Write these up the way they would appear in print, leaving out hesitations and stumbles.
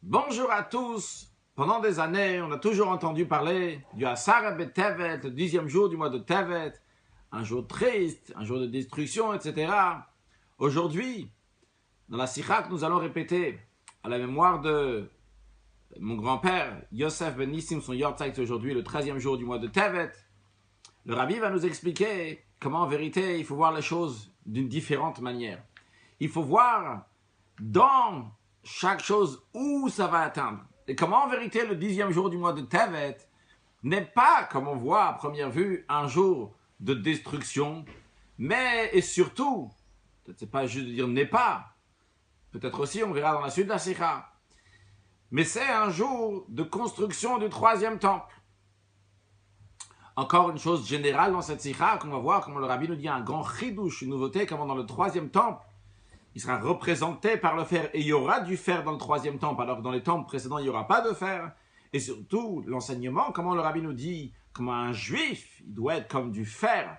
Bonjour à tous. Pendant des années, on a toujours entendu parler du Asar Tevet, le 10e jour du mois de Tevet, un jour triste, un jour de destruction, etc. Aujourd'hui, dans la Sikha que nous allons répéter à la mémoire de mon grand-père, Yosef Ben Nissim, son Yortzeit aujourd'hui, le 13e jour du mois de Tevet, le Rabbi va nous expliquer comment en vérité il faut voir les choses d'une différente manière. Il faut voir dans chaque chose où ça va atteindre. Et comment en vérité le 10e jour du mois de Tevet n'est pas, comme on voit à première vue, un jour de destruction, mais et surtout, peut-être c'est pas juste de dire n'est pas, peut-être aussi on verra dans la suite de la Sikha, mais c'est un jour de construction du 3e temple. Encore une chose générale dans cette Sikha, qu'on va voir, comme le Rabbi nous dit, un grand chidouche, une nouveauté, comment dans le 3e temple, il sera représenté par le fer, et il y aura du fer dans le 3e temple, alors que dans les temples précédents, il n'y aura pas de fer. Et surtout, l'enseignement, comment le Rabbi nous dit, comment un juif, il doit être comme du fer,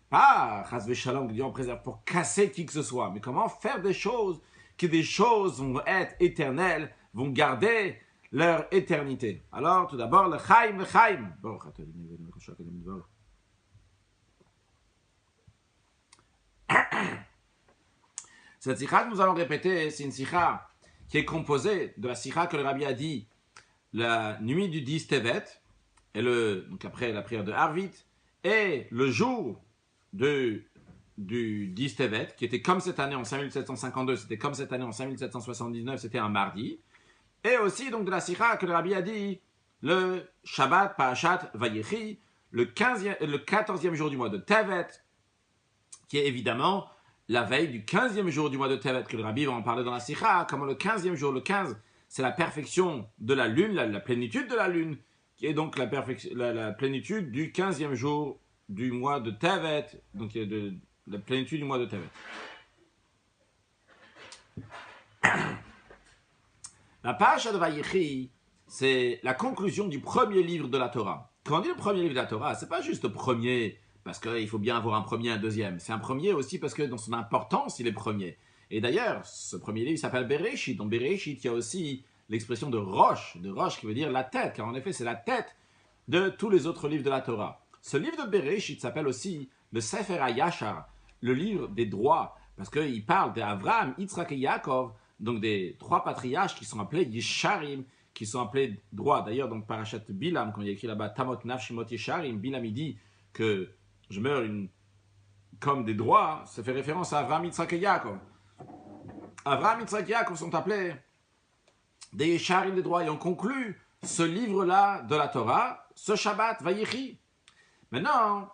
pas, chas v'shalom, que Dieu en préserve, pour casser qui que ce soit, mais comment faire des choses, que des choses vont être éternelles, vont garder leur éternité. Alors, tout d'abord, le chaim. Cette sikha que nous allons répéter, c'est une sikha qui est composée de la sikha que le Rabbi a dit la nuit du 10 Tevet, donc après la prière de Harvit, et le jour du 10 Tevet, qui était comme cette année en 5752, c'était comme cette année en 5779, c'était un mardi, et aussi donc de la sikha que le Rabbi a dit le Shabbat Parashat Vayechi, le 14e jour du mois de Tevet, qui est évidemment la veille du 15e jour du mois de Tevet, que le Rabbi va en parler dans la Sikha, comment le 15e jour, le 15, c'est la perfection de la lune, la plénitude de la lune, qui est donc la plénitude du 15e jour du mois de Tevet, donc la plénitude du mois de Tevet. La Parashat de Vayechi, c'est la conclusion du premier livre de la Torah. Quand on dit le premier livre de la Torah, c'est pas juste le premier, parce qu'il faut bien avoir un premier et un deuxième. C'est un premier aussi parce que dans son importance, il est premier. Et d'ailleurs, ce premier livre s'appelle Bereshit. Dans Bereshit, il y a aussi l'expression de roche qui veut dire la tête, car en effet, c'est la tête de tous les autres livres de la Torah. Ce livre de Bereshit s'appelle aussi le Sefer HaYashar, le livre des droits, parce qu'il parle d'Avraham, Yitzhak et Yaakov, donc des trois patriarches qui sont appelés Yesharim, qui sont appelés droits. D'ailleurs, donc Parashat Bilam, quand il y a écrit là-bas Tamot Nafshimot Yesharim, Bilam il dit que je meurs comme des droits, ça fait référence à Avraham, Yitzhak et Yaakov. Avraham, Yitzhak et Yaakov sont appelés des Yesharim des droits, et on conclut ce livre-là de la Torah, ce Shabbat Vayechi. Maintenant,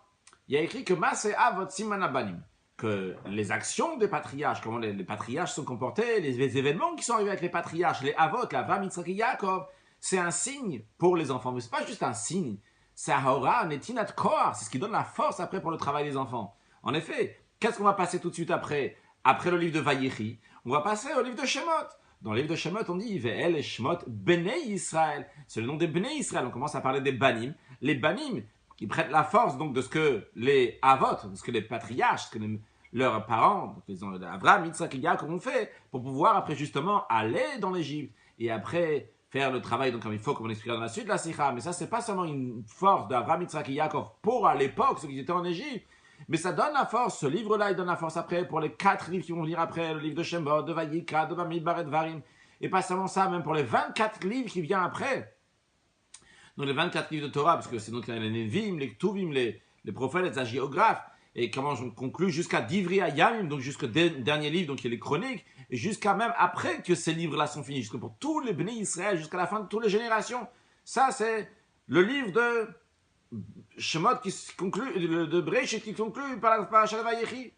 il y a écrit que Maseh Avot Siman Abanim, que les actions des patriarches, comment les patriarches sont comportés, les événements qui sont arrivés avec les patriarches, les Avot, Avraham, Yitzhak et Yaakov, c'est un signe pour les enfants. Mais ce n'est pas juste un signe, c'est Ahora, Netinat Koar, c'est ce qui donne la force après pour le travail des enfants. En effet, qu'est-ce qu'on va passer tout de suite après le livre de Vayechi? On va passer au livre de Shemot. Dans le livre de Shemot, on dit Ve'el et Shemot Bnei Israël. C'est le nom des Bnei Israël. On commence à parler des Banim. Les Banim, qui prêtent la force donc de ce que les Avot, de ce que les patriarches, ce que leurs parents, donc Avraham, Yitzhak et Yaakov ont fait pour pouvoir après justement aller dans l'Égypte et après faire le travail donc comme il faut, comme on expliquera dans la suite de la Sikha. Mais ça, c'est pas seulement une force d'Avraham, Yitzhak et Yaakov pour à l'époque ceux qui étaient en Égypte, mais ça donne la force. Ce livre-là, il donne la force après pour les 4 livres qui vont venir après, le livre de Shemot, de Vayikra, de Bamidbar et de Varim, et pas seulement ça, même pour les 24 livres qui viennent après. Donc les 24 livres de Torah, parce que c'est donc les Nevim, les Ktuvim, les prophètes, les hagiographes, et comment je conclue jusqu'à Divri Hayamim, donc jusqu'au dernier livre, donc il y a les chroniques, et jusqu'à même après que ces livres-là sont finis, jusqu'à pour tous les Bnei Israël, jusqu'à la fin de toutes les générations. Ça, c'est le livre de Shemot qui conclut, de Bereshit qui conclut par la Parashat Vayechi.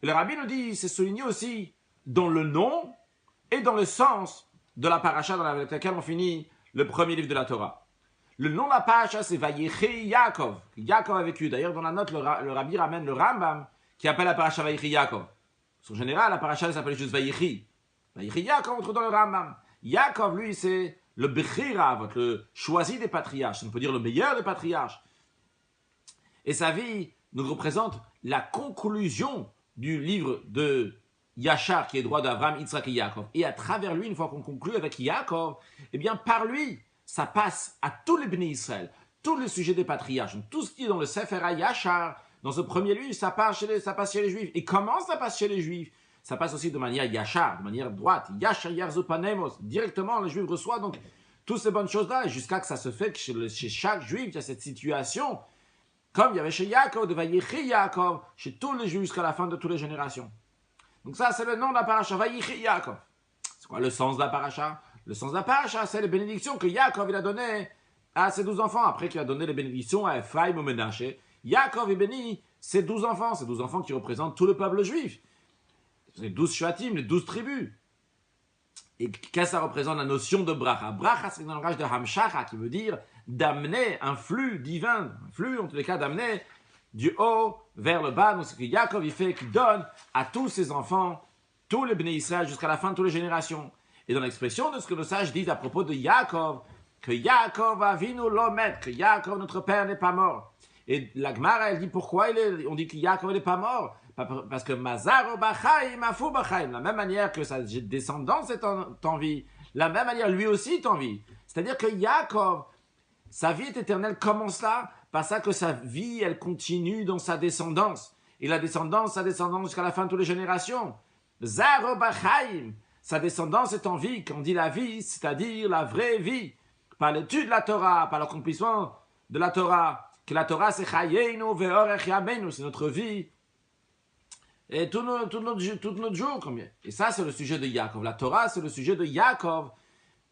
Et le Rabbi nous dit, c'est souligné aussi dans le nom et dans le sens de la parasha avec laquelle on finit le premier livre de la Torah. Le nom de la paracha, c'est Vayechi Yaakov. Yaakov a vécu. D'ailleurs, dans la note, le Rabbi ramène le Rambam qui appelle la paracha Vayechi Yaakov. En général, la paracha s'appelle juste Vayechi. Vayechi Yaakov, on trouve dans le Rambam. Yaakov, lui, c'est le Bechira, le choisi des patriarches. On peut dire le meilleur des patriarches. Et sa vie nous représente la conclusion du livre de Yachar, qui est droit d'Abraham, Yitzhak et Yaakov. Et à travers lui, une fois qu'on conclut avec Yaakov, eh bien, par lui, ça passe à tous les bénis Israël, tous les sujets des patriarches, donc tout ce qui est dans le Sefer HaYashar, dans ce premier livre, ça passe chez les Juifs. Et comment ça passe chez les Juifs? Ça passe aussi de manière Yachar, de manière droite. Yachar Yarzo Panemos. Directement, le Juif reçoit donc toutes ces bonnes choses-là, jusqu'à que ça se fait que chez chaque Juif, il y a cette situation, comme il y avait chez Yaakov, de Vayechi Yaakov, chez tous les Juifs jusqu'à la fin de toutes les générations. Donc ça, c'est le nom de la paracha, Vayechi Yaakov. C'est quoi le sens de la paracha? Le sens de la paracha, c'est les bénédictions que Yaakov il a données à ses 12 enfants, après qu'il a donné les bénédictions à Ephraim et Ménaché. Yaakov est béni ses 12 enfants qui représentent tout le peuple juif. Les 12 Shuatim, les 12 tribus. Et qu'est-ce que ça représente la notion de bracha? Bracha, c'est dans le langage de Hamshacha, qui veut dire d'amener un flux divin, un flux, en tous les cas, d'amener du haut vers le bas. Donc, c'est ce que Yaakov il fait, qu'il donne à tous ses enfants, tous les bénis Israël, jusqu'à la fin de toutes les générations. Et dans l'expression de ce que le sage dit à propos de Yaakov, que Yaakov avinu lomet, que Yaakov, notre père, n'est pas mort. Et la Gemara, elle dit pourquoi on dit que Yaakov n'est pas mort? Parce que Mazar Bachaim, Afou Bachaim, la même manière que sa descendance est en vie, la même manière lui aussi est en vie. C'est-à-dire que Yaakov, sa vie est éternelle. Comment cela? Parce que sa vie, elle continue dans sa descendance. Et la descendance, sa descendance jusqu'à la fin de toutes les générations. Zar Bachaim, sa descendance est en vie. Quand on dit la vie, c'est-à-dire la vraie vie. Par l'étude de la Torah, par l'accomplissement de la Torah. Que la Torah, c'est Chayenu ve'orech yameinu, c'est notre vie. Et tout notre jour, combien? Et ça, c'est le sujet de Yaakov. La Torah, c'est le sujet de Yaakov.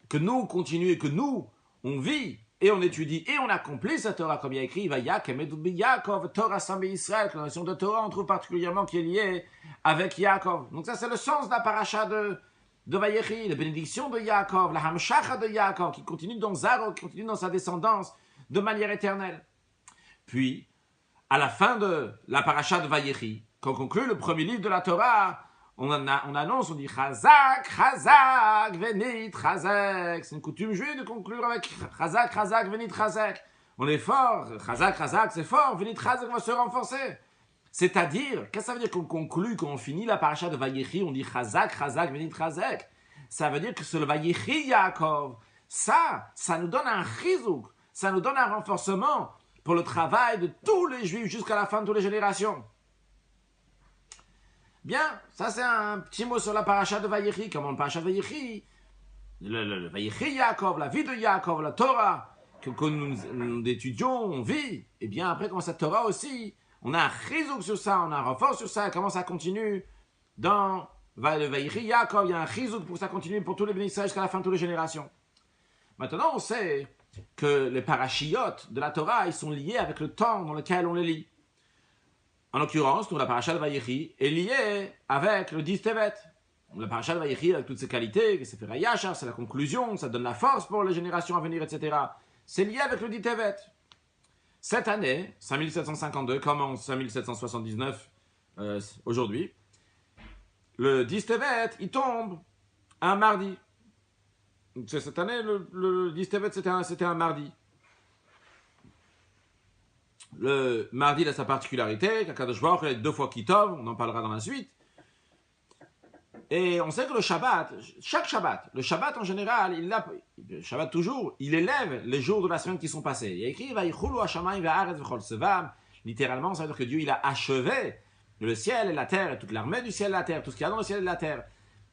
Que nous continuons et que nous, on vit et on étudie et on accomplit cette Torah, comme il y a écrit, va Yaakov, Torah Sambi Israël, que la notion de Torah, on trouve particulièrement qui est liée avec Yaakov. Donc ça, c'est le sens de la paracha de Vayechi, la bénédiction de Yaakov, la Hamshacha de Yaakov, qui continue dans Zaro, qui continue dans sa descendance de manière éternelle. Puis, à la fin de la paracha de Vayechi, quand on conclut le premier livre de la Torah, on annonce, on dit Chazak, Chazak, Venit, Chazak. C'est une coutume juive de conclure avec Chazak, Chazak, Venit, Chazak. On est fort, Chazak, Chazak, c'est fort, Venit, Chazak va se renforcer. C'est-à-dire, qu'est-ce que ça veut dire qu'on conclut, quand on finit la paracha de Vayechi, on dit Chazak, Chazak, Venit, Chazak. Ça veut dire que c'est le Vayechi Yaakov. Ça nous donne un chizouk, ça nous donne un renforcement pour le travail de tous les juifs jusqu'à la fin de toutes les générations. Bien, ça c'est un petit mot sur la paracha de Vayechi. Comment le paracha de Vayechi, le Vayechi Yaakov, la vie de Yaakov, la Torah, que nous étudions, on vit. Et bien après, comment cette Torah aussi, on a un chizouk sur ça, on a un renfort sur ça, comment ça continue dans le Vayechi Yaakov, il y a un chizouk pour que ça continue pour tous les bénéficiaires jusqu'à la fin de toutes les générations. Maintenant, on sait que les parachiotes de la Torah, ils sont liés avec le temps dans lequel on les lit. En l'occurrence, la paracha de Vayechi est liée avec le 10 Tevet. La paracha de Vayechi, avec toutes ses qualités, que c'est fait Yachar, c'est la conclusion, ça donne la force pour les générations à venir, etc. C'est lié avec le 10 Tevet. Cette année, 5752, comme en 5779 aujourd'hui, le 10 Tevet, il tombe un mardi. Donc, cette année, le 10 Tevet, c'était un mardi. Le mardi, il a sa particularité, qu'Akadosh Baruch Hu est 2 fois Kitov, on en parlera dans la suite. Et on sait que le Shabbat, chaque Shabbat, le Shabbat en général, le Shabbat toujours, il élève les jours de la semaine qui sont passés. Il y a écrit, littéralement, ça veut dire que Dieu, il a achevé le ciel et la terre, et toute l'armée du ciel et la terre, tout ce qu'il y a dans le ciel et la terre.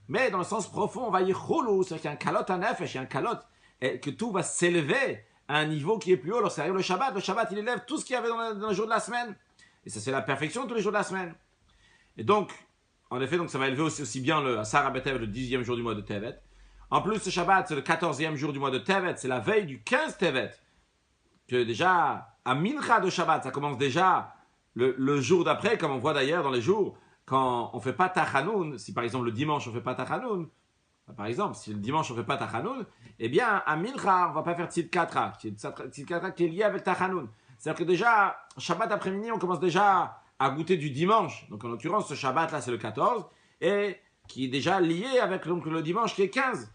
Mais dans le sens profond, c'est qu'il y a un kalot à nefesh, il y a un kalot, et que tout va s'élever à un niveau qui est plus haut. Lorsque arrive le Shabbat, il élève tout ce qu'il y avait dans le jour de la semaine. Et ça, c'est la perfection tous les jours de la semaine. Et donc, en effet, donc ça va élever aussi bien le Asar HaBetevet, le 10e jour du mois de Tevet. En plus, ce Shabbat, c'est le 14e jour du mois de Tevet, c'est la veille du 15 Tevet. Que déjà, à Mincha de Shabbat, ça commence déjà le jour d'après, comme on voit d'ailleurs dans les jours, quand on ne fait pas Tachanoun, si par exemple le dimanche on ne fait pas Tachanoun, par exemple, si le dimanche on ne fait pas Tachanoun, eh bien, à Mincha, on ne va pas faire Tzidkatra. Tzidkatra qui est lié avec Tachanoun. C'est-à-dire que déjà, Shabbat après-midi, on commence déjà à goûter du dimanche. Donc en l'occurrence, ce Shabbat-là, c'est le 14, et qui est déjà lié avec donc, le dimanche qui est 15.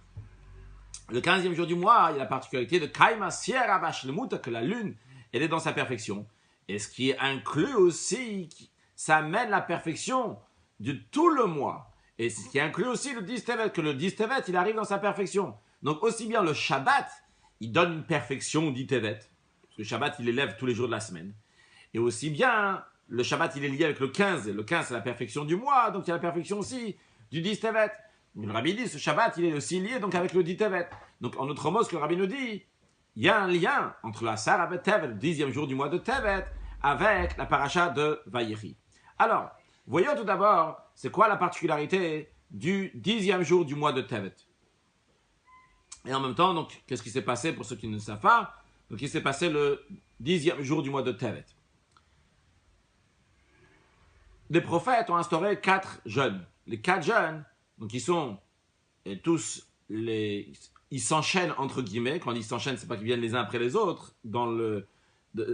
Le 15e jour du mois, il y a la particularité de Kaima Sierra Bashlemut, que la lune, elle est dans sa perfection. Et ce qui inclut aussi, ça amène la perfection de tout le mois. Et ce qui inclut aussi le 10 Tevet, que le 10 Tevet, il arrive dans sa perfection. Donc aussi bien le Shabbat, il donne une perfection au 10 Tevet, parce que le Shabbat, il élève tous les jours de la semaine. Et aussi bien, le Shabbat, il est lié avec le 15, et le 15, c'est la perfection du mois, donc il y a la perfection aussi du 10 Tevet. Le Rabbi dit, ce Shabbat, il est aussi lié donc avec le 10 Tevet. Donc en autre mot, ce que le Rabbi nous dit, il y a un lien entre la Sarah et Tevet, le 10e jour du mois de Tevet, avec la paracha de Vayechi. Alors, voyons tout d'abord, c'est quoi la particularité du 10e jour du mois de Tevet. Et en même temps, donc, qu'est-ce qui s'est passé pour ceux qui ne le savent pas? Donc, il s'est passé le 10e jour du mois de Tevet. Les prophètes ont instauré 4 jeûnes. Les 4 jeûnes, donc ils sont tous ils s'enchaînent entre guillemets. Quand ils s'enchaînent, c'est pas qu'ils viennent les uns après les autres,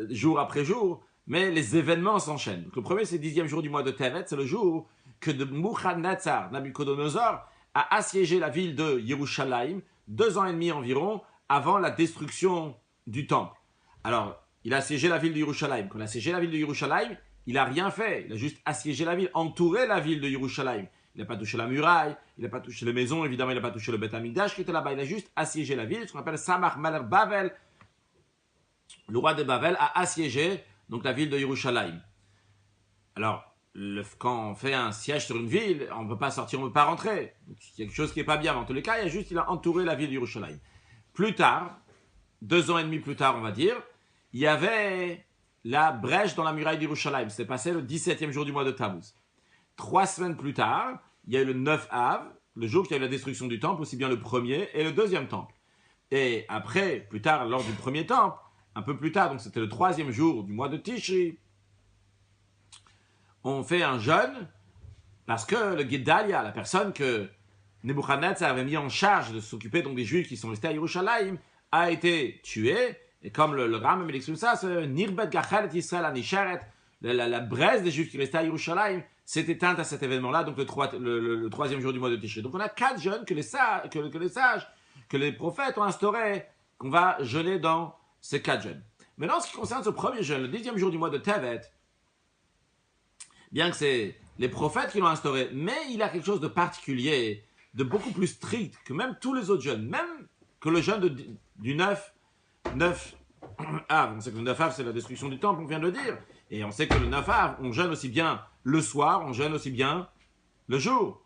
jour après jour, mais les événements s'enchaînent. Donc, le premier, c'est le 10e jour du mois de Tevet, c'est le jour que Nebuchadnezzar, Nabucodonosor, a assiégé la ville de Yerushalayim 2 ans et demi environ avant la destruction du temple. Alors, il a assiégé la ville de Yerushalayim. Quand il a assiégé la ville de Yerushalayim, il n'a rien fait. Il a juste assiégé la ville, entouré la ville de Yerushalayim. Il n'a pas touché la muraille, il n'a pas touché les maisons, évidemment, il n'a pas touché le Beth Amikdash qui était là-bas. Il a juste assiégé la ville, ce qu'on appelle Samach Melech Bavel. Le roi de Bavel a assiégé donc la ville de Yerushalayim. Alors, quand on fait un siège sur une ville, on ne peut pas sortir, on ne peut pas rentrer. Donc, il y a quelque chose qui n'est pas bien. Mais en tous les cas, il a entouré la ville de Yerushalayim. Plus tard, 2 ans et demi plus tard, on va dire, il y avait la brèche dans la muraille d'Yerushalayim. C'était passé le 17e jour du mois de Tammuz. 3 semaines plus tard, il y a eu le 9 Av, le jour où il y a eu la destruction du temple, aussi bien le premier et le deuxième temple. Et après, plus tard, lors du premier temple, un peu plus tard, donc c'était le 3e jour du mois de Tishri, on fait un jeûne parce que le Gedalia, la personne que Nebuchadnezzar avait mis en charge de s'occuper donc des Juifs qui sont restés à Yerushalayim, a été tué. Et comme le Rambam explique ça, c'est Nirbet Gachelet Yisrael Anisheret, la braise des Juifs qui restaient à Yerushalayim s'est éteinte à cet événement-là, donc le 3e jour du mois de Tishri. Donc on a 4 jeûnes que les sages, que les prophètes ont instaurés, qu'on va jeûner dans ces 4 jeûnes. Maintenant, en ce qui concerne ce premier jeûne, le 10e jour du mois de Tevet, bien que c'est les prophètes qui l'ont instauré, mais il a quelque chose de particulier, de beaucoup plus strict que même tous les autres jeûnes, même que le jeûne du 9 Av. On sait que le 9 Av, c'est la destruction du temple, on vient de le dire. Et on sait que le 9 Av, on jeûne aussi bien le soir, on jeûne aussi bien le jour.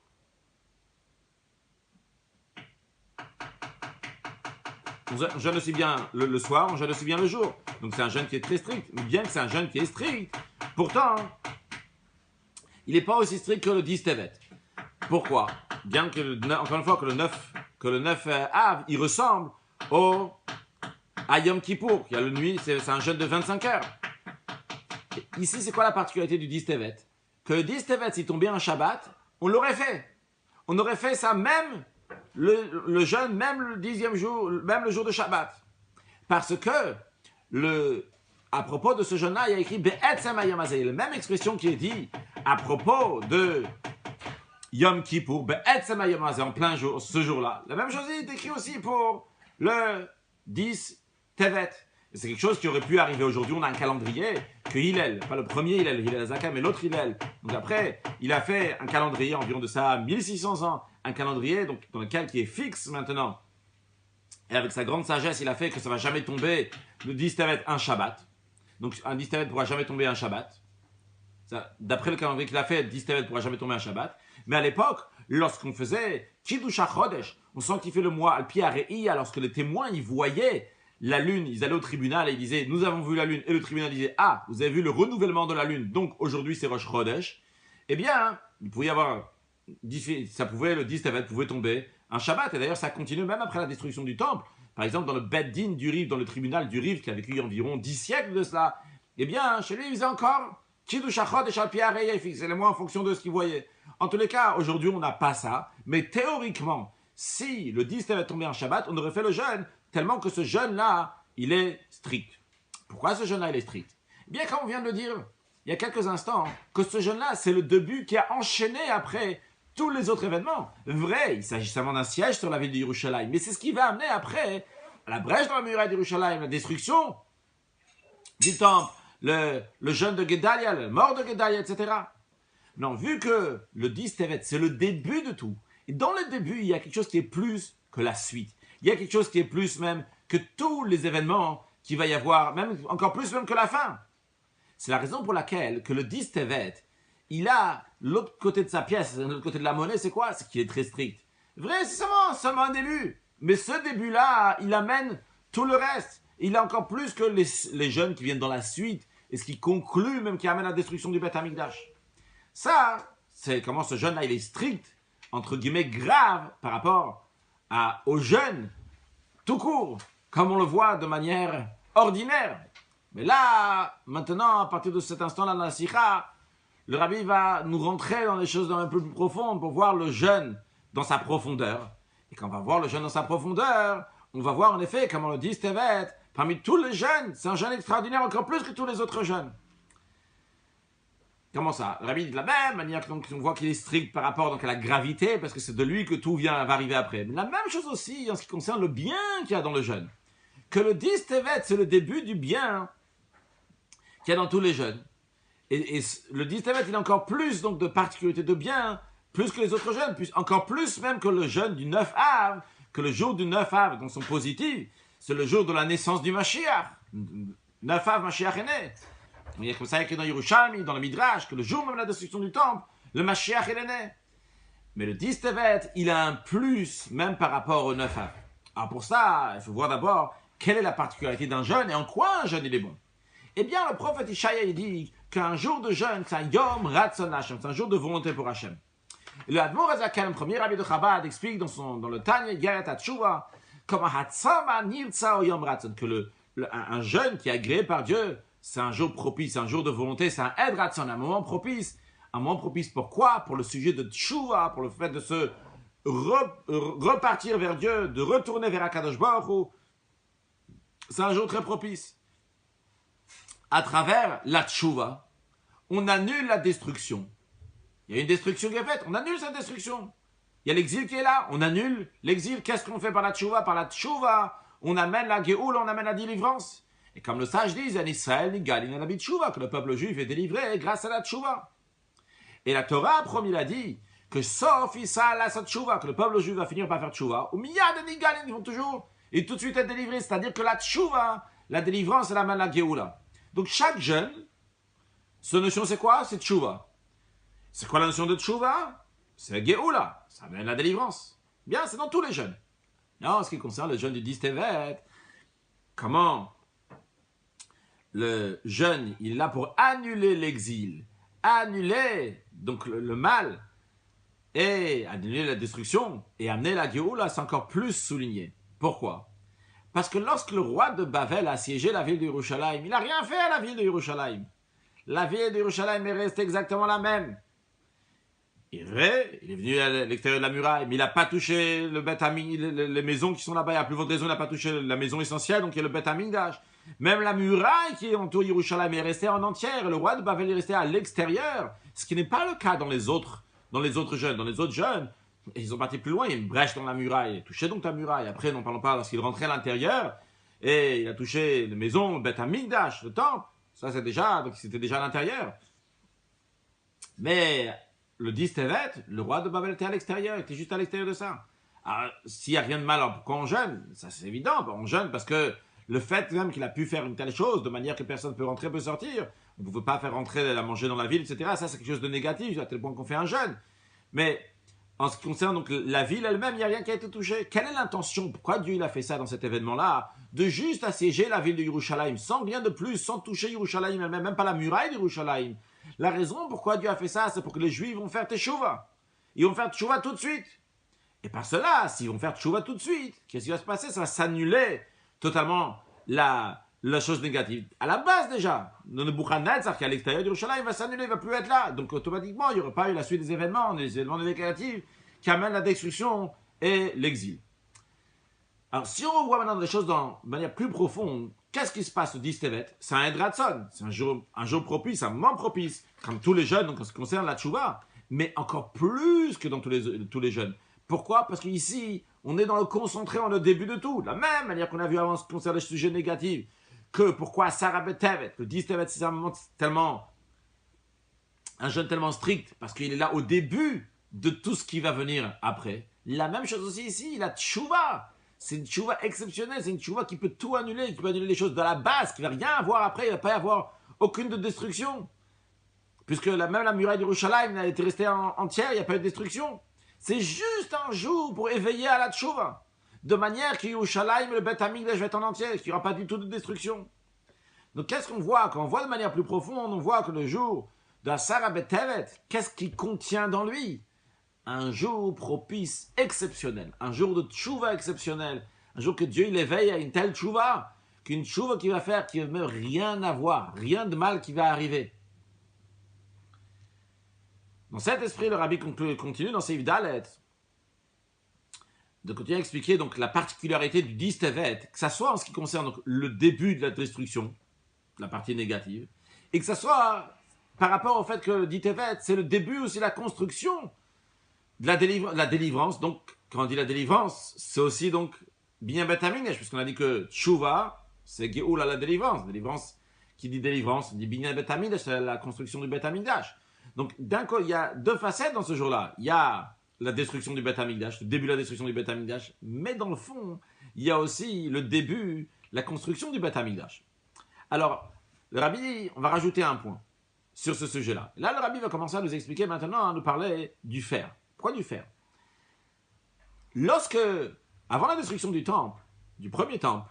On jeûne aussi bien le soir, on jeûne aussi bien le jour. Donc c'est un jeûne qui est très strict. Mais bien que c'est un jeûne qui est strict, pourtant, il n'est pas aussi strict que le 10 Tevet. Pourquoi? Bien que, encore une fois, que le 9 Av, il ressemble à Yom Kippour, qui a le nuit, c'est un jeûne de 25 heures. Et ici, c'est quoi la particularité du 10 Tevet? Que le 10 Tevet, s'il tombait un Shabbat, on l'aurait fait. On aurait fait ça même le jeûne, même le 10e jour, même le jour de Shabbat. Parce que, à propos de ce jeûne-là, il y a écrit Be'etzem hayom hazeh, la même expression qui est dit à propos de Yom Kippour, Be'etzem hayom hazeh, en plein jour, ce jour-là. La même chose est écrite aussi pour le 10 Tevet. Et c'est quelque chose qui aurait pu arriver aujourd'hui. On a un calendrier que Hillel, pas le premier Hillel Azaka, mais l'autre Hillel. Donc après, il a fait un calendrier environ de ça 1600 ans, un calendrier donc, dans lequel qui est fixe maintenant. Et avec sa grande sagesse, il a fait que ça ne va jamais tomber le 10 Tevet un Shabbat. Donc un 10 Tevet ne pourra jamais tomber un Shabbat. D'après le calendrier qu'il a fait, 10 Tevet ne pourra jamais tomber un Shabbat. Mais à l'époque, lorsqu'on faisait Kiddush HaChodesh, on sanctifiait le mois Al Pi Hare'iyah, lorsque les témoins ils voyaient la lune, ils allaient au tribunal et ils disaient nous avons vu la lune, et le tribunal disait ah, vous avez vu le renouvellement de la lune, donc aujourd'hui c'est Rosh Chodesh. Eh bien, il pouvait y avoir, le 10 Tevet pouvait tomber un Shabbat, et d'ailleurs ça continue même après la destruction du temple. Par exemple, dans le Beth Din du Riv, dans le tribunal du Riv, qui a vécu environ 10 siècles de cela, eh bien, chez lui, il faisait encore Kiddush HaChodesh Al Pi Hare'iyah, il fixait les mois en fonction de ce qu'il voyait. En tous les cas, aujourd'hui, on n'a pas ça, mais théoriquement, si le 10 Tevet tombait un Shabbat, on aurait fait le jeûne, tellement que ce jeûne-là, il est strict. Pourquoi ce jeûne-là, il est strict? Eh bien, comme on vient de le dire, il y a quelques instants, que ce jeûne-là, c'est le début qui a enchaîné après tous les autres événements. Vrai, il s'agit seulement d'un siège sur la ville de Yerushalayim, mais c'est ce qui va amener après à la brèche dans la muraille de Yerushalayim, la destruction du temple, le jeûne de Gedalia, la mort de Gedalia, etc. Non, vu que le 10 Tevet, c'est le début de tout, et dans le début, il y a quelque chose qui est plus que la suite. Il y a quelque chose qui est plus même que tous les événements qu'il va y avoir, même encore plus même que la fin. C'est la raison pour laquelle que le 10 Tevet, il a l'autre côté de sa pièce, l'autre côté de la monnaie, c'est quoi? C'est qu'il est très strict. Vrai, c'est seulement un début. Mais ce début-là, il amène tout le reste. Il a encore plus que les jeunes qui viennent dans la suite, et ce qui conclut même, qui amène à la destruction du Beth Amikdash. Ça, c'est comment ce jeune-là, il est strict, entre guillemets, grave, par rapport aux jeunes, tout court, comme on le voit de manière ordinaire. Mais là, maintenant, à partir de cet instant-là dans la Sikha, le Rabbi va nous rentrer dans des choses un peu plus profondes pour voir le jeune dans sa profondeur. Et quand on va voir le jeune dans sa profondeur, on va voir en effet, comme on le dit, Stevet, parmi tous les jeunes, c'est un jeune extraordinaire encore plus que tous les autres jeunes. Comment ça? Le Rabbi dit de la même manière qu'on voit qu'il est strict par rapport donc, à la gravité, parce que c'est de lui que tout va arriver après. Mais la même chose aussi en ce qui concerne le bien qu'il y a dans le jeune. Que le 10 Tevet, c'est le début du bien qu'il y a dans tous les jeunes. Et le 10 Tevet, il a encore plus donc, de particularités de bien, plus que les autres jeunes, encore plus même que le jeune du 9 Av, que le jour du 9 Av, donc son positif, c'est le jour de la naissance du Mashiach. 9 Av, Mashiach est né. Il y a comme ça écrit dans Yerushalmi, dans le Midrash, que le jour même de la destruction du temple, le Mashiach est né. Mais le 10 Tevet, il a un plus, même par rapport au 9 Av. Alors pour ça, il faut voir d'abord quelle est la particularité d'un jeûne et en quoi un jeûne il est bon. Eh bien, le prophète Ishaïa, il dit qu'un jour de jeûne, c'est un Yom Ratzon Hashem, c'est un jour de volonté pour Hashem. Et le Admor Azaken, le premier rabbi de Chabad, explique dans le Tanya Geret HaTshuva, comme un Hatzama Nirtza au Yom Ratzon, que un jeûne qui est agréé par Dieu, c'est un jour propice, un jour de volonté, c'est un Ed Ratzon, un moment propice. Un moment propice pourquoi? Pour le sujet de Tshuva, pour le fait de se repartir vers Dieu, de retourner vers Akadosh Baruch Hu. C'est un jour très propice. À travers la Tshuva, on annule la destruction. Il y a une destruction qui est faite, on annule cette destruction. Il y a l'exil qui est là, on annule l'exil. Qu'est-ce qu'on fait par la Tshuva? Par la Tshuva, on amène la Géoul, on amène la délivrance. Et comme le sage dit, en Israël, que le peuple juif est délivré grâce à la Tshuva. Et la Torah a promis, il a dit, que sauf Issa la Tshuva, que le peuple juif va finir par faire Tshuva, ou Miyad et Nigalin, ils vont toujours, et tout de suite être délivrés. C'est-à-dire que la Tshuva, la délivrance, elle amène la Géoula. Donc chaque jeune, sa notion c'est quoi? C'est Tshuva. C'est quoi la notion de Tshuva? C'est Géoula, ça amène la délivrance. Bien, c'est dans tous les jeunes. Non, en ce qui concerne le jeune du 10 Tevet, comment le jeune, il est là pour annuler l'exil, annuler donc le mal, et annuler la destruction, et amener la Géoula, c'est encore plus souligné. Pourquoi? Parce que lorsque le roi de Bavel a assiégé la ville de Yerushalayim, il n'a rien fait à la ville de Yerushalayim. La ville de Yerushalayim est restée exactement la même. Il est vrai, il est venu à l'extérieur de la muraille, mais il n'a pas touché le Beth Ami, les maisons qui sont là-bas. Il n'y a plus votre raison, il n'a pas touché la maison essentielle, donc il y a le Beth Amikdash. Même la muraille qui entoure Yerushalayim est restée en entière. Le roi de Bavel est resté à l'extérieur, ce qui n'est pas le cas dans les autres jeunes. Dans les autres jeunes, ils ont parti plus loin, il y a une brèche dans la muraille. Il touché donc la muraille. Après, n'en parlons pas, lorsqu'il rentrait à l'intérieur, et il a touché les maisons, le Beth Amikdash, le temple. Ça, c'était déjà à l'intérieur. Mais le 10 Tevet, le roi de Babel était à l'extérieur, il était juste à l'extérieur de ça. Alors, s'il n'y a rien de mal, pourquoi on jeûne? Ça, c'est évident, on jeûne parce que le fait même qu'il a pu faire une telle chose, de manière que personne ne peut rentrer, peut sortir, on ne peut pas faire rentrer la manger dans la ville, etc. Ça, c'est quelque chose de négatif, à tel point qu'on fait un jeûne. Mais en ce qui concerne donc la ville elle-même, il n'y a rien qui a été touché. Quelle est l'intention? Pourquoi Dieu il a fait ça dans cet événement-là? De juste assiéger la ville de Yerushalayim, sans rien de plus, sans toucher Yerushalayim elle-même, même pas la muraille de Yerushalayim. La raison pourquoi Dieu a fait ça, c'est pour que les Juifs vont faire Teshuvah. Ils vont faire Teshuvah tout de suite. Et par cela, s'ils vont faire Teshuvah tout de suite, qu'est-ce qui va se passer? Ça va s'annuler totalement la chose négative. À la base déjà, le Nebuchadnezzar qui est à l'extérieur de Yerushalayim va s'annuler, il ne va plus être là. Donc automatiquement, il n'y aura pas eu la suite des événements négatifs qui amènent la destruction et l'exil. Alors si on revoit maintenant des choses de manière plus profonde, qu'est-ce qui se passe au 10 Tevet? C'est un Edratson, c'est un jour propice, un moment propice, comme tous les jeunes, donc en ce qui concerne la Tchouva, mais encore plus que dans tous les jeunes. Pourquoi? Parce qu'ici, on est dans le concentré, en le début de tout. De la même manière qu'on a vu avant en ce qui concerne les sujets négatifs, que pourquoi Sarah Tevet, le 10 Tevet, c'est un moment tellement un jeûne tellement strict, parce qu'il est là au début de tout ce qui va venir après. La même chose aussi ici, la tchouva. C'est une tchouva exceptionnelle, c'est une tchouva qui peut tout annuler, qui peut annuler les choses de la base, qui ne va rien avoir après, il ne va pas y avoir aucune de destruction. Puisque même la muraille d'Yerushalayim a été restée entière, il n'y a pas eu de destruction. C'est juste un jour pour éveiller à la tchouva. De manière que Yerushalayim, le Beth Amikdash va être en entier, qu'il n'y aura pas du tout de destruction. Donc qu'est-ce qu'on voit? Quand on voit de manière plus profonde, on voit que le jour de la Sarah Betevet, qu'est-ce qu'il contient dans lui? Un jour propice exceptionnel, un jour de tchouva exceptionnel, un jour que Dieu il éveille à une telle tchouva, qu'une tchouva qui va faire, qui ne veut rien avoir, rien de mal qui va arriver. Dans cet esprit, le Rabbi continue dans ses Dalet de continuer à expliquer donc la particularité du 10 Tevet, que ça soit en ce qui concerne donc, le début de la destruction, la partie négative, et que ça soit par rapport au fait que le 10 Tevet, c'est le début aussi de la construction de la délivrance. Donc, quand on dit la délivrance, c'est aussi donc bien Bet Amikdash, puisqu'on a dit que Tshuva, c'est Géoula la délivrance. Délivrance, qui dit délivrance, on dit bien Bet Amikdash, c'est la construction du Bet Amikdash. Donc, d'un côté, il y a deux facettes dans ce jour-là. Il y a la destruction du Beth Amikdash, le début de la destruction du Beth Amikdash, mais dans le fond, il y a aussi le début, la construction du Beth Amikdash. Alors, le Rabbi, on va rajouter un point sur ce sujet-là. Là, le Rabbi va commencer à nous expliquer maintenant, à nous parler du fer. Pourquoi du fer? Lorsque, avant la destruction du temple, du premier temple,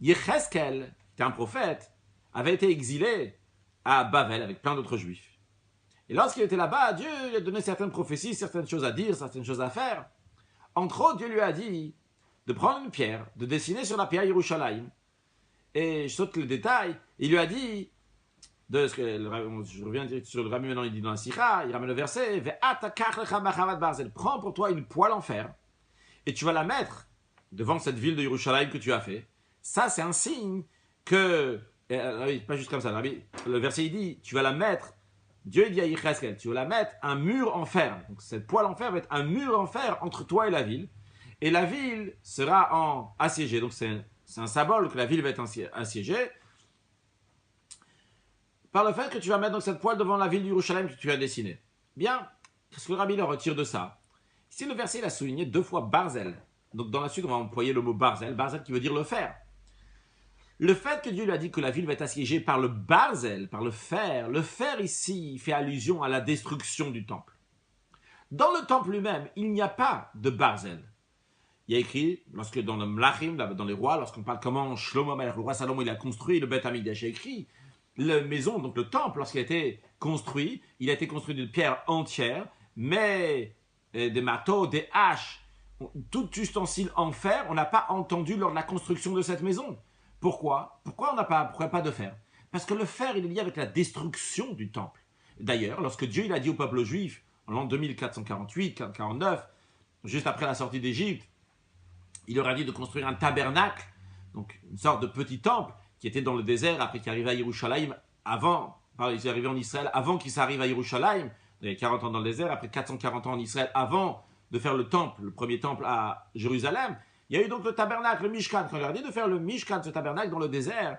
Yecheskel, qui était un prophète, avait été exilé à Bavel avec plein d'autres juifs. Et lorsqu'il était là-bas, Dieu lui a donné certaines prophéties, certaines choses à dire, certaines choses à faire. Entre autres, Dieu lui a dit de prendre une pierre, de dessiner sur la pierre Yerushalayim. Et je saute le détail, il lui a dit, je reviens sur le Rabbi maintenant, il dit dans la Sikha, il ramène le verset, prends pour toi une poêle en fer, et tu vas la mettre devant cette ville de Yerushalayim que tu as fait. Ça, c'est un signe que, pas juste comme ça, le verset il dit, tu vas la mettre. Dieu dit à Yecheskel, tu vas la mettre un mur en fer. Donc cette poêle en fer va être un mur en fer entre toi et la ville. Et la ville sera assiégée. Donc c'est un symbole que la ville va être assiégée. Par le fait que tu vas mettre donc cette poêle devant la ville du Yerushalayim que tu as dessinée. Bien, qu'est-ce que le Rabbi le retire de ça? Ici le verset il a souligné deux fois Barzel. Donc dans la suite on va employer le mot Barzel. Barzel qui veut dire le fer. Le fait que Dieu lui a dit que la ville va être assiégée par le barzel, par le fer ici fait allusion à la destruction du temple. Dans le temple lui-même, il n'y a pas de barzel. Il y a écrit, lorsque dans le Mlachim, dans les rois, lorsqu'on parle comment Shlomo Amelech, le roi Salomon, il a construit le Beth Amikdash, il a écrit, la maison, donc le temple, lorsqu'il a été construit, il a été construit d'une pierre entière, mais des marteaux, des haches, tout ustensile en fer, on n'a pas entendu lors de la construction de cette maison. Pourquoi? Pourquoi pas de fer? Parce que le fer, il est lié avec la destruction du temple. D'ailleurs, lorsque Dieu il a dit au peuple juif, en l'an 2448-49, juste après la sortie d'Égypte, il leur a dit de construire un tabernacle, donc une sorte de petit temple, qui était dans le désert, après qu'il arrivait à Yerushalayim, il est arrivé en Israël avant qu'il s'arrive à Yerushalayim, il y a 40 ans dans le désert, après 440 ans en Israël, avant de faire le temple, le premier temple à Jérusalem. Il y a eu donc le tabernacle, le Mishkan. Quand il leur a dit de faire le Mishkan, ce tabernacle dans le désert,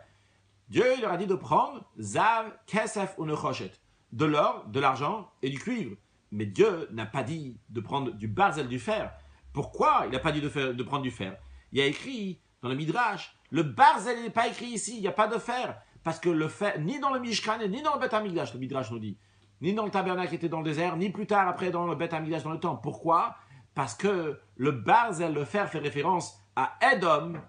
Dieu il leur a dit de prendre Zav, Kesef ou Nechoshet, de l'or, de l'argent et du cuivre. Mais Dieu n'a pas dit de prendre du barzel, du fer. Pourquoi il n'a pas dit de prendre du fer? Il y a écrit dans le Midrash, le barzel il n'est pas écrit ici, il n'y a pas de fer. Parce que le fer, ni dans le Mishkan, ni dans le Beth Amikdash, le Midrash nous dit, ni dans le tabernacle qui était dans le désert, ni plus tard après dans le Beth Amikdash dans le temple. Pourquoi? Parce que le barzel, le fer, fait référence à Edom.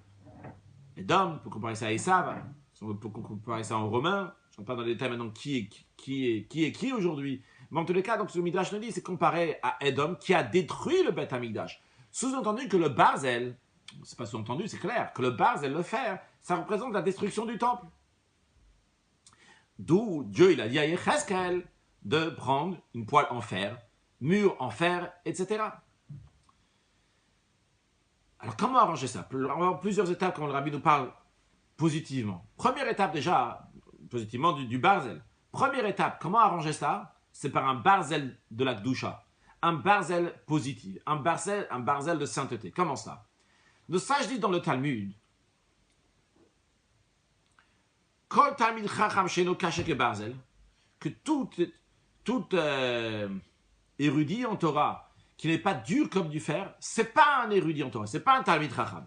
Edom, on peut comparer ça à Esav, on peut comparer ça en romain. Je ne rentre pas dans les détails maintenant qui est qui aujourd'hui. Mais en tous les cas, donc, ce que le Midrash nous dit, c'est comparé à Edom qui a détruit le Beth Amikdash. Sous-entendu que le barzel, c'est pas sous-entendu, c'est clair, que le barzel, le fer, ça représente la destruction du temple. D'où Dieu il a dit à Yecheskel de prendre une poêle en fer, mur en fer, etc. Alors, comment arranger ça? On va avoir plusieurs étapes quand le Rabbi nous parle positivement. Première étape déjà, positivement, du barzel. Première étape, comment arranger ça? C'est par un barzel de la Gdusha. Un barzel positif. Un barzel de sainteté. Comment ça? Le sage dit dans le Talmud, Kol Talmid Chacham Sheno Kashek et Barzel, que tout tout érudit en Torah qui n'est pas dur comme du fer, c'est pas un érudit en Torah, c'est pas un Talmid Chacham.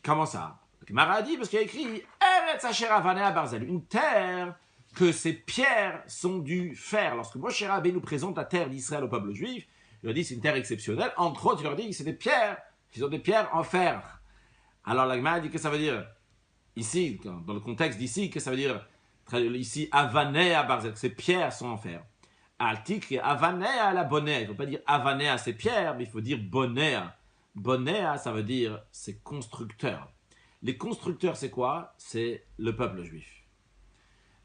Comment ça? Gemara a dit parce qu'il a écrit Eretz Asher Avanea Barzel, une terre que ses pierres sont du fer. Lorsque Moshe Rabbeinu nous présente la terre d'Israël au peuple juif, il leur dit c'est une terre exceptionnelle. Entre autres, il leur dit que c'est des pierres, qu'ils ont des pierres en fer. Alors la Gemara dit que ça veut dire ici, dans le contexte d'ici, que ça veut dire ici Avanea Barzel, que ces pierres sont en fer. Altik Avanea la Bonea, il ne faut pas dire Avanea ces pierres, mais il faut dire Bonea. Bonea, ça veut dire c'est constructeur. Les constructeurs, c'est quoi? C'est le peuple juif.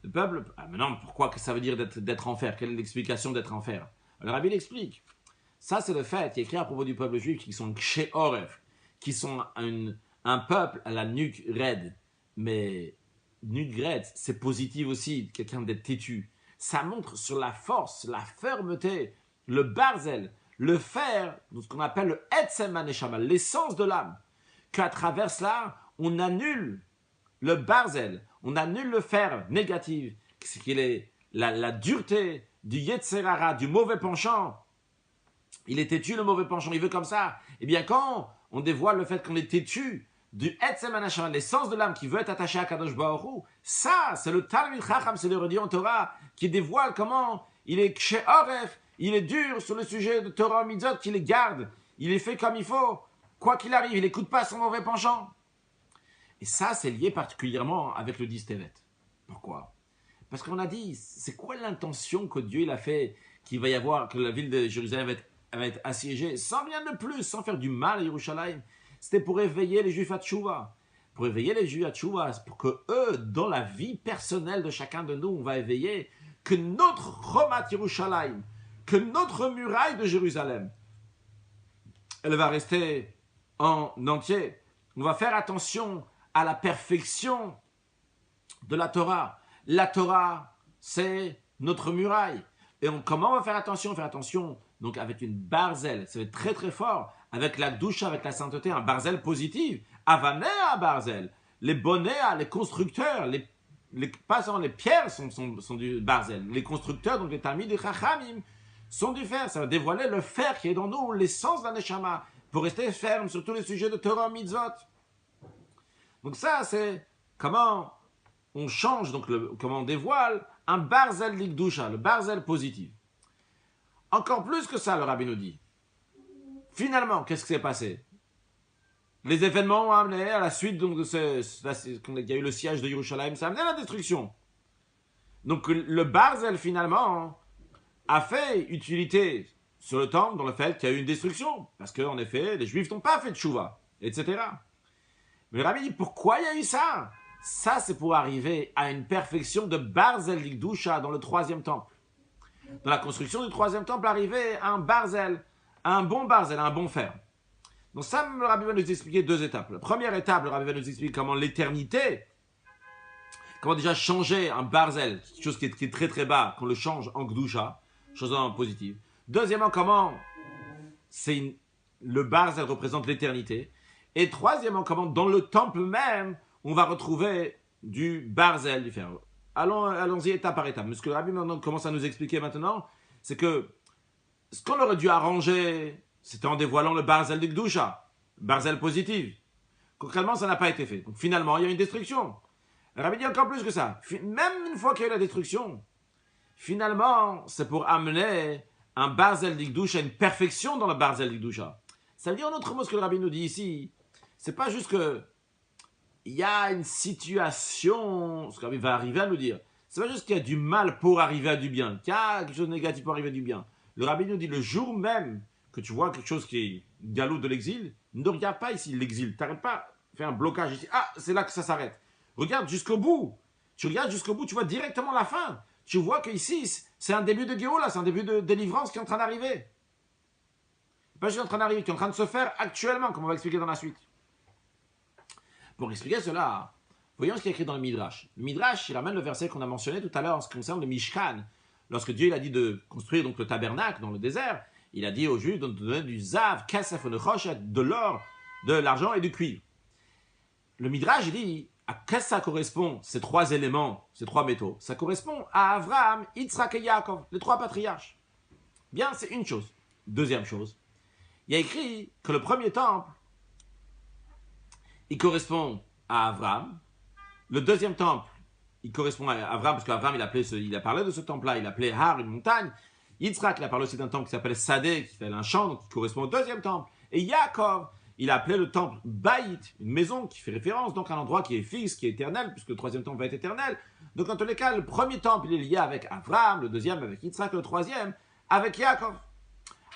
Le peuple, maintenant, pourquoi que ça veut dire d'être en fer? Quelle est l'explication d'être en fer? Le Rabbi l'explique. Ça, c'est le fait qui est écrit à propos du peuple juif, qui sont Kshe Oref, qui sont un peuple à la nuque raide. Mais nuque raide, c'est positif aussi, quelqu'un d'être têtu. Ça montre sur la force, la fermeté, le barzel, le fer, ce qu'on appelle le etzem haneshama, l'essence de l'âme. Qu'à travers cela, on annule le barzel, on annule le fer négatif, c'est qu'il est la dureté du yetzer hara, du mauvais penchant. Il est têtu, le mauvais penchant, il veut comme ça. Eh bien, quand on dévoile le fait qu'on est têtu du etzem haneshama, l'essence de l'âme qui veut être attachée à Kadosh Baruch Hu, ça, c'est le Talmid Chacham, c'est l'érudit en Torah, qui dévoile comment il est kshe oref, il est dur sur le sujet de Torah Mitzvot, qu'il les garde, il les fait comme il faut, quoi qu'il arrive, il n'écoute pas son mauvais penchant. Et ça, c'est lié particulièrement avec le 10 Tevet. Pourquoi? Parce qu'on a dit, c'est quoi l'intention que Dieu il a fait, qu'il va y avoir, que la ville de Jérusalem va être assiégée, sans rien de plus, sans faire du mal à Yerushalayim. C'était pour éveiller les Juifs à Tchouva. Pour éveiller les Juifs à Tchouva, pour que eux, dans la vie personnelle de chacun de nous, on va éveiller que notre Chomat Yerushalayim, que notre muraille de Jérusalem, elle va rester en entier. On va faire attention à la perfection de la Torah. La Torah, c'est notre muraille. Et comment on va faire attention? Faire attention, donc avec une barzel, c'est très très fort, avec la douche, avec la sainteté, un barzel positif. Avanea barzel. Les bonnets, les constructeurs, pas seulement les pierres sont du barzel. Les constructeurs, donc les talmid et chachamim, sont du fer. Ça va dévoiler le fer qui est dans nous, l'essence d'un neshama, pour rester ferme sur tous les sujets de Torah mitzvot. Donc ça, c'est comment on change, donc comment on dévoile un barzel likdusha, le barzel positif. Encore plus que ça, le Rabbi nous dit. Finalement, qu'est-ce qui s'est passé? Les événements ont amené à la suite donc, quand il y a eu le siège de Yerushalayim, ça a amené à la destruction. Donc le barzel, finalement, a fait utilité sur le temple dans le fait qu'il y a eu une destruction. Parce qu'en effet, les Juifs n'ont pas fait de tchouva, etc. Mais le Rabbi dit, pourquoi il y a eu ça? Ça, c'est pour arriver à une perfection de barzel likdusha dans le 3e temple. Dans la construction du 3e temple, arriver à un barzel, un bon fer. Donc ça, le Rabbi va nous expliquer 2 étapes. La première étape, le Rabbi va nous expliquer comment l'éternité, comment déjà changer un barzel, quelque chose qui est très très bas, qu'on le change en gdusha, chose en positive. Deuxièmement, comment le barzel représente l'éternité. Et troisièmement, comment dans le temple même, on va retrouver du barzel, du fer. Allons-y étape par étape. Mais ce que le Rabbi commence à nous expliquer maintenant, c'est que ce qu'on aurait dû arranger, c'était en dévoilant le barzel de Gdusha, barzel positif. Concrètement, ça n'a pas été fait. Donc finalement, il y a une destruction. Le Rabbi dit encore plus que ça. Même une fois qu'il y a eu la destruction, finalement, c'est pour amener un barzel de Gdusha, une perfection dans le barzel de Gdusha. Ça veut dire en autre mot ce que le Rabbi nous dit ici. C'est pas juste que il y a une situation, ce que le Rabbi va arriver à nous dire. C'est pas juste qu'il y a du mal pour arriver à du bien, qu'il y a quelque chose de négatif pour arriver à du bien. Le Rabbi nous dit le jour même que tu vois quelque chose qui est galop de l'exil, ne regarde pas ici l'exil. T'arrêtes pas, fais un blocage ici. Ah, c'est là que ça s'arrête. Regarde jusqu'au bout. Tu regardes jusqu'au bout, tu vois directement la fin. Tu vois qu'ici, c'est un début de Géoula, c'est un début de délivrance qui est en train d'arriver. Pas juste en train d'arriver, qui est en train de se faire actuellement, comme on va expliquer dans la suite. Pour expliquer cela, voyons ce qui est écrit dans le Midrash. Le Midrash, il ramène le verset qu'on a mentionné tout à l'heure en ce qui concerne le Mishkan. Lorsque Dieu il a dit de construire donc le tabernacle dans le désert, il a dit aux Juifs de donner du zav, kasef, de l'or, de l'argent et du cuivre. Le Midrash il dit, qu'est-ce que ça correspond, ces trois éléments, ces trois métaux? Ça correspond à Abraham, Yitzhak et Yaakov, les trois patriarches. Bien, c'est une chose. Deuxième chose, il y a écrit que le premier temple, il correspond à Abraham. Le deuxième temple, il correspond à Abraham, parce qu'Abraham, il a parlé de ce temple-là, il appelait Har, une montagne. Yitzhak, il a parlé aussi d'un temple qui s'appelle Sadeh, qui fait un champ, donc qui correspond au deuxième temple. Et Yaakov, il a appelé le temple Baït, une maison qui fait référence donc à un endroit qui est fixe, qui est éternel, puisque le troisième temple va être éternel. Donc, en tous les cas, le premier temple, il est lié avec Abraham, le deuxième avec Yitzhak, le troisième avec Yaakov.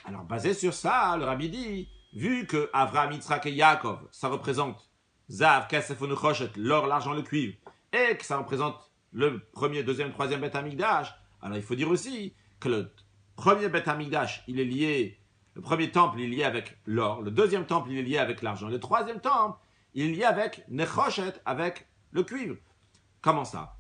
Alors, basé sur ça, le Rabbi dit, vu que Abraham, Yitzhak et Yaakov, ça représente Zav, Kesef, Nechoshet, l'or, l'argent, le cuivre, et que ça représente le premier, deuxième, troisième Beth Amikdash, alors il faut dire aussi que le premier Beth Amikdash, il est lié, le premier temple, il est lié avec l'or, le deuxième temple, il est lié avec l'argent, le troisième temple, il est lié avec Nechoshet, avec le cuivre. Comment ça?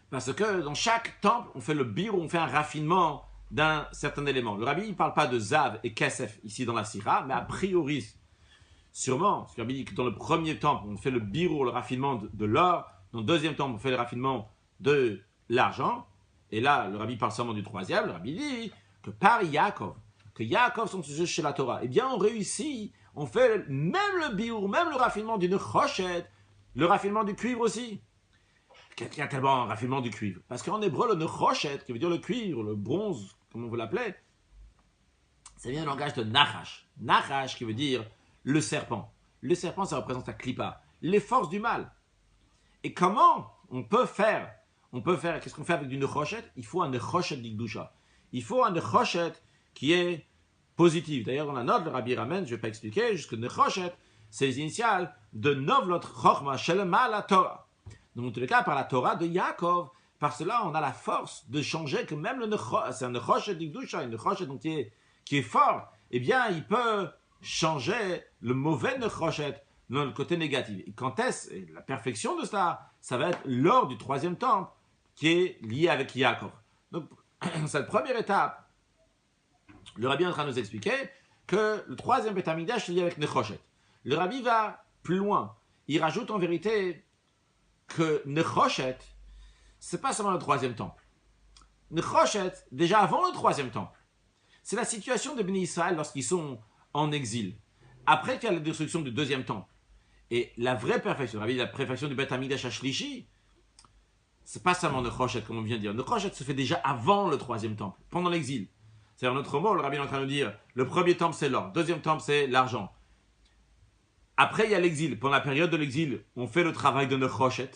Parce que dans chaque temple, on fait le bir, on fait un raffinement d'un certain élément. Le Rabbi ne parle pas de Zav et Kesef ici dans la Sira, mais a priori, sûrement, parce que le Rabbi dit que dans le premier temple, on fait le bir, le raffinement de l'or, dans le deuxième temple, on fait le raffinement de l'argent, et là, le Rabbi parle seulement du troisième, le Rabbi dit que par Yaakov, que Yaakov sont sujets chez la Torah, eh bien on réussit, on fait même le bir, même le raffinement d'une chochet, le raffinement du cuivre aussi. Qu'est-ce qu'il y a tellement un raffinement du cuivre? Parce qu'en hébreu, le nechoshet, qui veut dire le cuivre, le bronze, comme on veut l'appeler, ça vient du langage de Nachash. Nachash qui veut dire le serpent. Le serpent, ça représente la klipa, les forces du mal. Et comment on peut faire, qu'est-ce qu'on fait avec du nechoshet? Il faut un nechoshet d'Ikdusha. Il faut un nechoshet qui est positif. D'ailleurs, dans la note, le Rabbi ramène, je ne vais pas expliquer, jusque nechoshet, c'est les initiales de Novlot Chochma Shelema la Torah. Donc, en tous les cas, par la Torah de Yaakov, par cela, on a la force de changer que même le nechoshet, c'est un nechoshet d'Ikdusha, un nechoshet donc qui est fort, eh bien, il peut changer le mauvais nechoshet dans le côté négatif. Et quand est-ce, et la perfection de cela, ça va être lors du troisième temple qui est lié avec Yaakov. Donc, cette première étape, le Rabbi est en train de nous expliquer que le troisième Beth Amikdash est lié avec nechoshet. Le Rabbi va plus loin. Il rajoute en vérité que Nechoshet, c'est pas seulement le troisième temple. Nechoshet, déjà avant le troisième temple, c'est la situation de Bnei Israël lorsqu'ils sont en exil. Après qu'il y a la destruction du deuxième temple. Et la vraie perfection, la perfection du Beth Amikdash Ashlishi, c'est pas seulement Nechoshet, comme on vient de dire. Nechoshet se fait déjà avant le troisième temple, pendant l'exil. C'est-à-dire, en autre mot, le Rabbi est en train de dire, le premier temple c'est l'or, le deuxième temple c'est l'argent. Après, il y a l'exil. Pendant la période de l'exil, on fait le travail de nechoshet,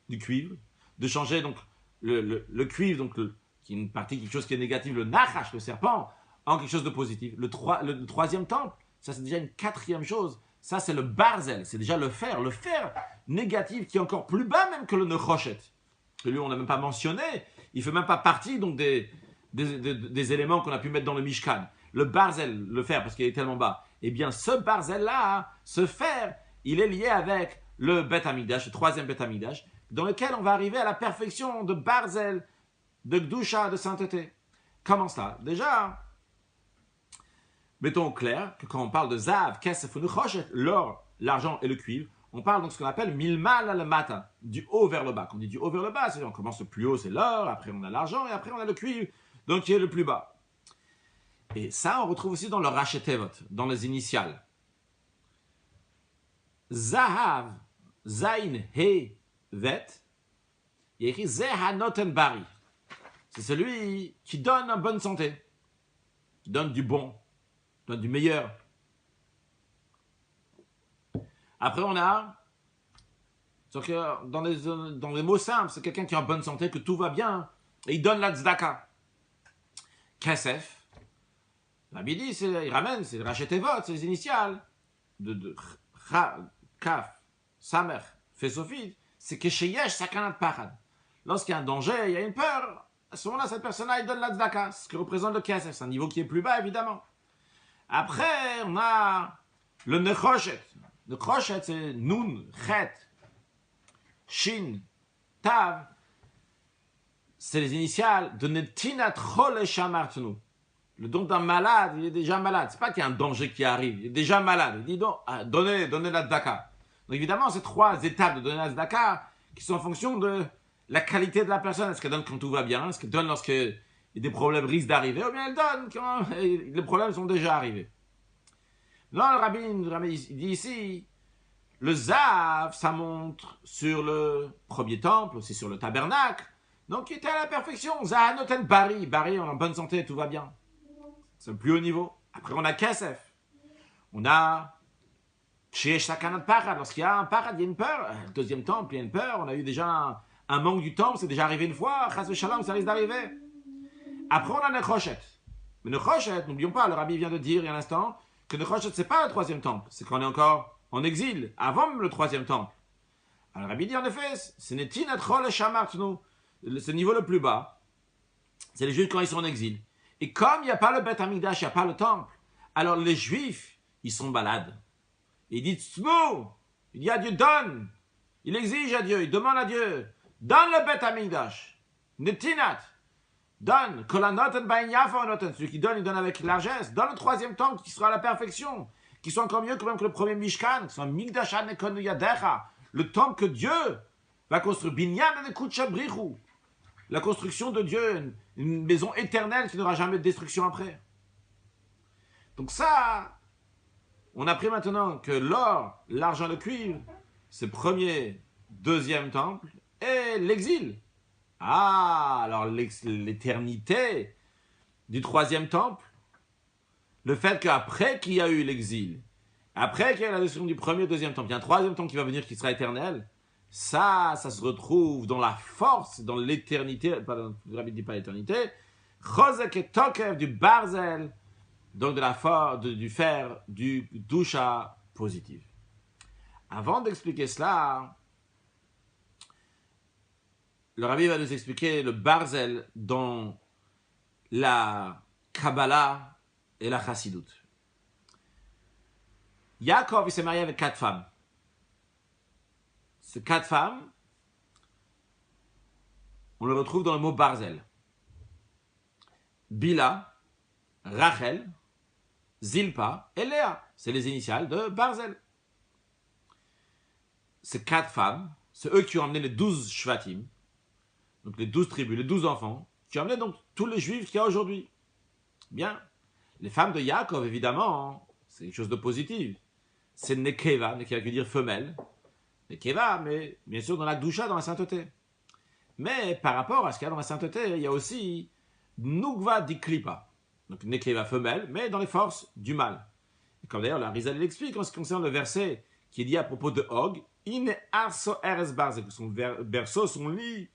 du cuivre, de changer donc le cuivre, donc qui est une partie, quelque chose qui est négatif, le nachash, le serpent, en quelque chose de positif. Le troisième temple, ça c'est déjà une quatrième chose. Ça c'est le barzel, c'est déjà le fer négatif qui est encore plus bas même que le nechoshet. Que lui, on n'a même pas mentionné. Il ne fait même pas partie donc des éléments qu'on a pu mettre dans le Mishkan. Le barzel, le fer, parce qu'il est tellement bas. Eh bien, ce barzel-là, ce fer, il est lié avec le Beth Amikdash, le troisième Beth Amikdash, dans lequel on va arriver à la perfection de barzel, de Gdusha, de sainteté. Comment ça? Déjà, mettons au clair que quand on parle de Zav, Kesef ou Nechoshet, l'or, l'argent et le cuivre, on parle donc de ce qu'on appelle Milmal al Mata, du haut vers le bas. Quand on dit du haut vers le bas, c'est-à-dire on commence le plus haut, c'est l'or, après on a l'argent, et après on a le cuivre, donc qui est le plus bas. Et ça, on retrouve aussi dans le Rachetevot, dans les initiales. Zahav, Zain, He, Vet, il y a écrit Zehanoten Bari. C'est celui qui donne en bonne santé, qui donne du bon, qui donne du meilleur. Après, on a, dans les mots simples, c'est quelqu'un qui est en bonne santé, que tout va bien, et il donne la tzedaka. Kesef, Rabbi dit, il ramène, c'est Rachetevot, c'est les initiales de Kaf, Samer, Fesofid, c'est que chez Yesh, Sakanat Pachad. Lorsqu'il y a un danger, il y a une peur, à ce moment-là, cette personne-là, il donne la tzedaka, ce qui représente le Kesef, c'est un niveau qui est plus bas, évidemment. Après, on a le Nechoshet. Le Nechoshet, c'est Nun, Chet, Shin, Tav, c'est les initiales de Netinat Chole Shamartenu. Le don d'un malade, il est déjà malade. C'est pas qu'il y a un danger qui arrive, il est déjà malade. Il dit donc, donnez la tzedaka. Donc évidemment, ces 3 étapes de donner la tzedaka qui sont en fonction de la qualité de la personne. Est-ce qu'elle donne quand tout va bien? Est-ce qu'elle donne lorsque des problèmes risquent d'arriver? Ou bien elle donne quand les problèmes sont déjà arrivés? Non, le rabbin dit ici, le zav, ça montre sur le premier temple, aussi sur le tabernacle, donc qui était à la perfection. Zahanoten Bari, Bari, on est en bonne santé, tout va bien. C'est le plus haut niveau. Après, on a Kesef. On a Sheesh Sakanat Parad. Lorsqu'il y a un parad, il y a une peur. Le deuxième temple, il y a une peur. On a eu déjà un manque du temple, c'est déjà arrivé une fois. Chas Shalom, ça risque d'arriver. Après, on a Nechoshet. Mais Nechoshet, n'oublions pas, le rabbi vient de dire il y a un instant que Nechoshet, c'est pas le 3e temple. C'est qu'on est encore en exil, avant même le 3e temple. Alors, le rabbi dit en effet, ce n'est Tinatchol et Shamartnu. Ce niveau le plus bas, c'est les Juifs quand ils sont en exil. Et comme il n'y a pas le Beth Amikdash, il n'y a pas le temple, alors les Juifs, ils sont balades. Il dit Tzmou, il dit à Dieu, donne. Il exige à Dieu, il demande à Dieu, donne le Beth Amikdash. Netinat, donne. Kolanoten bain yafonoten, celui qui donne, il donne avec largesse. Donne le 3e temple qui sera à la perfection, qui soit encore mieux que même que le premier Mishkan, qui soit Mikdashan ekonu yadecha, le temple que Dieu va construire. Binyan et Kutsha Brichu. La construction de Dieu, une maison éternelle qui n'aura jamais de destruction après. Donc ça, on a appris maintenant que l'or, l'argent, le cuivre, c'est le 1er, 2e temple et l'exil. Ah, alors l'éternité du 3e temple, le fait qu'après qu'il y a eu l'exil, après qu'il y a eu la destruction du 1er, 2e temple, il y a un 3e temple qui va venir qui sera éternel. Ça se retrouve dans la force, dans l'éternité, pardon, le rabbi ne dit pas l'éternité, Chozek et Tokev du Barzel, donc de la force, du fer, du Dusha positif. Avant d'expliquer cela, le rabbi va nous expliquer le Barzel dans la Kabbalah et la Chassidut. Yaakov, il s'est marié avec 4 femmes. Ces 4 femmes, on le retrouve dans le mot Barzel. Bila, Rachel, Zilpa et Léa. C'est les initiales de Barzel. Ces 4 femmes, c'est eux qui ont amené les 12 Shvatim, donc les 12 tribus, les 12 enfants, qui ont amené donc tous les juifs qu'il y a aujourd'hui. Bien. Les femmes de Yaakov, évidemment, c'est quelque chose de positif. C'est Nekeva, Nekeva qui veut dire femelle. Nekeva, mais bien sûr dans la Gdusha, dans la sainteté. Mais par rapport à ce qu'il y a dans la sainteté, il y a aussi Nugva Diklipa. Donc Nekeva femelle, mais dans les forces du mal. Et comme d'ailleurs la Rizal l'explique en ce qui concerne le verset qui est dit à propos de Og, In Arso Eres Barzel, que son berceau, son lit,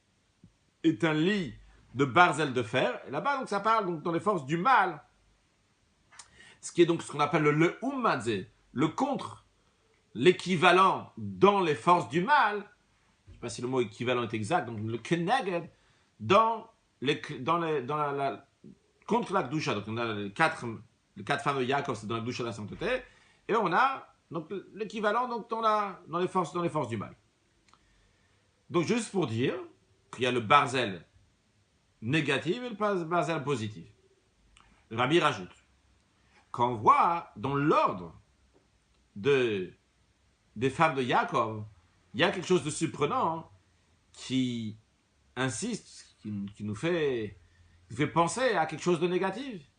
est un lit de Barzel de fer. Et là-bas, donc ça parle donc, dans les forces du mal. Ce qui est donc ce qu'on appelle le Ummadze, le contre, l'équivalent dans les forces du mal, je ne sais pas si le mot équivalent est exact, donc le Keneged, contre la Gdusha. Donc on a les quatre femmes de Yaakov, c'est dans la Gdusha de la sainteté, et on a donc l'équivalent donc, dans les forces du mal. Donc juste pour dire qu'il y a le Barzel négatif et le Barzel positif. Le Rabbi rajoute, quand on voit dans l'ordre des femmes de Yaakov, il y a quelque chose de surprenant qui insiste, qui nous fait penser à quelque chose de négatif.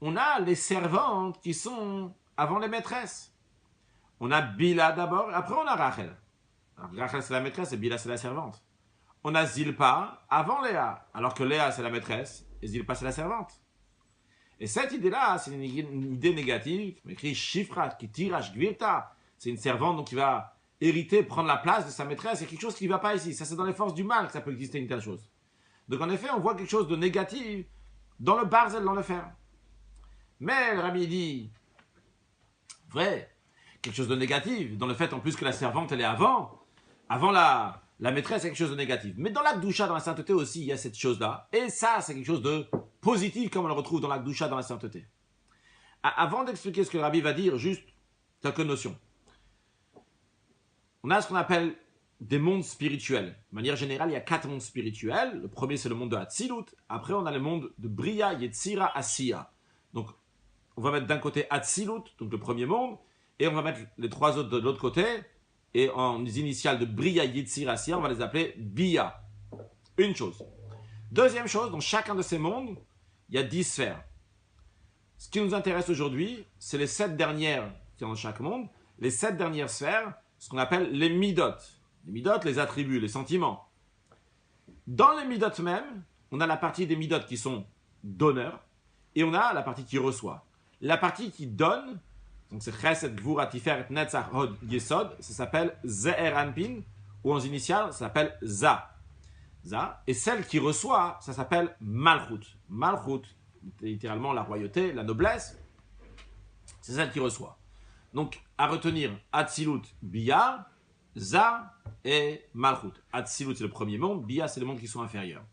On a les servantes qui sont avant les maîtresses. On a Bila d'abord, après on a Rachel. Alors, Rachel c'est la maîtresse et Bila c'est la servante. On a Zilpa avant Léa, alors que Léa c'est la maîtresse et Zilpa c'est la servante. Et cette idée-là, c'est une idée négative, écrit Shifrat, qui tirash Gvirta. C'est une servante donc qui va hériter, prendre la place de sa maîtresse. C'est quelque chose qui ne va pas ici. Ça, c'est dans les forces du mal que ça peut exister une telle chose. Donc, en effet, on voit quelque chose de négatif dans le Barzel, dans le fer. Mais le Rabbi dit, vrai, quelque chose de négatif, dans le fait en plus que la servante, elle est avant la maîtresse, c'est quelque chose de négatif. Mais dans la Gdusha, dans la sainteté aussi, il y a cette chose-là. Et ça, c'est quelque chose de positif, comme on le retrouve dans la Gdusha, dans la sainteté. Avant d'expliquer ce que le Rabbi va dire, juste quelques notions. On a ce qu'on appelle des mondes spirituels. De manière générale, il y a 4 mondes spirituels. Le premier, c'est le monde de Hatzilut. Après, on a le monde de Bria, Yetzira, Asiya. Donc, on va mettre d'un côté Hatzilut, donc le premier monde, et on va mettre les 3 autres de l'autre côté, et en initiales de Bria, Yitzir, Assia, on va les appeler Bia. Une chose. Deuxième chose, dans chacun de ces mondes, il y a 10 sphères. Ce qui nous intéresse aujourd'hui, c'est les 7 dernières qui sont dans chaque monde. Les 7 dernières sphères, ce qu'on appelle les midot. Les midot, les attributs, les sentiments. Dans les midot même, on a la partie des midot qui sont donneurs, et on a la partie qui reçoit. La partie qui donne, donc c'est Chesed, Gvura, Tiferet, Netzach, Hod, Yesod, ça s'appelle Ze'er Anpin, ou en initial, ça s'appelle Za. Za. Et celle qui reçoit, ça s'appelle Malchut. Malchut, littéralement la royauté, la noblesse, c'est celle qui reçoit. Donc, à retenir, Atzilut, Bia, Za et Malchut. Atzilut, c'est le premier monde, Bia, c'est les mondes qui sont inférieurs.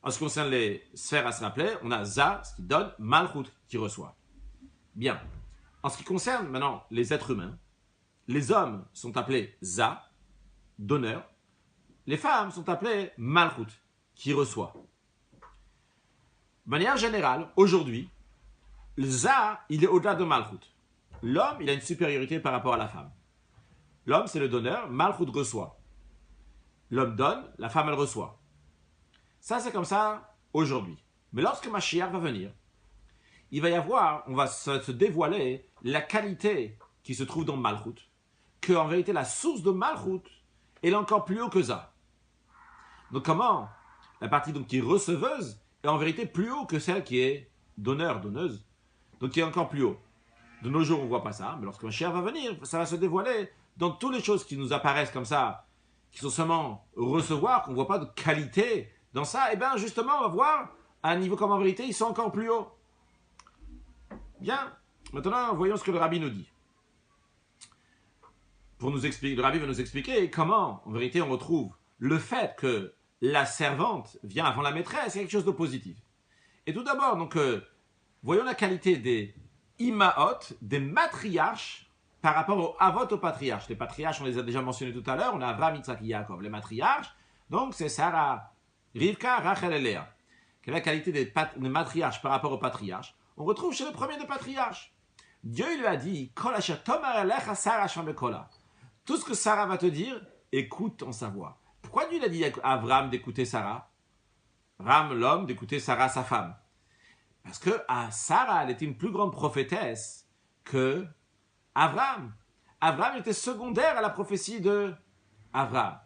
En ce qui concerne les sphères à se rappeler, on a Za, ce qui donne, Malchut, qui reçoit. Bien. En ce qui concerne maintenant les êtres humains, les hommes sont appelés Za, donneur. Les femmes sont appelées Malchut, qui reçoit. De manière générale, aujourd'hui, le Za, il est au-delà de Malchut. L'homme, il a une supériorité par rapport à la femme. L'homme, c'est le donneur, Malchut reçoit. L'homme donne, la femme, elle reçoit. Ça, c'est comme ça aujourd'hui. Mais lorsque Mashiach va venir, il va y avoir, on va se dévoiler la qualité qui se trouve dans Malchut, que en vérité, la source de Malchut, elle est encore plus haut que ça. Donc comment la partie donc, qui est receveuse est en vérité plus haut que celle qui est donneur, donneuse, donc qui est encore plus haut. De nos jours, on ne voit pas ça, mais lorsque Mashiach va venir, ça va se dévoiler dans toutes les choses qui nous apparaissent comme ça, qui sont seulement recevoir, qu'on ne voit pas de qualité dans ça, et bien justement, on va voir à un niveau comme en vérité, ils sont encore plus hauts. Bien, maintenant, voyons ce que le rabbi nous dit. Pour nous expliquer, le rabbi va nous expliquer comment, en vérité, on retrouve le fait que la servante vient avant la maîtresse, c'est quelque chose de positif. Et tout d'abord, donc, voyons la qualité des imaot, des matriarches, par rapport aux avot, aux patriarches. Les patriarches, on les a déjà mentionnés tout à l'heure, on a Avraham, Yitzhak et Yaakov. Les matriarches, donc c'est Sarah, Rivka, Rachel et Léa. Quelle est la qualité des matriarches par rapport aux patriarches? On retrouve chez le premier des patriarches. Dieu il lui a dit, tout ce que Sarah va te dire, écoute en sa voix. Pourquoi Dieu il a dit à Abraham d'écouter Sarah? Abraham, l'homme, d'écouter Sarah, sa femme. Parce que Sarah, elle était une plus grande prophétesse que Abraham. Abraham était secondaire à la prophétie de Abraham.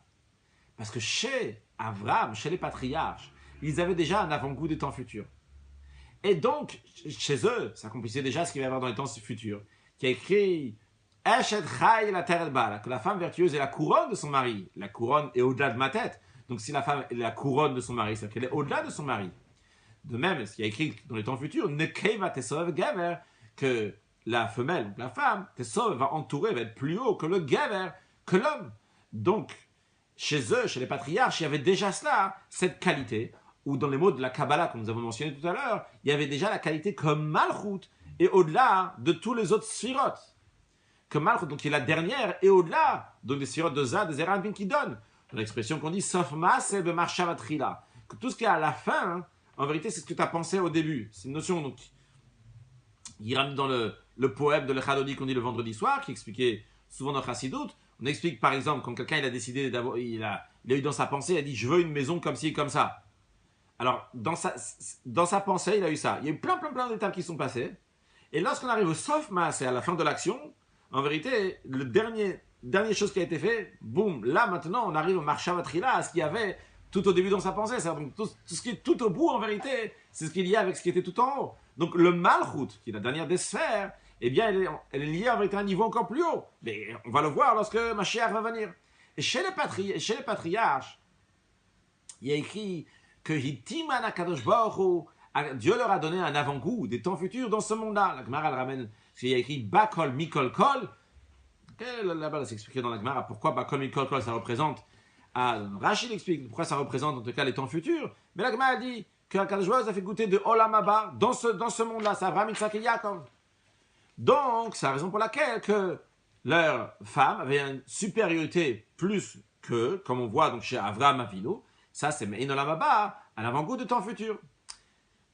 Parce que chez Abraham, chez les patriarches, ils avaient déjà un avant-goût des temps futurs. Et donc, chez eux, ça accomplissait déjà ce qu'il va y avoir dans les temps futurs, qui a écrit Eshet Chai la terre bala, que la femme vertueuse est la couronne de son mari. La couronne est au-delà de ma tête. Donc, si la femme est la couronne de son mari, c'est-à-dire qu'elle est au-delà de son mari. De même, ce qui a écrit dans les temps futurs, Nekeva tesov gever, que la femelle, donc la femme, tesov va entourer, va être plus haut que le gever, que l'homme. Donc, chez eux, chez les patriarches, il y avait déjà cela, cette qualité, ou dans les mots de la Kabbalah, comme nous avons mentionné tout à l'heure, il y avait déjà la qualité comme Malchut, et au-delà de tous les autres sphirotes. Que Malchut, donc qui est la dernière, et au-delà donc des sphirotes de Zad, des Eranpin qui donnent. Dans l'expression qu'on dit, sauf Masse de Marshavatrila. Que tout ce qui est à la fin, hein, en vérité, c'est ce que tu as pensé au début. C'est une notion, donc, il ramène dans le poème de l'Echadodi qu'on dit le vendredi soir, qui expliquait souvent dans Chassidout. On explique par exemple, quand quelqu'un il a décidé d'avoir, il a eu dans sa pensée, il a dit, je veux une maison comme ci, comme ça. Alors, dans sa pensée, il a eu ça. Il y a eu plein d'étapes qui sont passées. Et lorsqu'on arrive au sof masse, et à la fin de l'action, en vérité, le dernière chose qui a été fait, boum, là maintenant, on arrive au marshavatrila, à ce qu'il y avait tout au début dans sa pensée. Donc, tout ce qui est tout au bout, en vérité, c'est ce qu'il y a avec ce qui était tout en haut. Donc, le malchut, qui est la dernière des sphères, eh bien, elle est liée avec un niveau encore plus haut. Mais on va le voir lorsque Mashiach va venir. Et chez les patriarches, il y a écrit que Hitiman Kadosh Baruch Hu, Dieu leur a donné un avant-goût des temps futurs dans ce monde-là. La Gemara ramène, il y a écrit Bakol Mikol Kol. Là-bas, c'est expliqué dans la Gemara pourquoi Bakol Mikol Kol ça représente. Rachid explique pourquoi ça représente en tout cas les temps futurs. Mais la Gemara dit que Kadosh Baruch Hu a fait goûter de Olam Haba dans ce monde-là. C'est Abraham, Yitzhak et Yaakov. Donc, c'est la raison pour laquelle que leur femme avait une supériorité plus que, comme on voit donc chez Avraham Avinu, ça c'est Mein Olam Haba, à l'avant-goût de temps futur.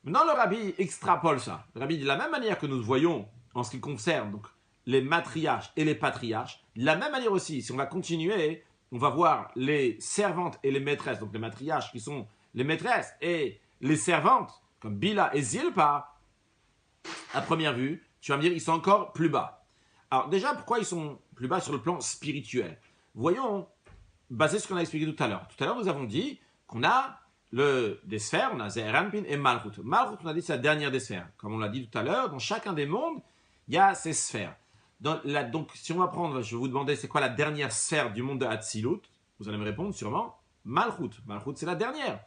Maintenant, le rabbi extrapole ça. Le rabbi dit de la même manière que nous voyons en ce qui concerne donc, les matriarches et les patriarches. De la même manière aussi, si on va continuer, on va voir les servantes et les maîtresses, donc les matriarches qui sont les maîtresses et les servantes, comme Bila et Zilpa, à première vue, tu vas me dire, ils sont encore plus bas. Alors déjà, pourquoi ils sont plus bas sur le plan spirituel? Voyons, basé sur ce qu'on a expliqué tout à l'heure. Tout à l'heure, nous avons dit qu'on a des sphères, on a Zeranpin et Malchut. Malchut, on a dit, c'est la dernière des sphères. Comme on l'a dit tout à l'heure, dans chacun des mondes, il y a ces sphères. Donc, si on va prendre, je vais vous demander, c'est quoi la dernière sphère du monde de Hatzilut? Vous allez me répondre sûrement, Malchut. Malchut, c'est la dernière.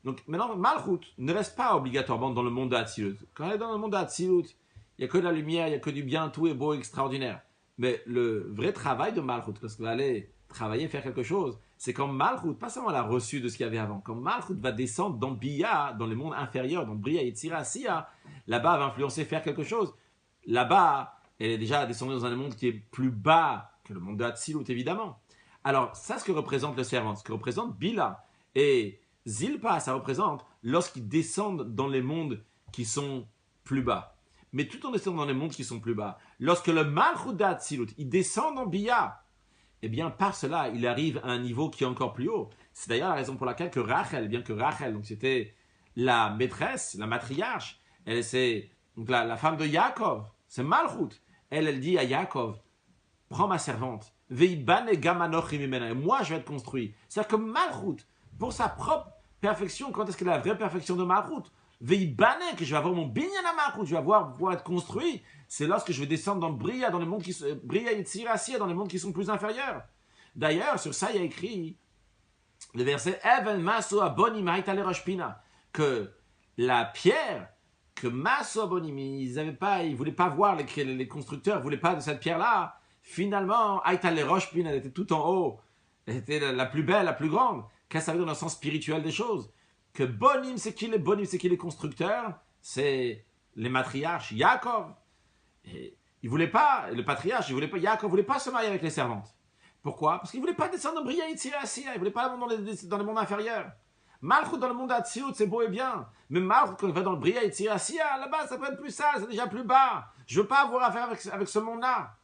Donc maintenant, Malchut ne reste pas obligatoirement dans le monde de Hatzilut. Quand elle est dans le monde de Hatzilut, il n'y a que de la lumière, il n'y a que du bien, tout est beau, extraordinaire. Mais le vrai travail de Malchut, lorsqu'elle va aller travailler, faire quelque chose, c'est quand Malchut, pas seulement elle a reçu de ce qu'il y avait avant, quand Malchut va descendre dans Bia, dans les mondes inférieurs, dans Bria, Yetzira, Sia, là-bas, elle va influencer, faire quelque chose. Là-bas, elle est déjà descendue dans un monde qui est plus bas que le monde de Hatzilut, évidemment. Alors, ça, ce que représente le servant, ce que représente Bila et Zilpa, ça représente lorsqu'ils descendent dans les mondes qui sont plus bas. Mais tout en descendant dans les mondes qui sont plus bas, lorsque le Malchut d'Hatzilut, il descend dans Bia, eh bien, par cela, il arrive à un niveau qui est encore plus haut. C'est d'ailleurs la raison pour laquelle que Rachel, bien que Rachel, donc c'était la maîtresse, la matriarche, elle c'est donc la femme de Yaakov, c'est Malchut. Elle dit à Yaakov, prends ma servante, veibane gamanoch mimena, et moi je vais être construit. C'est-à-dire que Malchut, pour sa propre perfection, quand est-ce qu'elle est la vraie perfection de Malchut? Veibane, que je vais avoir mon binyan à Malchut, je vais pouvoir être construit, c'est lorsque je vais descendre dans Bria, dans les mondes qui sont, Bria et Tzirasia, dans les mondes qui sont plus inférieurs. D'ailleurs, sur ça, il y a écrit le verset Even Maso Abonim Haitale Roshpina, que la pierre, que Maso Abonim, ils voulaient pas voir, les constructeurs ne voulaient pas de cette pierre-là. Finalement, Haitale Roshpina, elle était tout en haut, elle était la plus belle, la plus grande. Qu'est-ce que ça veut dire dans le sens spirituel des choses? Que Bonim, c'est qui les Bonim, c'est qui les constructeurs? C'est les matriarches, Yaakov. Et il voulait pas, le patriarche, Yaakov voulait pas se marier avec les servantes. Pourquoi? Parce qu'il voulait pas descendre dans Bria Yitzira Asiya, il voulait pas aller dans les mondes inférieurs. Malchut dans le monde d'Hatzilut, c'est beau et bien. Mais Malchut, quand il va dans le Bria Yitzira Asiya, là-bas, ça peut être plus sale, c'est déjà plus bas. Je veux pas avoir affaire avec ce monde-là.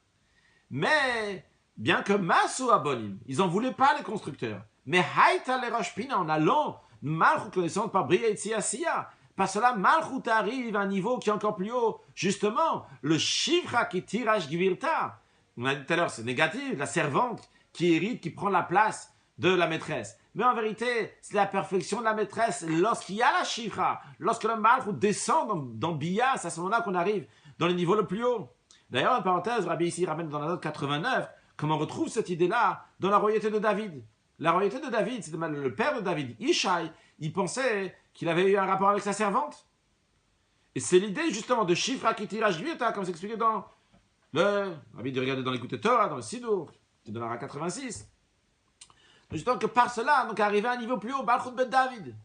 Mais, bien que Masu Abonim, ils en voulaient pas les constructeurs. Mais Haïta les Roshpina, en allant, Malchut connaissant par Bria Yitzira Asiya, par cela, Malchut arrive à un niveau qui est encore plus haut. Justement, le Shivra qui tirage Gvirta. On a dit tout à l'heure, c'est négatif, la servante qui hérite, qui prend la place de la maîtresse. Mais en vérité, c'est la perfection de la maîtresse lorsqu'il y a la Shivra, lorsque le Malchut descend dans Bia, c'est à ce moment-là qu'on arrive dans les niveaux le plus haut. D'ailleurs, en parenthèse, Rabbi ici ramène dans la note 89 comment on retrouve cette idée-là dans la royauté de David. La royauté de David, c'était le père de David, Ishaï, il pensait qu'il avait eu un rapport avec sa servante. Et c'est l'idée justement de Shifra qui tirage Gvirta, comme c'est expliqué dans le Rabbi de regarder dans l'écoute Torah, dans le Sidour, dans la Ra 86. Justement que par cela, donc arriver à un niveau plus haut, Malchut ben David.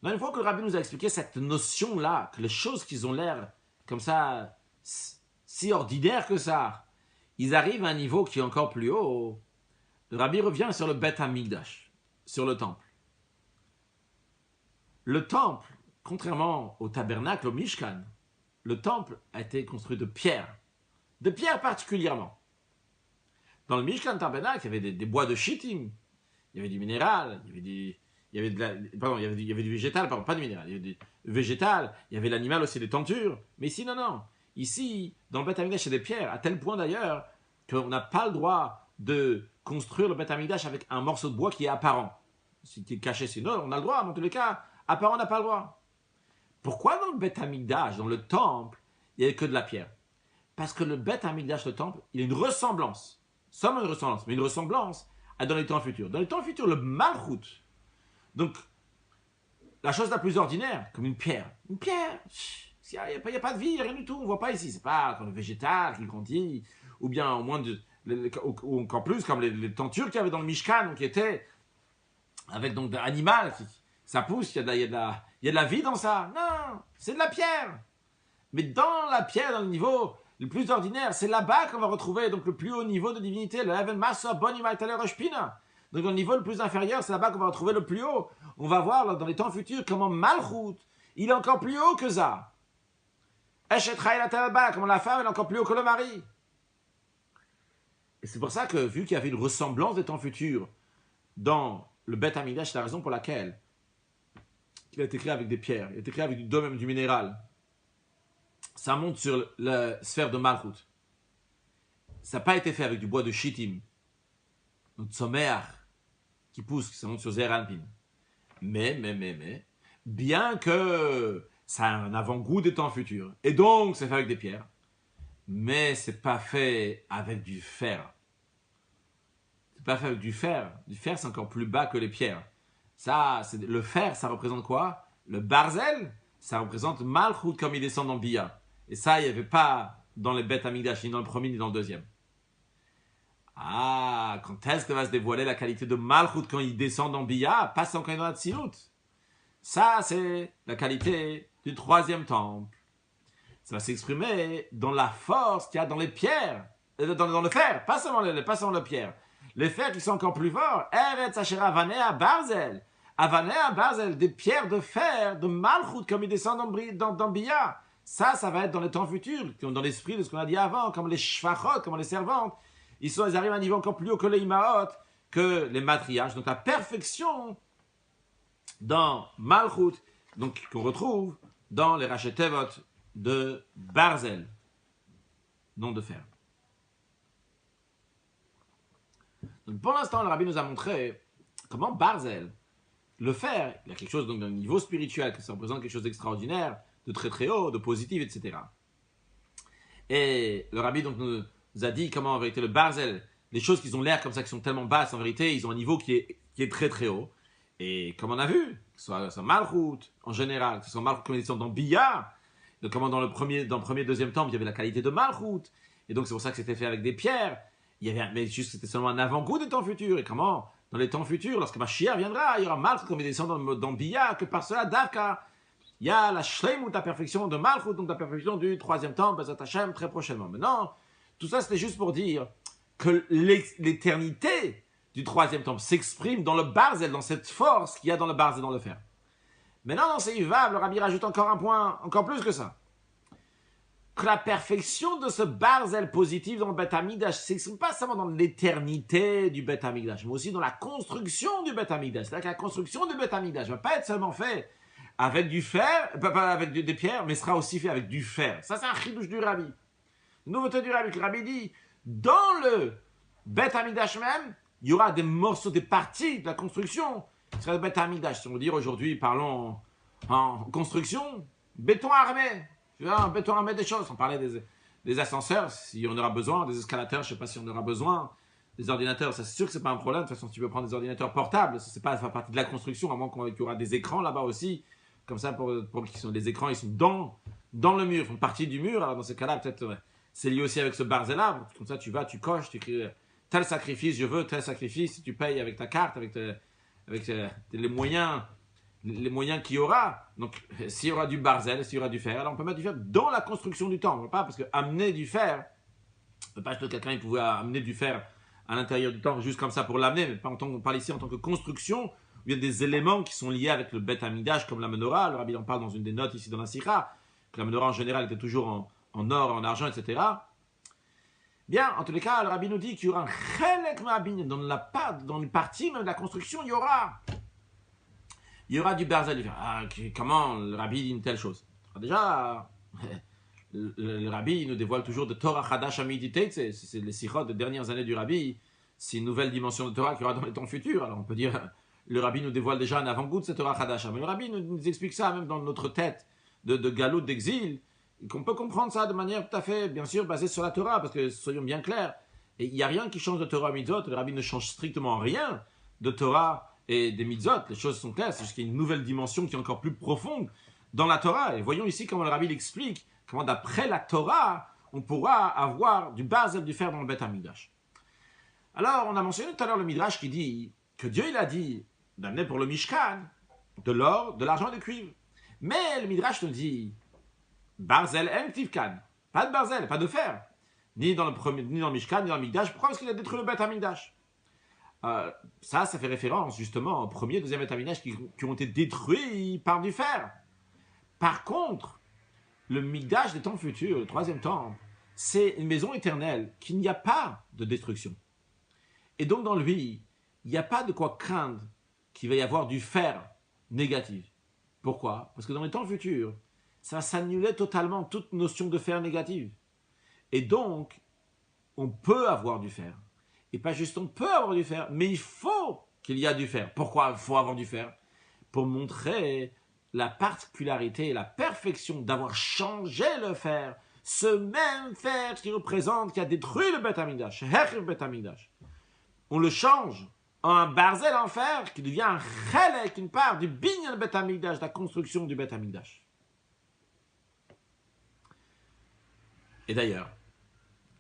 Donc, une fois que le Rabbi nous a expliqué cette notion-là, que les choses qui ont l'air comme ça, si ordinaires que ça, ils arrivent à un niveau qui est encore plus haut, le Rabbi revient sur le Bet HaMikdash, sur le temple. Le temple, contrairement au tabernacle, au Mishkan, le temple a été construit de pierre particulièrement. Dans le Mishkan tabernacle, il y avait des bois de shittim, il y avait du minéral, il y avait du végétal, pardon, pas du minéral, il y avait du végétal, il y avait l'animal aussi, des tentures. Mais ici, non. Ici, dans le Beth Amikdash, c'est des pierres, à tel point d'ailleurs qu'on n'a pas le droit de construire le Beth Amikdash avec un morceau de bois qui est apparent. Qui est caché, sinon, on a le droit, mais en tous les cas, apparent, on n'a pas le droit. Pourquoi dans le Beth Amikdash, dans le temple, il n'y avait que de la pierre? Parce que le Beth Amikdash, le temple, il a une ressemblance. Seulement une ressemblance, mais une ressemblance à dans les temps futurs. Dans les temps futurs, le Malchut, donc la chose la plus ordinaire, comme une pierre. Une pierre, il n'y a pas de vie, il n'y a rien du tout, on ne voit pas ici. C'est pas comme le végétal qui grandit, ou bien au moins, ou encore plus, comme les tentures qu'il y avait dans le Mishkan, qui étaient avec donc un animal, ça pousse, il y a de la vie dans ça. Non, c'est de la pierre. Mais dans la pierre, dans le niveau le plus ordinaire, c'est là-bas qu'on va retrouver donc le plus haut niveau de divinité, le Even Masa Boni Maitale Roshpina. Donc dans le niveau le plus inférieur, c'est là-bas qu'on va retrouver le plus haut. On va voir dans les temps futurs comment Malchut, il est encore plus haut que ça. Comme la femme, elle est encore plus haut que le mari. Et c'est pour ça que, vu qu'il y avait une ressemblance des temps futurs dans le Beth Amikdash, c'est la raison pour laquelle il a été créé avec des pierres, il a été créé avec du domaine, du minéral. Ça monte sur la sphère de Malchut. Ça n'a pas été fait avec du bois de Shittim, notre sommaire qui pousse, ça monte sur Zer Anpin. Mais, bien que ça a un avant-goût des temps futurs, et donc c'est fait avec des pierres, mais c'est pas fait avec du fer. C'est pas fait avec du fer. Du fer, c'est encore plus bas que les pierres. Ça, le fer, ça représente quoi? Le barzel, ça représente Malchut comme il descend dans Bia. Et ça, il n'y avait pas dans les Beth Amikdash, ni dans le premier, ni dans le deuxième. Ah, quand est-ce que va se dévoiler la qualité de Malchut quand il descend dans Bia? Pas quand il est dans la Tzilut. Ça, c'est la qualité du troisième temple. Ça va s'exprimer dans la force qu'il y a dans les pierres, dans le fer, pas seulement le pierre. Les fers qui sont encore plus forts. Eretz Asher Avanea Barzel. Avanea Barzel, des pierres de fer, de Malchut, comme ils descendent dans Bia. Ça va être dans les temps futurs, dans l'esprit de ce qu'on a dit avant, comme les shvachot, comme les servantes. Ils arrivent à un niveau encore plus haut que les imaot, que les matriarches. Donc la perfection dans Malchut, donc qu'on retrouve dans les Rachetevot de Barzel, non de fer. Donc pour l'instant, le Rabbi nous a montré comment Barzel, le fer, il y a quelque chose donc d'un niveau spirituel, que ça représente quelque chose d'extraordinaire, de très très haut, de positif, etc. Et le Rabbi donc nous a dit comment en vérité le Barzel, les choses qui ont l'air comme ça, qui sont tellement basses, en vérité, ils ont un niveau qui est très très haut. Et comme on a vu, que ce soit Malchut en général, que ce soit Malchut comme ils sont dans Bia, donc comment dans le premier, deuxième temple, il y avait la qualité de Malchut, et donc c'est pour ça que c'était fait avec des pierres. Mais juste c'était seulement un avant-goût des temps futurs. Et comment dans les temps futurs, lorsque Mashiach viendra, il y aura Malchut comme il descend dans Bia, que par cela, Daka, il y a la Shleimut, la perfection de Malchut, donc la perfection du troisième temple, Bezat Hashem, très prochainement. Maintenant, tout ça c'était juste pour dire que l'éternité du troisième temple s'exprime dans le Barzel, dans cette force qu'il y a dans le Barzel, dans le fer. Maintenant, dans ces Yuvav, le Rabbi rajoute encore un point, encore plus que ça. Que la perfection de ce Barzel positif dans le Beth Amikdash s'exprime pas seulement dans l'éternité du Beth Amikdash, mais aussi dans la construction du Beth Amikdash. C'est-à-dire que la construction du Beth Amikdash ne va pas être seulement faite avec du fer, pas avec des pierres, mais sera aussi fait avec du fer. Ça, c'est un chidouche du Rabbi. Une nouveauté du Rabbi. Le Rabbi dit, dans le Beth Amikdash même, il y aura des morceaux, des parties de la construction qui sera le Beth Amikdash. Si on veut dire aujourd'hui, parlons en construction, béton armé. Tu vois, un béton armé des choses. On parlait des ascenseurs, si on aura besoin, des escalateurs, je ne sais pas si on aura besoin, des ordinateurs, c'est sûr que ce n'est pas un problème. De toute façon, si tu veux prendre des ordinateurs portables, ça ne fait pas partie de la construction, à moins qu'il y aura des écrans là-bas aussi. Comme ça, pour les écrans, ils sont dans le mur, ils font partie du mur. Alors dans ce cas-là, peut-être c'est lié aussi avec ce barzel-là. Comme ça, tu vas, tu coches, tu écris tel sacrifice, je veux tel sacrifice, si tu payes avec ta carte, avec les moyens qu'il y aura. Donc, s'il y aura du barzel, s'il y aura du fer, alors on peut mettre du fer dans la construction du temple. Pas parce que amener du fer, pas que quelqu'un il pouvait amener du fer à l'intérieur du temple juste comme ça pour l'amener, mais pas on parle ici en tant que construction, où il y a des éléments qui sont liés avec le Beth Amikdash, comme la menorah. Le Rabbi en parle dans une des notes ici dans la Sikha, que la menorah en général était toujours en or, en argent, etc. Bien, en tous les cas, le Rabbi nous dit qu'il y aura un chelek ma'abin, dans une partie même de la construction, il y aura du barzel. Comment le Rabbi dit une telle chose? Alors déjà, le Rabbi nous dévoile toujours de Torah Chadash Amiditeit, c'est les sikhot des dernières années du Rabbi, c'est une nouvelle dimension de Torah qu'il y aura dans les temps futurs. Alors on peut dire, le Rabbi nous dévoile déjà un avant-goût de cette Torah Chadash, mais le Rabbi nous explique ça même dans notre tête de galoute, d'exil, et qu'on peut comprendre ça de manière tout à fait, bien sûr, basée sur la Torah, parce que soyons bien clairs, et il n'y a rien qui change de Torah Mitzvot, le Rabbi ne change strictement rien de Torah et des Mitzvot, les choses sont claires, c'est juste qu'il y a une nouvelle dimension qui est encore plus profonde dans la Torah, et voyons ici comment le Rabbi l'explique, comment d'après la Torah, on pourra avoir du barzel, du fer dans le Beth Amikdash. Alors, on a mentionné tout à l'heure le Midrash qui dit que Dieu, il a dit d'amener pour le Mishkan de l'or, de l'argent et du cuivre. Mais le Midrash nous dit barzel en tivkan, pas de barzel, pas de fer, ni dans le Mishkan, ni dans le Mikdash. Pourquoi? Parce qu'il a détruit le Beth Amikdash. Ça fait référence justement au premier et deuxième Beth Amikdash qui ont été détruits par du fer. Par contre, le Mikdash des temps futurs, le troisième temple, c'est une maison éternelle, qu'il n'y a pas de destruction. Et donc dans lui, il n'y a pas de quoi craindre qu'il va y avoir du fer négatif. Pourquoi? Parce que dans les temps futurs, ça s'annulait totalement toute notion de fer négative. Et donc, on peut avoir du fer. Et pas juste on peut avoir du fer, mais il faut qu'il y ait du fer. Pourquoi il faut avoir du fer? Pour montrer la particularité et la perfection d'avoir changé le fer. Ce même fer qui représente, qui a détruit le Beth Amikdash. On le change en un barzel en fer qui devient un chelek, une part du binyan Beth Amikdash, de la construction du Beth Amikdash. Et d'ailleurs,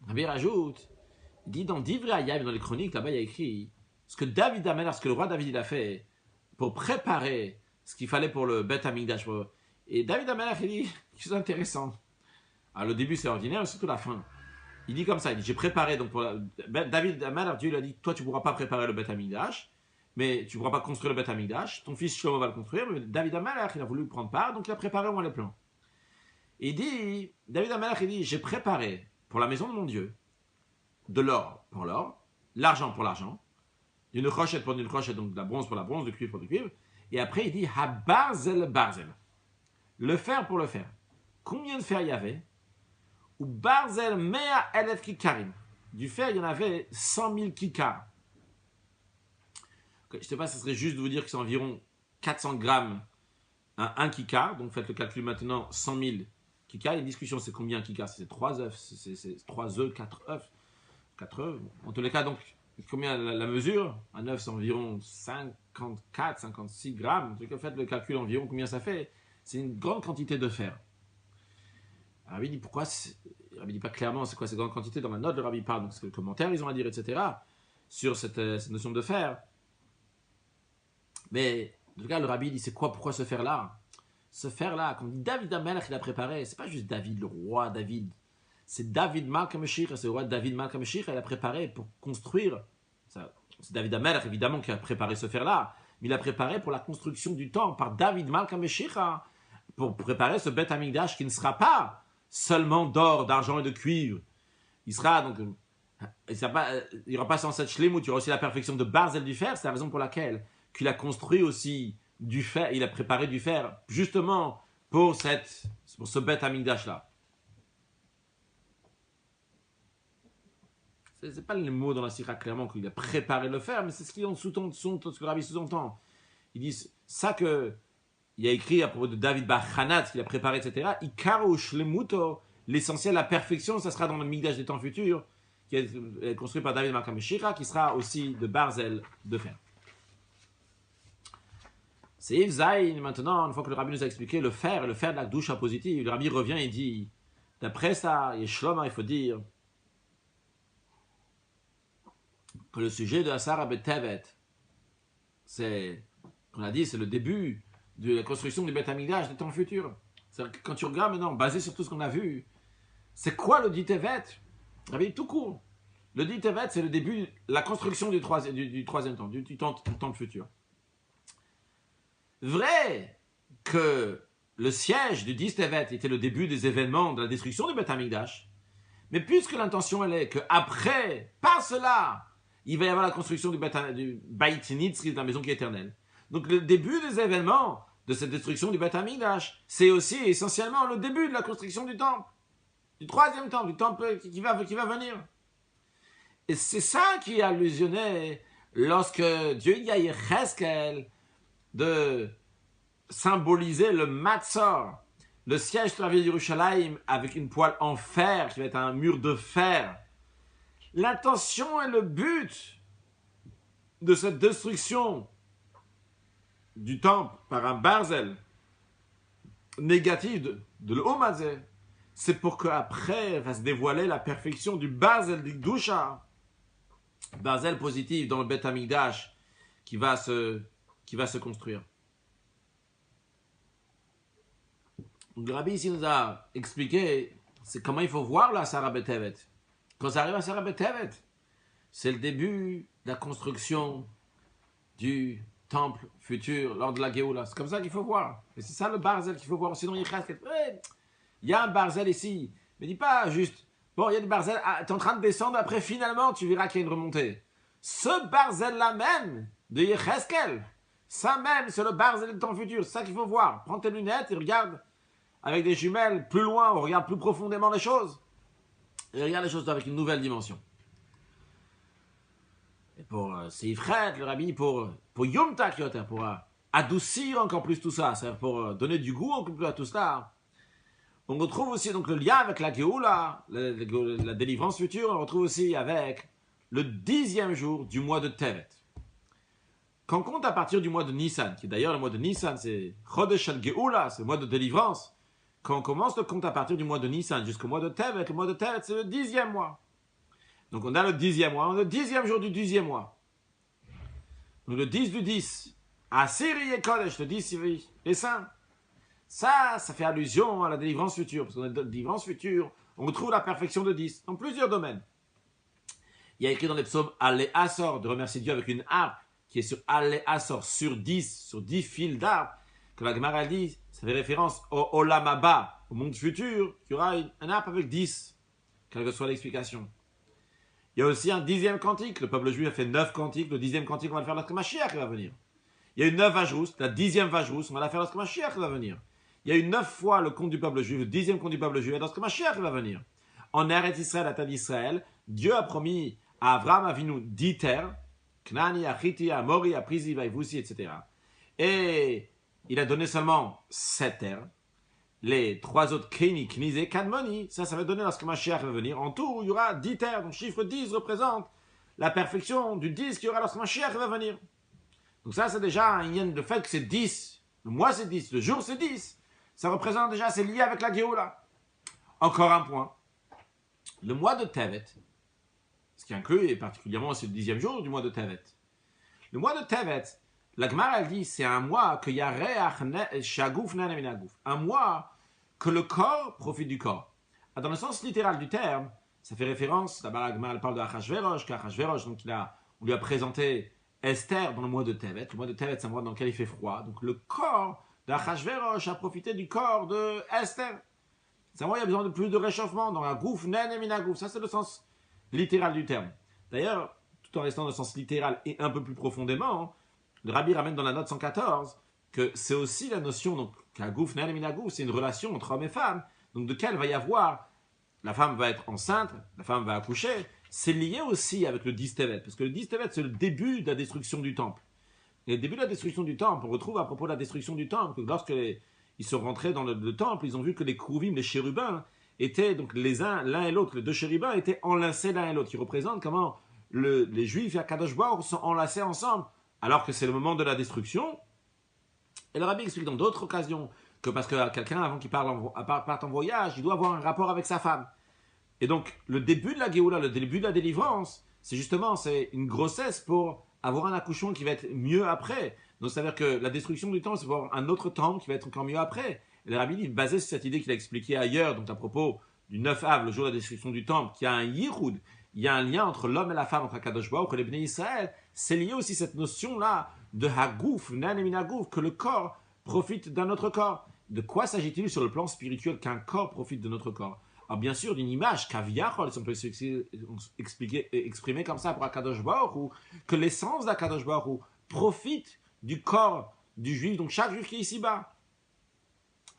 Rabbi rajoute, il dit dans Divrei Hayam, dans les chroniques, là-bas il y a écrit ce que David Amelach, ce que le roi David il a fait pour préparer ce qu'il fallait pour le Beth Amikdash. Et David Amelach il dit quelque chose d'intéressant. Alors le début c'est ordinaire, mais surtout la fin. Il dit comme ça, il dit j'ai préparé donc pour David Amelach, Dieu lui a dit toi tu ne pourras pas préparer le Beth Amikdash, mais tu ne pourras pas construire le Beth Amikdash. Ton fils Shlomo va le construire, mais David Amelach il a voulu prendre part, donc il a préparé au moins les plans. Il dit, David Amelach il dit j'ai préparé pour la maison de mon Dieu de l'or pour l'or, l'argent pour l'argent, d'une rochette pour une rochette, donc de la bronze pour la bronze, du cuivre pour du cuivre. Et après, il dit ha-barzel barzel, le fer pour le fer. Combien de fer il y avait? Ou barzel mea elef kikarim. Du fer, il y en avait 100 000 kikars. Je ne sais pas, ce serait juste de vous dire que c'est environ 400 grammes un kikar. Donc faites le calcul maintenant, 100 000 kikars. Il y a une discussion, c'est combien un kikar? C'est 3 œufs, c'est 3 œufs, 4 œufs. 4 œufs. En tous les cas, donc, combien la mesure? Un œuf, c'est environ 54, 56 grammes. Donc, faites le calcul environ, combien ça fait? C'est une grande quantité de fer. Le Rabbi dit pourquoi? Le Rabbi dit pas clairement c'est quoi cette grande quantité. Dans la note, le Rabbi parle, donc c'est le commentaire, ils ont à dire, etc. sur cette notion de fer. Mais, en tout cas, le Rabbi dit c'est quoi, pourquoi ce fer-là? Ce fer-là, quand on dit David Amelach, il a préparé, c'est pas juste David, le roi David. C'est David Malka Meshich, c'est le roi David Malka Meshich, il a préparé pour construire. C'est David Amelach évidemment qui a préparé ce fer-là, mais il a préparé pour la construction du temple par David Malka Meshich, pour préparer ce Beth Amikdash qui ne sera pas seulement d'or, d'argent et de cuivre. Il sera donc, il n'y aura pas 107 shlemut, il y aura aussi la perfection de barzel du fer. C'est la raison pour laquelle qu'il a construit aussi du fer, il a préparé du fer justement pour ce Beth Amikdash là. Ce n'est pas les mots dans la Sira clairement qu'il a préparé le fer, mais c'est ce qu'il sous-entend, ce que le Rabbi sous-entend. Ils disent ça que il y a écrit à propos de David Bachanat, qu'il a préparé, etc. Ikaro shlemuto, l'essentiel, la perfection, ça sera dans le Mikdash des temps futurs, qui est construit par David Malka Meshich, qui sera aussi de barzel, de fer. C'est Yves Zayn, maintenant, une fois que le Rabbi nous a expliqué le fer de la douche positive, le Rabbi revient et dit, d'après ça, Yeshloma, il faut dire que le sujet de Asara Betevet, c'est, on a dit, c'est le début de la construction du Beth Amikdash des temps futurs. C'est-à-dire que quand tu regardes maintenant, basé sur tout ce qu'on a vu, c'est quoi le dit Tevet? Tout court. Le dit Tevet, c'est le début, la construction du troisième temps, du temps futur. Vrai que le siège du 10 Tevet était le début des événements de la destruction du Beth Amikdash, mais puisque l'intention elle est qu'après, par cela, il va y avoir la construction du Beit Nitzri, de la maison qui est éternelle. Donc le début des événements de cette destruction du Beth Amikdash, c'est aussi essentiellement le début de la construction du temple, du troisième temple, du temple qui va venir. Et c'est ça qui est allusionné lorsque Dieu dit à Yecheskel de symboliser le Matzor, le siège de la ville d'Yerushalayim avec une poêle en fer qui va être un mur de fer. L'intention et le but de cette destruction du temple par un barzel négatif de l'Omazé, c'est pour qu'après va se dévoiler la perfection du barzel d'Ikdusha, barzel positif dans le Beth Amikdash qui va se construire. Le Rabbi ici nous a expliqué c'est comment il faut voir la Asara Betevet. Quand ça arrive à Asara Betevet, c'est le début de la construction du temple futur lors de la Géoula. C'est comme ça qu'il faut voir. Et c'est ça le barzel qu'il faut voir. Sinon, il il y a un barzel ici. Mais dis pas juste, bon, il y a des barzels, ah, tu es en train de descendre, après finalement tu verras qu'il y a une remontée. Ce barzel-là même, de Yecheskel, ça même, c'est le barzel de ton futur, c'est ça qu'il faut voir. Prends tes lunettes et regarde avec des jumelles plus loin, on regarde plus profondément les choses. Et regarde les choses avec une nouvelle dimension. Et pour Seifret, le rabbi, pour Yom Takyoter, pour adoucir encore plus tout ça, c'est-à-dire pour donner du goût encore plus à tout cela. On retrouve aussi donc le lien avec la Géoula, la délivrance future, on retrouve aussi avec le 10e jour du mois de Tevet. Quand on compte à partir du mois de Nissan, qui d'ailleurs le mois de Nissan c'est Chodesh al-Géoula, c'est le mois de délivrance. Quand on commence le compte à partir du mois de Nissan jusqu'au mois de Tevet, le mois de Tevet c'est le 10e mois. Donc on a le 10e mois, on a le 10e jour du 10e mois. Donc le 10 du 10, Asiri et Kodesh, le 10 est saint. Ça fait allusion à la délivrance future, parce qu'on a la délivrance future, on retrouve la perfection de 10 dans plusieurs domaines. Il y a écrit dans les psaumes Allez Assor, de remercier Dieu avec une harpe qui est sur Allez Assor, sur 10 fils d'arbre, que la Gemara dit, ça fait référence au Olam Haba, au monde futur, qu'il y aura un harpe avec 10, quelle que soit l'explication. Il y a aussi un 10e cantique, le peuple juif a fait 9 cantiques, le 10e cantique on va le faire lorsque Mashiach va venir. Il y a eu 9 vaches rousses, la 10e vache rousse, on va la faire lorsque Mashiach va venir. Il y a eu 9 fois le compte du peuple juif, le 10e compte du peuple juif, lorsque Mashiach va venir. En Eretz Israël, à terre d'Israël, Dieu a promis à Abraham Avinu 10 terres, Knani, Achiti, Amori, Aprizi, Vaïvoussi, etc. Et il a donné seulement 7 terres. Les 3 autres, Kéni, Knizé, Kadmoni, ça va donner lorsque Mashiach va venir. En tout, il y aura 10 terres. Donc, chiffre 10 représente la perfection du 10 qu'il y aura lorsque Mashiach va venir. Donc, ça, c'est déjà un lien de fait que c'est 10. Le mois, c'est 10. Le jour, c'est 10. Ça représente déjà, c'est lié avec la Géoula. Encore un point. Le mois de Tevet, ce qui inclut, et particulièrement, c'est le 10e jour du mois de Tevet. Le mois de Tevet, la Gemara dit, c'est un mois que un mois que le corps profite du corps. Dans le sens littéral du terme, ça fait référence, d'abord la Gemara parle de Achashverosh, donc on lui a présenté Esther dans le mois de Tevet. Le mois de Tevet, c'est un mois dans lequel il fait froid. Donc le corps d'Achashverosh a profité du corps de Esther. C'est un mois où il y a besoin de plus de réchauffement, dans un gouf, nen et minagouf. Ça, c'est le sens littéral du terme. D'ailleurs, tout en restant dans le sens littéral et un peu plus profondément, le Rabbi ramène dans la note 114 que c'est aussi la notion, donc, qu'un gouf, nen et minagouf, c'est une relation entre hommes et femmes, donc de quelle va y avoir, la femme va être enceinte, la femme va accoucher, c'est lié aussi avec le 10 Tevet, parce que le 10 Tevet, c'est le début de la destruction du temple. Et le début de la destruction du temple, on retrouve à propos de la destruction du temple, que lorsque ils sont rentrés dans le temple, ils ont vu que les Krouvim, les chérubins, étaient, donc l'un et l'autre, les deux chérubins étaient enlacés l'un et l'autre, qui représentent comment les Juifs et Akadosh Baruch sont enlacés ensemble, alors que c'est le moment de la destruction. Et le Rabbi explique dans d'autres occasions que parce que quelqu'un, avant qu'il parte en voyage, il doit avoir un rapport avec sa femme. Et donc, le début de la Géoula, le début de la délivrance, c'est une grossesse pour avoir un accouchement qui va être mieux après. Donc, ça veut dire que la destruction du temple, c'est pour avoir un autre temple qui va être encore mieux après. Et le Rabbi dit, basé sur cette idée qu'il a expliquée ailleurs, donc à propos du 9 Av, le jour de la destruction du temple, qu'il y a un Yiroud, il y a un lien entre l'homme et la femme, entre Akadosh Baruch et les Bnei Israël, c'est lié aussi cette notion-là de Hagouf, Nan et Minagouf, que le corps profite d'un autre corps. De quoi s'agit-il sur le plan spirituel qu'un corps profite de notre corps? Alors bien sûr, d'une image, Kaviachol, si on peut exprimer comme ça pour Akadosh Baruch, ou que l'essence d'Akadosh Baruch profite du corps du juif, donc chaque juif qui est ici-bas.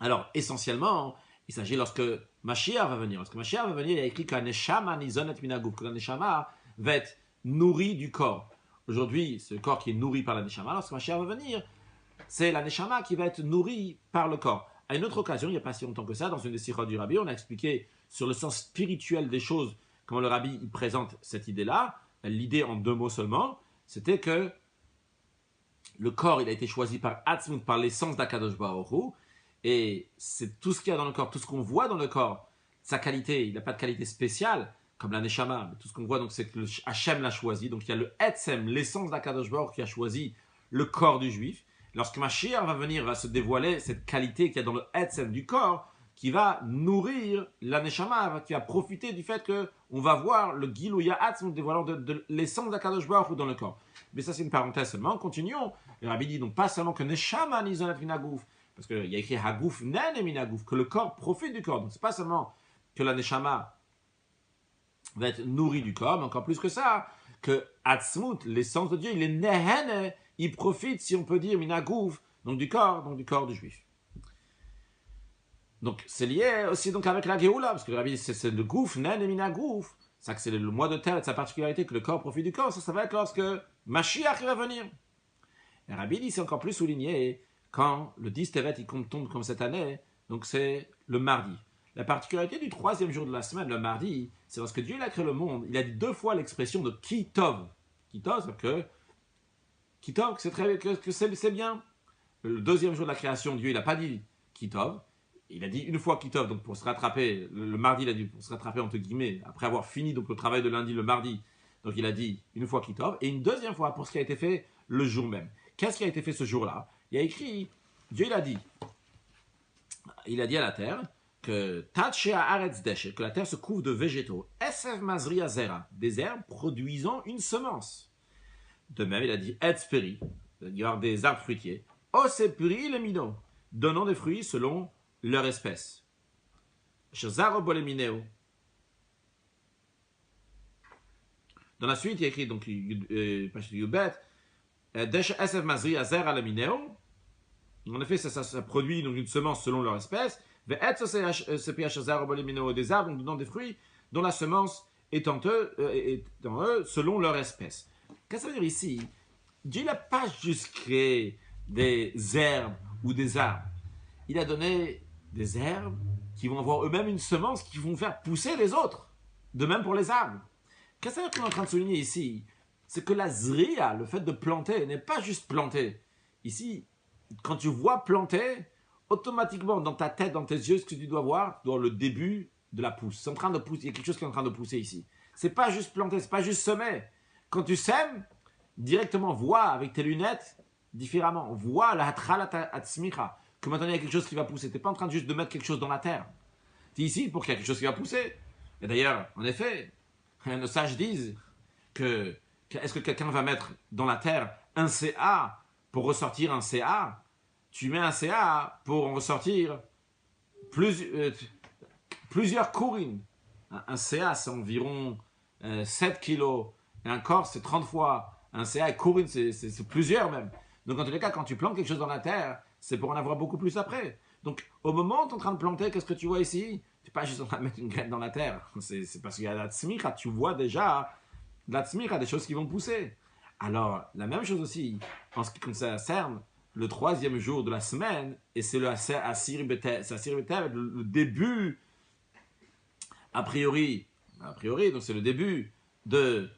Alors, essentiellement, il s'agit lorsque Mashiach va venir. Lorsque Mashiach va venir, il y a écrit que la Neshama Nizonet Minagouf, que la Neshama va être nourrie du corps. Aujourd'hui, c'est le corps qui est nourri par la Neshama. Lorsque Mashiach va venir, c'est la Neshama qui va être nourrie par le corps. À une autre occasion, il n'y a pas si longtemps que ça, dans une des sirotes du Rabbi, on a expliqué sur le sens spirituel des choses, comment le Rabbi il présente cette idée-là. L'idée en 2 mots seulement, c'était que le corps, il a été choisi par Atzmut, par l'essence d'Akadosh Baruch Hu, et c'est tout ce qu'il y a dans le corps, tout ce qu'on voit dans le corps, sa qualité, il n'a pas de qualité spéciale, comme la Neshama, mais tout ce qu'on voit, donc, c'est que Hachem l'a choisi, donc il y a le Etzem, l'essence d'Akadosh Baruch Hu qui a choisi le corps du juif. Lorsque Mashiach va venir, va se dévoiler cette qualité qu'il y a dans le Etzem du corps, qui va nourrir la Neshama, qui va profiter du fait qu'on va voir le Gilou Ya'atzm dévoilant de l'essence d'Akadosh Baruch Hu dans le corps. Mais ça, c'est une parenthèse seulement. Continuons. Le Rabbi dit donc pas seulement que Neshama Nizonat Minagouf, parce qu'il y a écrit Hagouf nen et minagouf, que le corps profite du corps. Donc c'est pas seulement que la neshama va être nourrie du corps, mais encore plus que ça, que Atzmut, l'essence de Dieu, il est nehen, il profite, si on peut dire, minagouf, donc du corps du juif. Donc c'est lié aussi donc avec la Géoula, parce que le Rabbi dit c'est le gouf, nen et minagouf. Ça que c'est le mois de terre, sa particularité, que le corps profite du corps, ça va être lorsque Mashiach va venir. Et Rabbi dit c'est encore plus souligné quand le 10 Tevet il tombe comme cette année, donc c'est le mardi. La particularité du troisième jour de la semaine, le mardi, c'est lorsque Dieu il a créé le monde, il a dit 2 fois l'expression de Kitov. Kitov, c'est que Kitov, que c'est bien. Le deuxième jour de la création, Dieu il n'a pas dit Kitov. Il a dit une fois Kitov, donc pour se rattraper, le mardi il a dit pour se rattraper entre guillemets, après avoir fini donc le travail de lundi, le mardi, donc il a dit une fois Kitov, et une deuxième fois pour ce qui a été fait le jour même. Qu'est-ce qui a été fait ce jour-là? Il y a écrit, Dieu il a dit à la terre, que la terre se couvre de végétaux, Esev Mazri Azera, des herbes produisant une semence. De même il a dit Etzperi, il y avoir des arbres fruitiers, Osepri le mino, donnant des fruits selon leur espèce. Dans la suite, il y a écrit donc Yubet, en effet, ça produit donc une semence selon leur espèce. Des arbres donnant des fruits dont la semence est en eux selon leur espèce. Qu'est-ce que ça veut dire ici? Dieu n'a pas juste créé des herbes ou des arbres. Il a donné des herbes qui vont avoir eux-mêmes une semence qui vont faire pousser les autres. De même pour les arbres. Qu'est-ce que qu'on est en train de souligner ici? C'est que la zria, le fait de planter, n'est pas juste planter. Ici, quand tu vois planter, automatiquement dans ta tête, dans tes yeux, ce que tu dois voir, tu dois le début de la pousse. C'est en train de pousser. Il y a quelque chose qui est en train de pousser ici. C'est pas juste planter, c'est pas juste semer. Quand tu sèmes, directement, vois avec tes lunettes différemment. Vois la hatralata atzmicha. Que maintenant il y a quelque chose qui va pousser. Tu n'es pas en train de juste de mettre quelque chose dans la terre. Tu es ici pour qu'il y ait quelque chose qui va pousser. Et d'ailleurs, en effet, nos sages disent que est-ce que quelqu'un va mettre dans la terre un CA pour ressortir un CA? Tu mets un CA pour en ressortir plusieurs kourines. Un CA, c'est environ 7 kilos. Et un corps, c'est 30 fois. Un CA et kourine, c'est plusieurs même. Donc en tous les cas, quand tu plantes quelque chose dans la terre, c'est pour en avoir beaucoup plus après. Donc, au moment où tu es en train de planter, qu'est-ce que tu vois ici? Tu n'es pas juste en train de mettre une graine dans la terre. C'est parce qu'il y a la tzmicha. Tu vois déjà la tzmicha, des choses qui vont pousser. Alors, la même chose aussi, en ce qui concerne le troisième jour de la semaine, et c'est le Asir Betev, le début, a priori, donc c'est le début de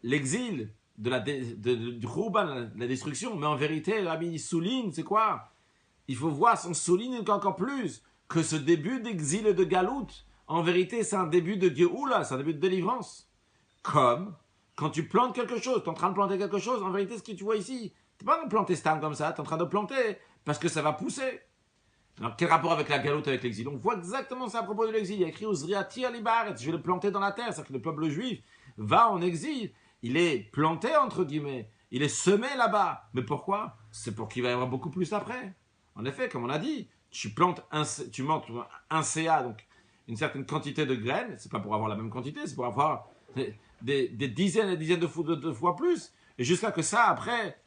l'exil, du Khouban, la destruction. Mais en vérité, le Rabbi souligne, c'est quoi? Il faut voir, on souligne encore plus que ce début d'exil et de galout, en vérité, c'est un début de Géoula, c'est un début de délivrance. Comme quand tu plantes quelque chose, tu es en train de planter quelque chose, en vérité, ce que tu vois ici, tu n'es pas en train de planter stam comme ça, tu es en train de planter parce que ça va pousser. Alors, quel rapport avec la galoute, avec l'exil? On voit exactement ça à propos de l'exil. Il y a écrit aux Zriati Alibaret, je vais le planter dans la terre, c'est-à-dire que le peuple juif va en exil. Il est planté, entre guillemets, il est semé là-bas. Mais pourquoi? C'est pour qu'il va y avoir beaucoup plus après. En effet, comme on a dit, tu montes un CA, donc une certaine quantité de graines, c'est pas pour avoir la même quantité, c'est pour avoir des dizaines et dizaines de fois plus, et jusqu'à que ça, après,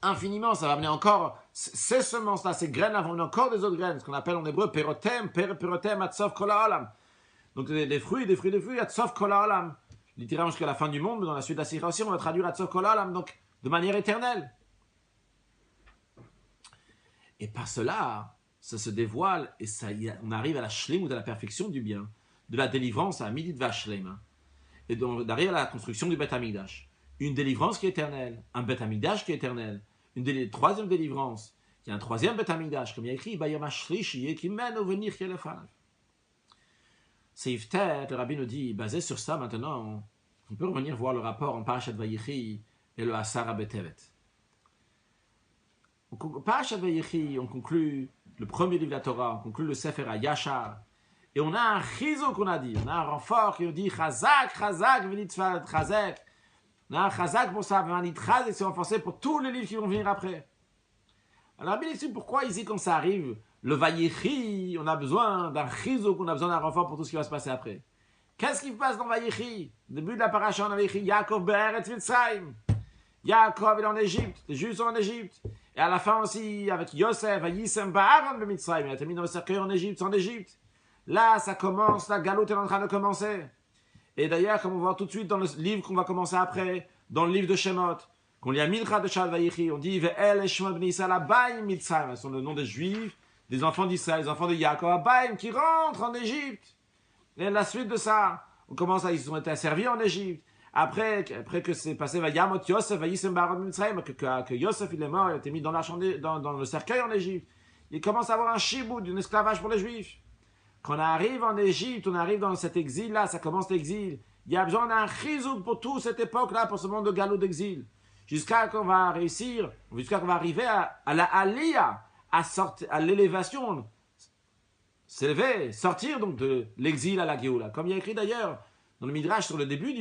infiniment, ça va amener encore, ces semences-là, ces graines-là vont amener encore des autres graines, ce qu'on appelle en hébreu perotem, atzov kol ha'olam. Donc des fruits, atzov kol ha'olam. Littéralement jusqu'à la fin du monde, mais dans la suite de la Sira aussi, on va traduire atzov kol ha'olam, donc de manière éternelle. Et par cela, ça se dévoile et on arrive à la shlim ou à la perfection du bien, de la délivrance à midit v'ashlema, et d'arriver à la construction du Beth Amikdash. Une délivrance qui est éternelle, un Beth Amikdash qui est éternel, troisième délivrance, qui est un troisième Beth Amikdash, comme il y a écrit, Bayom Ashrishi, qui mène au venir qui est le fan. Seif Tet, le rabbi nous dit, basé sur ça maintenant, on peut revenir voir le rapport en Parashat Vayechi et le Asara Betevet. Parashat Vayechi, on conclut le premier livre de la Torah, on conclut le Sefer HaYashar, et on a un chizo qu'on a dit, on a un renfort qui nous dit Chazak, Chazak, Venitzvat, Chazak. On a un Chazak pour ça, Venitzvat, et c'est renforcé pour tous les livres qui vont venir après. Alors, Rabbi explique pourquoi ici, quand ça arrive, le Vayechi, on a besoin d'un chizouk, on a besoin d'un renfort pour tout ce qui va se passer après. Qu'est-ce qui se passe dans Vayechi? Au début de la paracha, on avait écrit Yaakov be'eretz Mitzrayim. Yaakov est en Égypte, les Juifs sont en Égypte. Et à la fin aussi, avec Yosef, Vayisem ba'aron be'Mitzrayim, il a été mis dans le cercueil en Égypte, c'est en Égypte. Là, ça commence, la galoute est en train de commencer. Et d'ailleurs, comme on voit tout de suite dans le livre qu'on va commencer après, dans le livre de Shemot, qu'on lit à Mincha de Shal Vayechi, on dit Ve'el et Shemot b'nei Yisrael abayim Mitzrayim. Ce sont le nom des Juifs, des enfants d'Israël, des enfants de Yaakov, abayim, qui rentrent en Égypte. Et la suite de ça, on commence à, ils ont été asservis en Égypte. Après que c'est passé, Vayamot Yosef, Vayisem ba'aron Mitzrayim, que Yosef il est mort, il a été mis dans le cercueil en Égypte. Il commence à avoir un chiboud, un esclavage pour les Juifs. Quand on arrive en Égypte, on arrive dans cet exil-là, ça commence l'exil. Il y a besoin d'un chizouk pour toute cette époque-là, pour ce monde de galop d'exil. Jusqu'à qu'on va réussir, jusqu'à qu'on va arriver à la aliyah, à l'élévation, s'élever, sortir donc de l'exil à la Géoula. Comme il y a écrit d'ailleurs dans le Midrash sur le début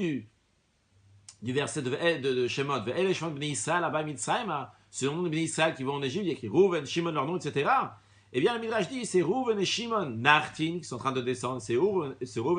du verset de Shemot, Ve'el et Shemot b'nei Yisrael abayim Mitzrayim, ce nom de b'nei Yisrael qui vont en Égypte, il y a écrit Rouven, Shimon, leur nom, etc. Eh bien, le Midrash dit, c'est Rouven et Shimon Nartin qui sont en train de descendre, c'est Rouven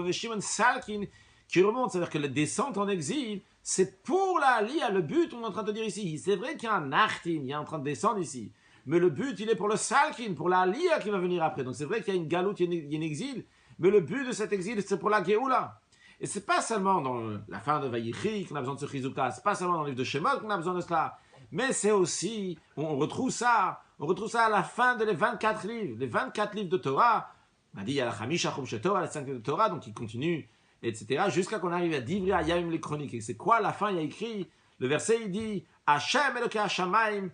et Shimon Salkin qui remontent, c'est-à-dire que la descente en exil, c'est pour la Aliyah, le but, on est en train de dire ici. C'est vrai qu'il y a un Nartin, il y a en train de descendre ici, mais le but, il est pour le Salkin, pour la Aliyah qui va venir après. Donc c'est vrai qu'il y a une galoute, il y a un exil, mais le but de cet exil, c'est pour la Géoula. Et c'est pas seulement dans la fin de Vayechi qu'on a besoin de ce chizouka, c'est pas seulement dans le livre de Shemot qu'on a besoin de cela, mais c'est aussi, on retrouve ça à la fin de les 24 livres. Les 24 livres de Torah, on a dit, il y a la Chamisha Chumshe Torah, les 5 livres de Torah, donc il continue, etc., jusqu'à qu'on arrive à Divrei Hayamim, les chroniques. Et c'est quoi, à la fin, il y a écrit, le verset, il dit, Hashem Elokei Hashamayim.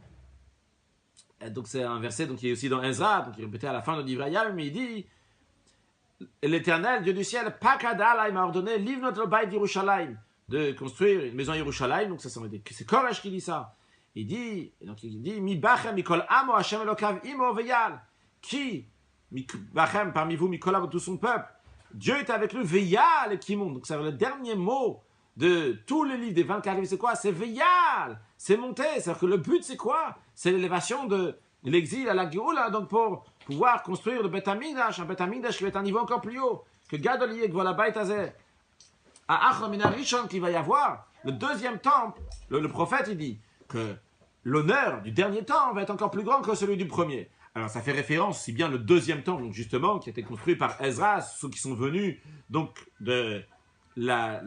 Donc c'est un verset donc, qui est aussi dans Ezra, donc il est répété à la fin de Divrei Hayamim, il dit, l'Éternel, Dieu du ciel, Pakadala, il m'a ordonné, livre notre baït d'Yerushalayim, de construire une maison à Yerushalayim, donc ça c'est Koresh qui dit ça. Il dit, Mi bachem mikol amo Hashem elokav imo veyal. Qui, bachem parmi vous, mikol amo tout son peuple. Dieu est avec lui, veyal et qui monte. Donc c'est le dernier mot de tous les livres des 24 livres, c'est quoi? C'est veyal, c'est monter. C'est-à-dire que le but c'est quoi? C'est l'élévation de l'exil à la Géoula, donc pour pouvoir construire le Beth Amikdash, un Beth Amikdash qui va être un niveau encore plus haut. Que Gadol Yekvo la Beit Hazeh. À Achron Min HaRishon qu'il va y avoir, le deuxième temple, le prophète il dit que l'honneur du dernier temple va être encore plus grand que celui du premier. Alors ça fait référence si bien le deuxième temple, donc justement, qui a été construit par Ezra, ceux qui sont venus donc de la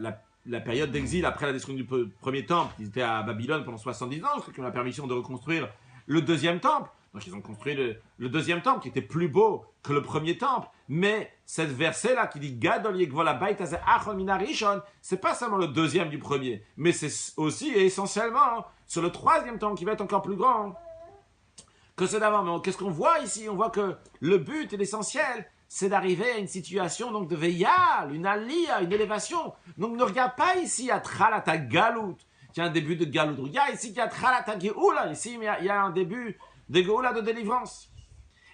période d'exil après la destruction du premier temple, ils étaient à Babylone pendant 70 ans, ceux qui ont la permission de reconstruire le deuxième temple. Donc ils ont construit le deuxième temple qui était plus beau que le premier temple. Mais cette verset-là qui dit Gadol Yekvo la Beit Hazeh Achron Min HaRishon, c'est pas seulement le deuxième du premier, mais c'est aussi et essentiellement sur le troisième temple qui va être encore plus grand que ceux d'avant. Mais qu'est-ce qu'on voit ici? On voit que le but et l'essentiel, c'est d'arriver à une situation donc de veillal, une aliyah, une élévation. Donc ne regarde pas ici à Tralata Galout, qui a un début de Galout. Regarde ici qu'il y a Tralata Geoula, ici il y a un début de Geoula, de délivrance.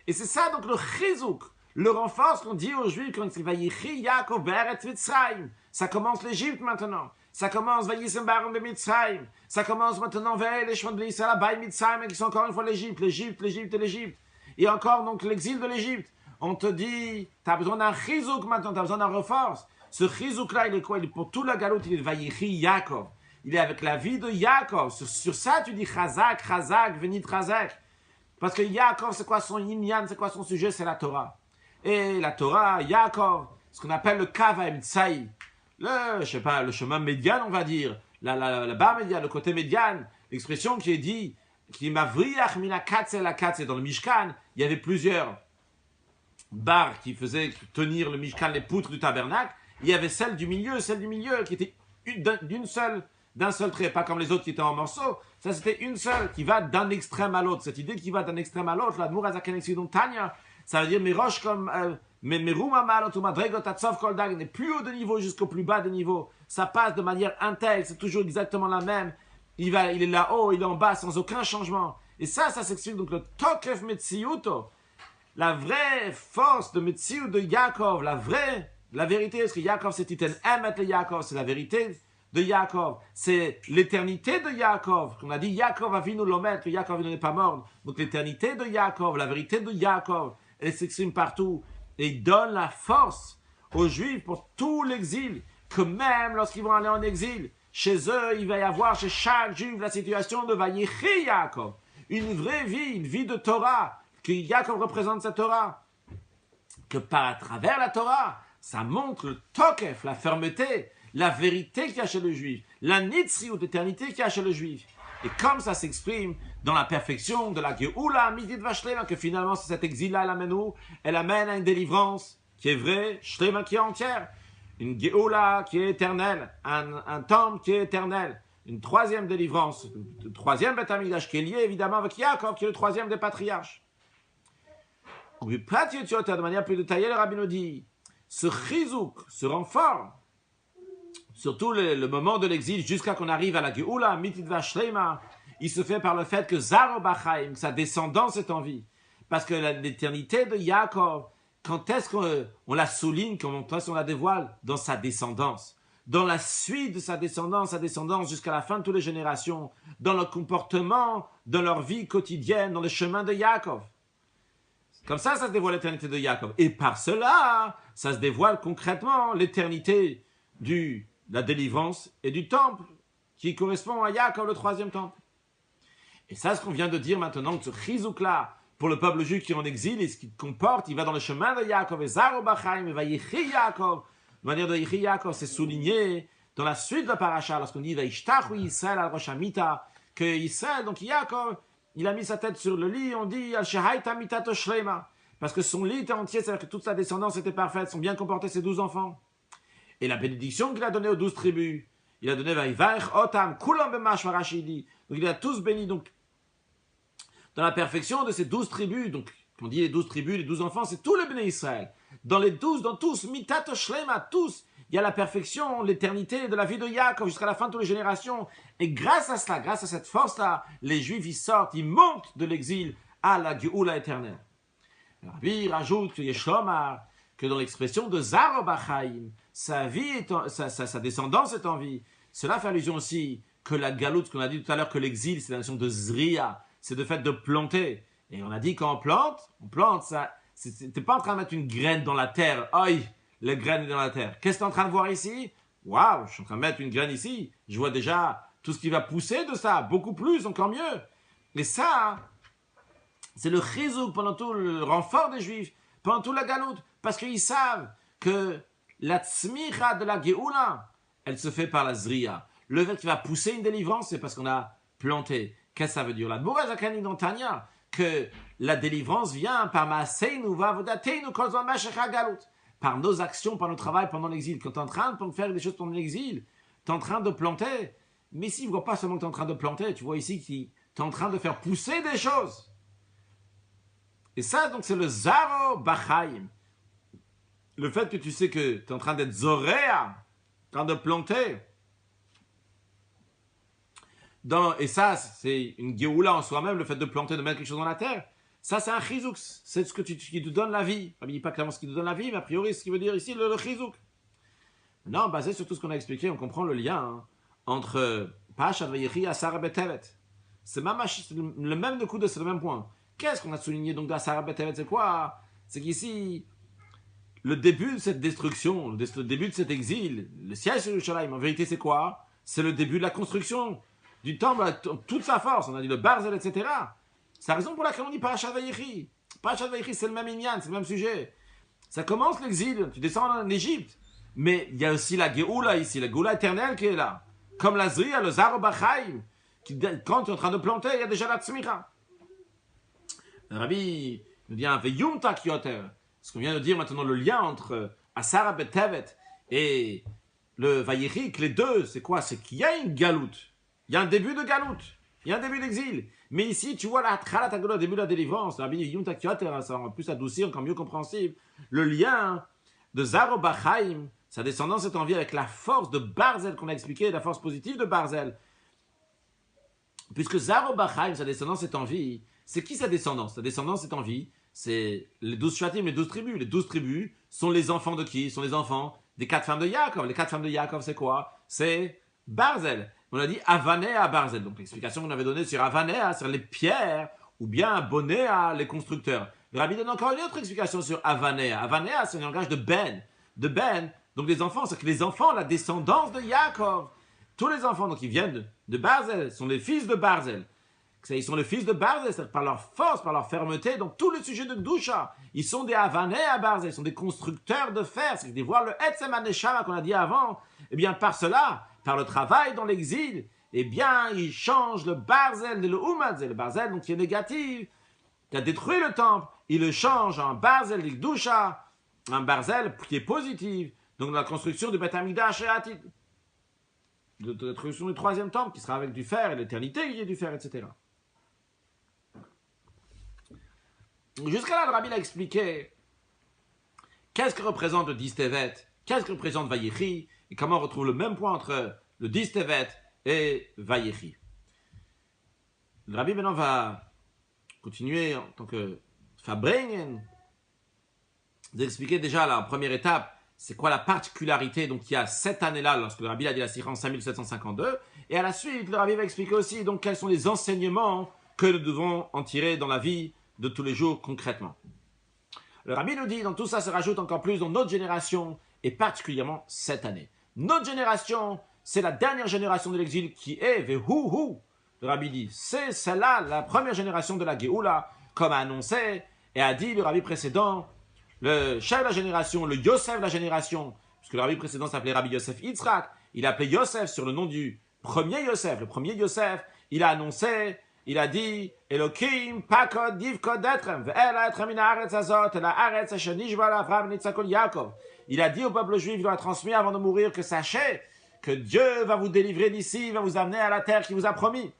Et c'est ça donc le chizouk, le renfort qu'on dit aux Juifs quand il va Yichi Yaakov be'eretz Mitzrayim. Ça commence l'Égypte maintenant. Ça commence Vayisem ba'aron be'Mitzrayim. Ça commence maintenant Ve'el et Shemot b'nei Yisrael abayim Mitzrayim, qui sont encore une fois l'Égypte. Et encore donc l'exil de l'Égypte. On te dit, tu as besoin d'un chizouk maintenant, tu as besoin d'un renfort. Ce chizouk-là, il est quoi? Il est pour tout la galoute, il est Vayichi Yaakov. Il est avec la vie de Yaakov. Sur ça, tu dis Chazak, Venit Chazak. Parce que Yaakov, c'est quoi son inyan, c'est quoi son sujet? C'est la Torah. Et la Torah, Yaakov, ce qu'on appelle le Kavaim Tsaï, le chemin médian, on va dire, la barre médiane, le côté médian, l'expression qui est dit, qui mavriach mina katse la katse, dans le Mishkan, il y avait plusieurs barres qui faisaient tenir le Mishkan, les poutres du tabernacle. Il y avait celle du milieu qui était d'un seul trait, pas comme les autres qui étaient en morceaux. Ça, c'était une seule qui va d'un extrême à l'autre. Cette idée qui va d'un extrême à l'autre, la Mourazaken Tanya, ça veut dire mes roches comme mes Roumama, il est plus haut de niveau jusqu'au plus bas de niveau. Ça passe de manière intègre, c'est toujours exactement la même. Il est là-haut, il est en bas, sans aucun changement. Et ça s'explique donc le Tokef Metsiuto, la vraie force de Metsiut de Yaakov, la vérité, parce que Yaakov c'est Titen Emet le Yaakov, c'est la vérité de Yaakov. C'est l'éternité de Yaakov. On a dit Yaakov Avinu Lomet, que Yaakov Avinu n'est pas mort. Donc l'éternité de Yaakov, la vérité de Yaakov, elle s'exprime partout. Et il donne la force aux Juifs pour tout l'exil, que même lorsqu'ils vont aller en exil, chez eux, il va y avoir chez chaque Juif la situation de Vayechi Yaakov. Une vraie vie, une vie de Torah, que Yaakov représente sa Torah. Que par à travers la Torah, ça montre le tokef, la fermeté, la vérité qu'il y a chez le Juif, la nitzriut, l'éternité qu'il y a chez le Juif. Et comme ça s'exprime dans la perfection de la Geoula, Midit Vashlema, que finalement c'est cet exil-là, elle amène où? Elle amène à une délivrance qui est vraie, Shlema qui est entière. Une Geoula qui est éternelle, un temple qui est éternel, une troisième délivrance, le troisième Beth Amikdash qui est lié évidemment avec Yaakov, qui est le troisième des patriarches. De manière plus détaillée, le Rabbi nous dit, ce chizouk, ce renfort, surtout le moment de l'exil jusqu'à qu'on arrive à la Geoula, Mitidva Shlema, il se fait par le fait que Zaro Bachaim, sa descendance est en vie. Parce que l'éternité de Yaakov, quand est-ce qu'on la souligne, comment est-ce qu'on la dévoile? Dans sa descendance. Dans la suite de sa descendance jusqu'à la fin de toutes les générations, dans le comportement, dans leur vie quotidienne, dans le chemin de Yaakov. Comme ça se dévoile l'éternité de Yaakov. Et par cela, ça se dévoile concrètement l'éternité de la délivrance et du temple, qui correspond à Yaakov, le troisième temple. Et ça, ce qu'on vient de dire maintenant, ce chizouk-là, pour le peuple juif qui est en exil, et ce qu'il comporte, il va dans le chemin de Yaakov, et Zaro Bachaim, et va Yechi Yaakov. De manière de Yechi Yaakov, c'est souligné dans la suite de la paracha, lorsqu'on dit Vaishtachu Yisrael al Rosh Hamita, que Yisrael, donc Yaakov, il a mis sa tête sur le lit, on dit Al-Shehaita Mitato Shlema, parce que son lit était entier, c'est-à-dire que toute sa descendance était parfaite, sont bien comportés ses 12 enfants. Et la bénédiction qu'il a donnée aux 12 tribus, il a donné Vaïvaich Otam, Kulam Bemash Varashidi. Donc il a tous béni, donc dans la perfection de ces 12 tribus, donc on dit les 12 tribus, les 12 enfants, c'est tous les béné Israël. Dans les 12, dans tous, Mitato Shlema, tous, il y a la perfection, l'éternité de la vie de Yaakov jusqu'à la fin de toutes les générations. Et grâce à cela, grâce à cette force-là, les Juifs, ils sortent, ils montent de l'exil à la Géoula éternelle. Rabbi rajoute que dans l'expression de Zaro Bachaim, sa descendance est en vie. Cela fait allusion aussi que la galoute, qu'on a dit tout à l'heure que l'exil, c'est la notion de Zria, c'est le fait de planter. Et on a dit quand on plante, ça, t'es pas en train de mettre une graine dans la terre. Aïe, la graine est dans la terre. Qu'est-ce que tu es en train de voir ici? Waouh, je suis en train de mettre une graine ici. Je vois déjà tout ce qui va pousser de ça, beaucoup plus, encore mieux. Et ça, c'est le chizouk pendant tout le renfort des Juifs, pendant toute la galoute, parce qu'ils savent que la tzmicha de la Géoula, elle se fait par la zria. Le fait qu'il va pousser une délivrance, c'est parce qu'on a planté. Qu'est-ce que ça veut dire? La Bourrez Akani dans Tanya, que la délivrance vient par Maaseinu, Vavodateinu, Kolzman Mashecha Galut, par nos actions, par notre travail pendant l'exil. Quand tu es en train de faire des choses pendant l'exil, tu es en train de planter. Mais ici, tu ne vois pas seulement que tu es en train de planter, tu vois ici que tu es en train de faire pousser des choses. Et ça, donc, c'est le Zaro Bachaim. Le fait que tu sais que tu es en train d'être Zoréa, en train de planter. Et ça, c'est une Géoula en soi-même, le fait de planter, de mettre quelque chose dans la terre. Ça, c'est un chizouk. C'est ce qui te donne la vie. Je ne dis pas clairement ce qui te donne la vie, mais a priori, ce qui veut dire ici, le chizouk. Maintenant, basé sur tout ce qu'on a expliqué, on comprend le lien entre Pachat Vayechi et Asara Betevet. C'est le même coup c'est le même point. Qu'est-ce qu'on a souligné donc d'Asara Betevet? C'est quoi? C'est qu'ici, le début de cette destruction, le début de cet exil, le siège sur Yerushalayim, en vérité, c'est quoi? C'est le début de la construction du temple à toute sa force. On a dit le Barzel, etc. C'est la raison pour laquelle on dit Parashat Vayechi. Parashat Vayechi, c'est le même inyan, c'est le même sujet. Ça commence l'exil, tu descends en Égypte. Mais il y a aussi la Géoula ici, la Géoula éternelle qui est là. Comme la Zria, le Zaro Bachaim, quand tu es en train de planter, il y a déjà la Tzmicha. Le Rabbi nous dit un Veyum Takyoter. Ce qu'on vient de dire maintenant, le lien entre Asara Betevet et le Vayechi, les deux, c'est quoi? C'est qu'il y a une galoute. Il y a un début de galoute. Il y a un début d'exil. Mais ici, tu vois la Tchalat Agolo, le début de la délivrance. Le Rabbi Veyum Takyoter, ça rend plus adouci, encore mieux compréhensible. Le lien de Zaro Bachaim, sa descendance est en vie avec la force de Barzel qu'on a expliqué, la force positive de Barzel. Puisque Zaro Bachaim, sa descendance est en vie, c'est qui sa descendance? Sa descendance est en vie, c'est les 12 Shvatim, les 12 tribus. Les 12 tribus sont les enfants de qui? Sont les enfants des 4 femmes de Yaakov. Les 4 femmes de Yaakov, c'est quoi? C'est Barzel. On a dit Avanea Barzel. Donc l'explication qu'on avait donnée sur Avanea, sur les pierres, ou bien Bonea, les constructeurs. Le Rabbi donne encore une autre explication sur Avanea. Avanea, c'est un langage de Ben. De Ben, donc les enfants, c'est que les enfants, la descendance de Yaakov. Tous les enfants, donc ils viennent de Barzel, sont les fils de Barzel. Ils sont les fils de Barzel, c'est-à-dire par leur force, par leur fermeté. Donc tout le sujet de Gdusha, ils sont des Avanea Barzel, ils sont des constructeurs de fer. C'est-à-dire voir le Etzem Aneshama qu'on a dit avant. Eh bien par cela, par le travail dans l'exil, eh bien, il change le Barzel de le Barzel, donc qui est négatif, qui a détruit le temple, il le change en Barzel de Gdusha, un Barzel qui est positif, donc la construction du Beth Amikdash et Atid, de la construction du troisième temple, qui sera avec du fer, et l'éternité qui est du fer, etc. Jusqu'à là, le Rabbi l'a expliqué qu'est-ce que représente le Distevet, qu'est-ce que représente Vayechi, et comment on retrouve le même point entre le Distevet et Vayechi. Le Rabbi maintenant va continuer en tant que Fabringen d'expliquer déjà la première étape, c'est quoi la particularité donc il y a cette année-là lorsque le Rabbi a dit la Sikha en 5752, et à la suite le Rabbi va expliquer aussi donc quels sont les enseignements que nous devons en tirer dans la vie de tous les jours concrètement. Le Rabbi nous dit, dans tout ça se rajoute encore plus dans notre génération, et particulièrement cette année. Notre génération, c'est la dernière génération de l'exil qui est Vehuhu. Le Rabbi dit, c'est celle-là, la première génération de la Géoula, comme a annoncé et a dit le Rabbi précédent, le chef de la génération, le Yosef de la génération, puisque le Rabbi précédent s'appelait Rabbi Yosef Yitzhak, il a appelé Yosef sur le nom du premier Yosef. Le premier Yosef, il a annoncé, il a dit, Elohim, Pakod, Divkod, Etrem, Ve'ela, Etrem, in haaretz hazot, la haaretz asher nishba l'Avraham, Nitzakol, Yaakov. Il a dit au peuple juif, il doit transmis avant de mourir, que sachez que Dieu va vous délivrer d'ici, va vous amener à la terre qu'il vous a promis.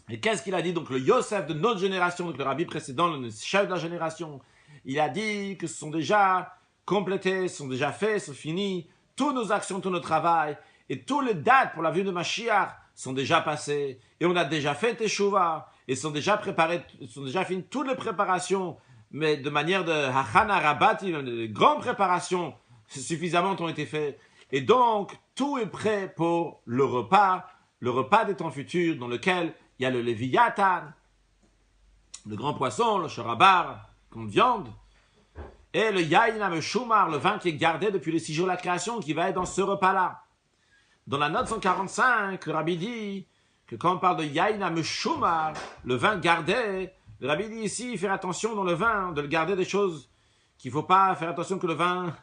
Et qu'est-ce qu'il a dit? Donc le Yosef de notre génération, donc le Rabbi précédent, le chef de la génération, il a dit que ce sont déjà complétés, ce sont déjà faits, c'est fini, toutes nos actions, tout notre travail, et tous les dates pour la venue de Mashiach sont déjà passées, et on a déjà fait Teshuvah, et sont déjà préparés, sont déjà finies toutes les préparations, mais de manière de Hachana Rabati, de grandes préparations suffisamment ont été faites, et donc tout est prêt pour le repas des temps futurs, dans lequel il y a le Léviathan, le grand poisson, le Shorabar, comme viande, et le Yain Ameshumar, le vin qui est gardé depuis les 6 jours de la création, qui va être dans ce repas-là. Dans la note 145, le Rabbi dit que quand on parle de Yain Ameshumar, le vin gardé, le Rabbi dit ici, faire attention dans le vin, de le garder des choses qu'il ne faut pas faire attention que le vin,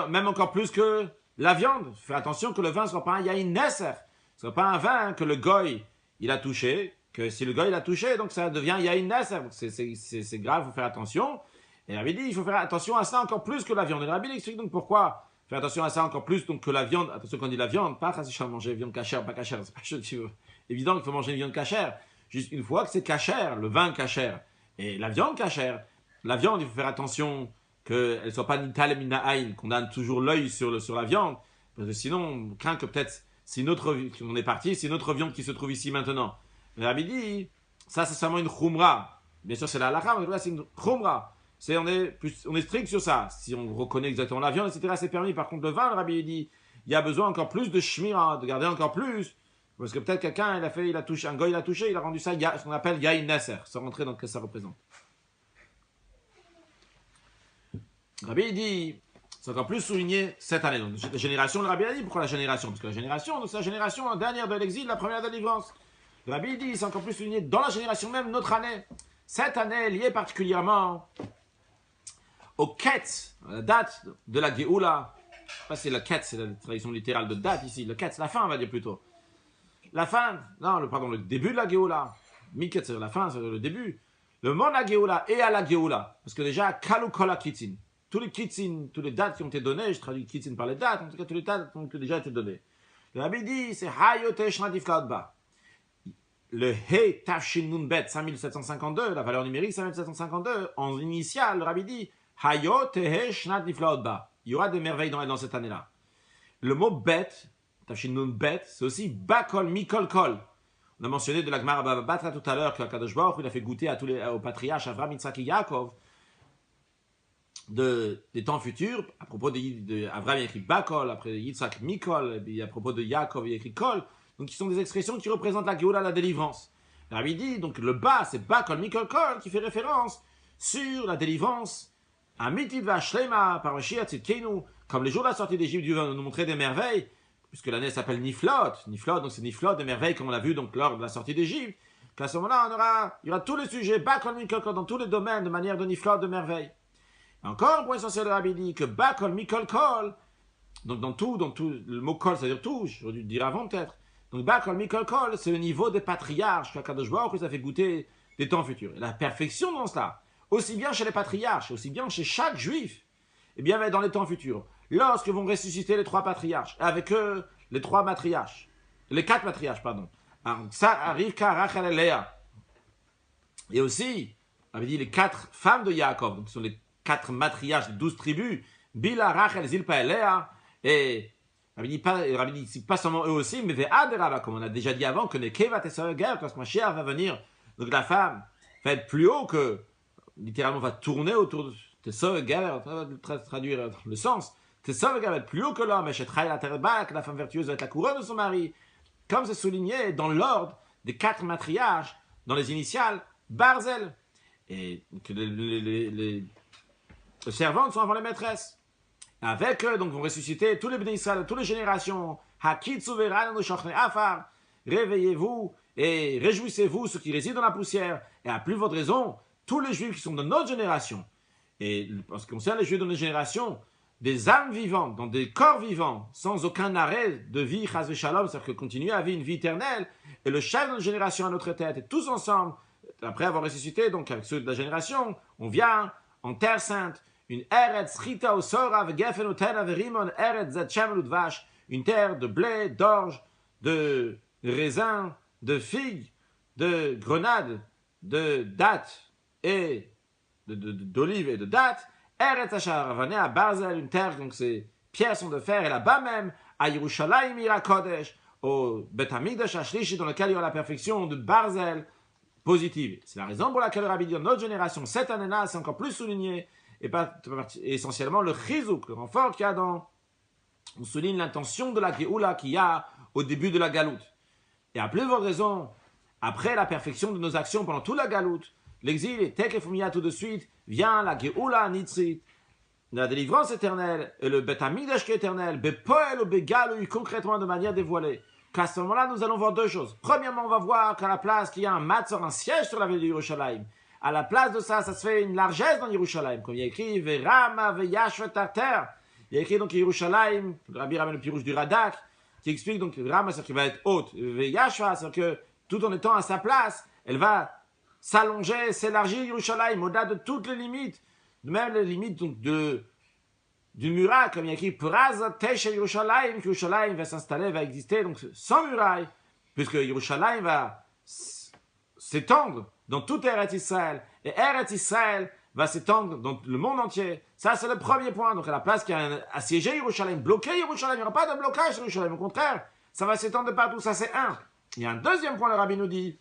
même encore plus que la viande. Faire attention que le vin ne soit pas un Yain Nesser, ne soit pas un vin que le Goy, il a touché, que si le Goy il a touché, donc ça devient Yain Nesser. C'est grave, il faut faire attention. Et le Rabbi dit, il faut faire attention à ça encore plus que la viande. Et le Rabbi explique donc pourquoi faire attention à ça encore plus donc que la viande. Attention quand on dit la viande, pas si je manger viande cachère, pas cachère. C'est pas évident qu'il faut manger une viande cachère. Juste une fois que c'est cachère, le vin cachère et la viande cachère. La viande, il faut faire attention qu'elle ne soit pas nital mina aïn, qu'on a toujours l'œil sur la viande. Parce que sinon, on craint que peut-être, on est parti, c'est une autre viande qui se trouve ici maintenant. Le Rabbi dit, ça c'est seulement une khumra. Bien sûr, c'est la halakha, mais c'est une khumra. On est strict sur ça. Si on reconnaît exactement la viande, etc., c'est permis. Par contre, le vin, le Rabbi dit, il y a besoin encore plus de shmira, de garder encore plus. Parce que peut-être quelqu'un, il a touché, un goy, il a touché, il a rendu ça ce qu'on appelle yain nasser, sans rentrer dans ce que ça représente. Le Rabbi dit, c'est encore plus souligné cette année. Donc, la génération, le Rabbi a dit, pourquoi la génération? Parce que la génération, c'est la génération, la dernière de l'exil, la première délivrance. Le Rabbi dit, c'est encore plus souligné dans la génération même, notre année. Cette année est liée particulièrement au Ketz, la date de la Géoula. Pas c'est le Ketz, c'est la traduction littérale de date ici. Le Ketz, la fin, on va dire plutôt. La fin, le début de la Géoula. Miketz, c'est la fin, c'est le début. Le moment de la Géoula et à la Géoula. Parce que déjà, Kalu Kola Kitzin. Tous les Kitzin, toutes les dates qui ont été données, je traduis Kitzin par les dates, en tout cas, toutes les dates ont déjà été données. Le Rabbi dit, c'est Hayote Shnadif Kaodba. Le He Tafshin Nunbet 5752, la valeur numérique 5752, en initial, le Rabbi dit, Hayote He Shnadif Kaodba. Il y aura des merveilles dans cette année-là. Le mot Bet, Tafshin Nunbet, c'est aussi Bakol Mikol Kol. On a mentionné de la Gemara Baba Batra tout à l'heure que Kadosh Baruch il a fait goûter aux patriarches Avraham, Yitzhak et Yaakov des temps futurs, à propos d'Abraham, il y a écrit Bakol, après Yitzhak, Mikol, et puis à propos de Yaakov, il y a écrit Kol, donc qui sont des expressions qui représentent la Géoula, la délivrance. Le Rabbi dit, donc le bas, c'est Bakol, Mikol, Kol, qui fait référence sur la délivrance, Amitit Vashlema, par Mashiach Tzidkenu, comme les jours de la sortie d'Égypte, Dieu va nous montrer des merveilles, puisque l'année s'appelle Niflot, donc c'est Niflot, des merveilles, comme on l'a vu donc lors de la sortie d'Égypte, qu'à ce moment-là, il y aura tous les sujets, Bakol, Mikol, Kol, dans tous les domaines, de manière de Niflot, de merveilles. Encore un point essentiel de la Rabbi dit que Bakol, Mikol, Kol, donc dans tout, le mot Kol, c'est-à-dire tout, j'aurais dû le dire avant peut-être. Donc Bakol, Mikol, Kol, c'est le niveau des patriarches, qu'Akadosh Baruch Hu, ça fait goûter des temps futurs. Et la perfection dans cela, aussi bien chez les patriarches, aussi bien chez chaque juif, et bien dans les temps futurs. Lorsque vont ressusciter les trois patriarches, avec eux, les quatre matriarches, pardon. Ça, Rivka, Rachel et Léa. Et aussi, on avait dit les 4 femmes de Yaakov, donc ce sont les 4 matriarches des 12 tribus, Bila, Rachel, Zilpa et Léa, et Rabbi dit pas seulement eux aussi, mais Ve'adera, comme on a déjà dit avant, que Nekeva Tesser-Ger, quand Mashiach va venir, donc la femme va être plus haut que, littéralement, va tourner autour de Tesser-Ger, ça va traduire le sens, Tesser-Ger va être plus haut que l'homme, et Shetraï la Terbak, la femme vertueuse va être la couronne de son mari, comme c'est souligné dans l'ordre des 4 matriarches, dans les initiales, Barzel, et que les servantes sont avant les maîtresses. Avec eux, donc, vont ressusciter tous les bénis Israël, toutes les générations. Réveillez-vous et réjouissez-vous, ceux qui résident dans la poussière. Et à plus forte raison, tous les juifs qui sont de notre génération. Et en ce qui concerne les juifs de notre génération, des âmes vivantes, dans des corps vivants, sans aucun arrêt de vie, chas v'shalom, c'est-à-dire que continuer à vivre une vie éternelle. Et le chef de notre génération à notre tête, et tous ensemble, après avoir ressuscité, donc avec ceux de la génération, on vient en terre sainte, une eretz chita au sora v'gefen utena v'rimon eretz zet shemen udvash, une terre de blé, d'orge, de raisin, de figues, de grenades, de dattes et d'olives et de dattes. Eretz asharavane à Barzel, une terre donc ces pierres sont de fer, et là-bas même à Yerushalayim ira kodesh, au Bet Hamikdash Ashlishi, dans lequel il y aura la perfection de Barzel positive. C'est la raison pour laquelle le Rabbi dit dans notre génération, cette année-là, c'est encore plus souligné, et pas essentiellement le chizouk, le renfort qu'il y a dans. On souligne l'intention de la Géoula qu'il y a au début de la galoute. Et à plus forte raison, après la perfection de nos actions pendant toute la galoute, l'exil et Tekefumia tout de suite, vient la Géoula Nitzrit, la délivrance éternelle, et le Bet Hamikdash qui est éternel, Bepoel ou Begalou, concrètement de manière dévoilée. Qu'à ce moment-là, nous allons voir deux choses. Premièrement, on va voir qu'à la place qu'il y a un matzor, un siège sur la ville de Yerushalayim, à la place de ça, ça se fait une largesse dans Yerushalayim, comme il y a écrit Verama Veyashvet Tarter. Il y a écrit donc Yerushalayim, le Rabbi ramène le pirouche du Radak, qui explique donc Rama, c'est qu'il va être haute, Veyashva, c'est que tout en étant à sa place, elle va s'allonger, s'élargir Yerushalayim, au-delà de toutes les limites, même les limites donc du muraille, comme il y a écrit Praz Tesha Yerushalayim, que Yerushalayim va s'installer, va exister donc sans muraille, puisque Yerushalayim va s'étendre dans toute Eretz Israël, et Eretz Israël va s'étendre dans le monde entier. Ça, c'est le premier point. Donc, à la place qu'il y a assiégé Yerushalayim, bloqué Yerushalayim, il n'y aura pas de blocage sur Yerushalayim. Au contraire, ça va s'étendre de partout. Ça, c'est un. Il y a un deuxième point, le Rabbi nous dit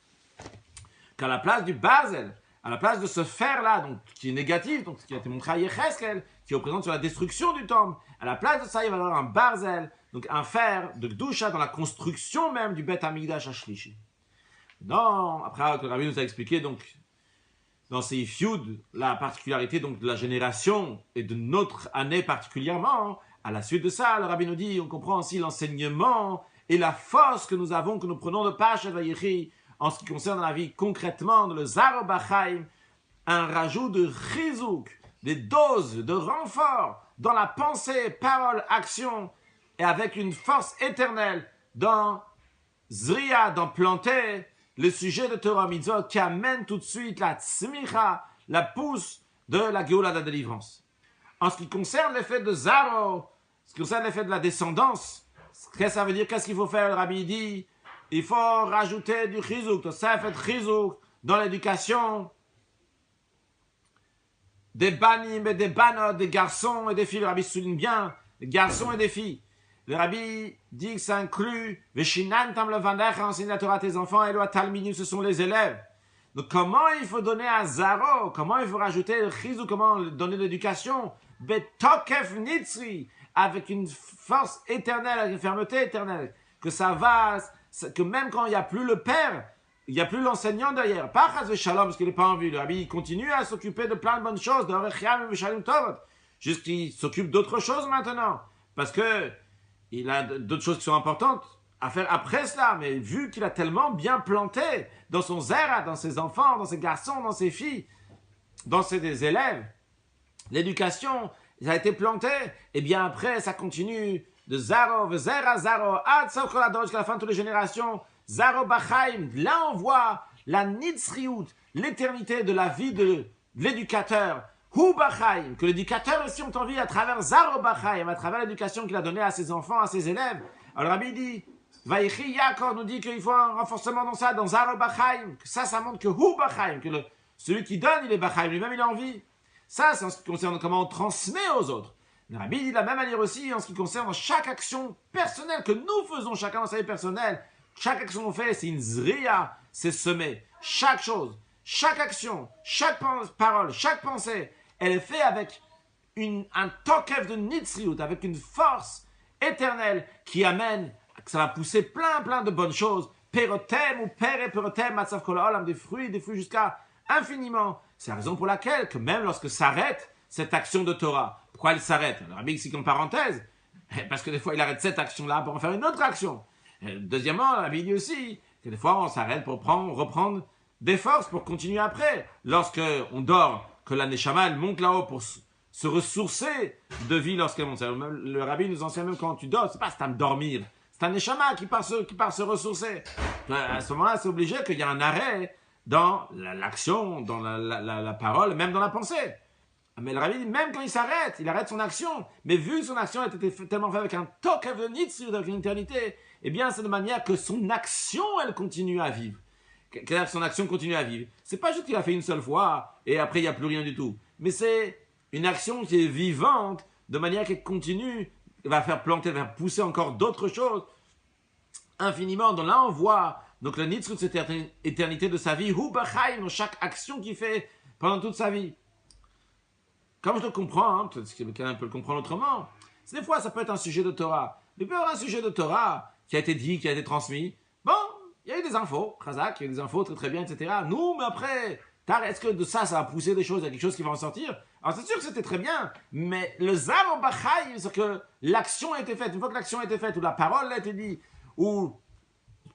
qu'à la place du Basel, à la place de ce fer-là, donc, qui est négatif, donc, qui a été montré à Yecheskel, qui représente sur la destruction du temple, à la place de ça, il va y avoir un Barzel, donc un fer de Gdusha dans la construction même du Bet Hamikdash Ashlishi. Non, après que le Rabbi nous a expliqué, donc, dans ces Fioud, la particularité donc de la génération et de notre année particulièrement, à la suite de ça, le Rabbi nous dit, on comprend aussi l'enseignement et la force que nous avons, que nous prenons de Parashat Vayechi, en ce qui concerne la vie concrètement, de le Zaro Bachaim, un rajout de chizouk, des doses de renfort dans la pensée, parole, action, et avec une force éternelle dans Zriya, dans planter, le sujet de Torah Mitzvot qui amène tout de suite la tzmicha, la pousse de la Géoula de la délivrance. En ce qui concerne l'effet de Zaro, ce qui concerne l'effet de la descendance, qu'est-ce que ça veut dire? Qu'est-ce qu'il faut faire? Le Rabbi dit, il faut rajouter du chizouk, ça fait chizouk dans l'éducation des banim et des banot, des garçons et des filles. Le Rabbi souligne bien, des garçons et des filles. Le Rabbi dit que ça inclut Veshinantam levandecha, enseigne la Torah à tes enfants, et le Talmidim, ce sont les élèves. Donc comment il faut donner à Zaro? Comment il faut rajouter le chizou? Comment donner l'éducation? Betokef nitzri, avec une force éternelle, avec une fermeté éternelle. Que ça va, que même quand il n'y a plus le père, il n'y a plus l'enseignant derrière. Pas Chaz Shalom, parce qu'il n'est pas en vue. Le rabbi continue à s'occuper de plein de bonnes choses, de Orechiam et Shalim Tovot. Juste qu'il s'occupe d'autres choses maintenant. Parce que il a d'autres choses qui sont importantes à faire après cela, mais vu qu'il a tellement bien planté dans son zera, dans ses enfants, dans ses garçons, dans ses filles, dans ses élèves, l'éducation, ça a été planté, et bien après, ça continue de Zaro, Zera, Zaro, Ad Sokoladot, jusqu'à la fin de toutes les générations, Zaro Bachaim. Là, on voit la Nitzriout, l'éternité de la vie de l'éducateur, Hu Bachaim, que l'éducateur aussi ont envie à travers Zaro Bachaim, à travers l'éducation qu'il a donnée à ses enfants, à ses élèves. Alors, Rabbi dit, Vaïchi Yaakov nous dit qu'il faut un renforcement dans ça, dans Zaro Bachaim, que ça montre que Hu Bachaim, que celui qui donne, il est Bachaim, lui-même il a envie. Ça, c'est en ce qui concerne comment on transmet aux autres. Le Rabbi dit de la même manière aussi en ce qui concerne chaque action personnelle que nous faisons, chacun dans sa vie personnelle. Chaque action qu'on fait, c'est une zriya, c'est semer. Chaque chose, chaque action, chaque parole, chaque pensée, elle est faite avec un tokef de nitzriout, avec une force éternelle qui amène, que ça va pousser plein de bonnes choses. Perotem ou pere perotem, matzav kol ha'olam, des fruits jusqu'à infiniment. C'est la raison pour laquelle, que même lorsque s'arrête cette action de Torah, pourquoi elle s'arrête? Le Rabbi ici comme parenthèse, parce que des fois il arrête cette action-là pour en faire une autre action. Deuxièmement, le Rabbi dit aussi que des fois on s'arrête pour reprendre des forces pour continuer après. Lorsque on dort, que la Neshama elle monte là-haut pour se ressourcer de vie lorsqu'elle monte. Le Rabbi nous enseigne même quand tu dors, c'est pas à dormir, c'est un Neshama qui part se ressourcer. À ce moment-là, c'est obligé qu'il y a un arrêt dans l'action, dans la parole, même dans la pensée. Mais le Rabbi dit, même quand il s'arrête, il arrête son action. Mais vu que son action a été tellement faite avec un tokef de nitzriout, avec une éternité, eh bien, c'est de manière que son action, elle continue à vivre. Que son action continue à vivre. C'est pas juste qu'il a fait une seule fois, et après, il n'y a plus rien du tout. Mais c'est une action qui est vivante, de manière qu'elle continue, va faire planter, va faire pousser encore d'autres choses, infiniment. Donc là, on voit donc le nitzriout, cette éternité de sa vie, hu b'chaim, dans chaque action qu'il fait pendant toute sa vie. Comme je le comprends, peut-être que quelqu'un peut le comprendre autrement, c'est des fois ça peut être un sujet de Torah. Mais il peut y avoir un sujet de Torah qui a été dit, qui a été transmis. Bon, il y a eu des infos, Khazak, il y a eu des infos très bien, etc. Nous, mais après, est-ce que de ça a poussé des choses, il y a quelque chose qui va en sortir? Alors c'est sûr que c'était très bien, mais le Zaro Bachaim, c'est que l'action a été faite. Une fois que l'action a été faite, ou la parole a été dite, ou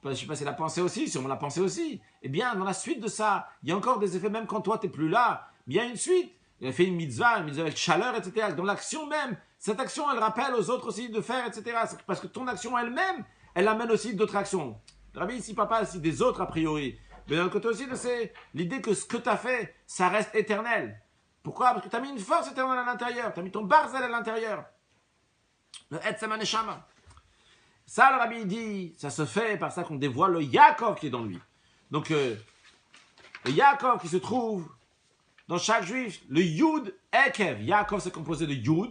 je ne sais pas si la pensée aussi, si on l'a pensé aussi, eh bien, dans la suite de ça, il y a encore des effets, même quand toi, tu n'es plus là, il y a une suite. Il a fait une mitzvah avec chaleur, etc. Dans l'action même, cette action, elle rappelle aux autres aussi de faire, etc. C'est parce que ton action elle-même, elle amène aussi d'autres actions. Rabbi ici, papa, ici, des autres a priori. Mais d'un côté aussi, c'est l'idée que ce que tu as fait, ça reste éternel. Pourquoi? Parce que tu as mis une force éternelle à l'intérieur. Tu as mis ton barzel à l'intérieur. Le Etzem Neshama. Ça, le Rabbi dit, ça se fait par ça qu'on dévoile le Yaakov qui est dans lui. Donc, le Yaakov qui se trouve dans chaque juif, le Yud Ekev. Yaakov, c'est composé de Yud.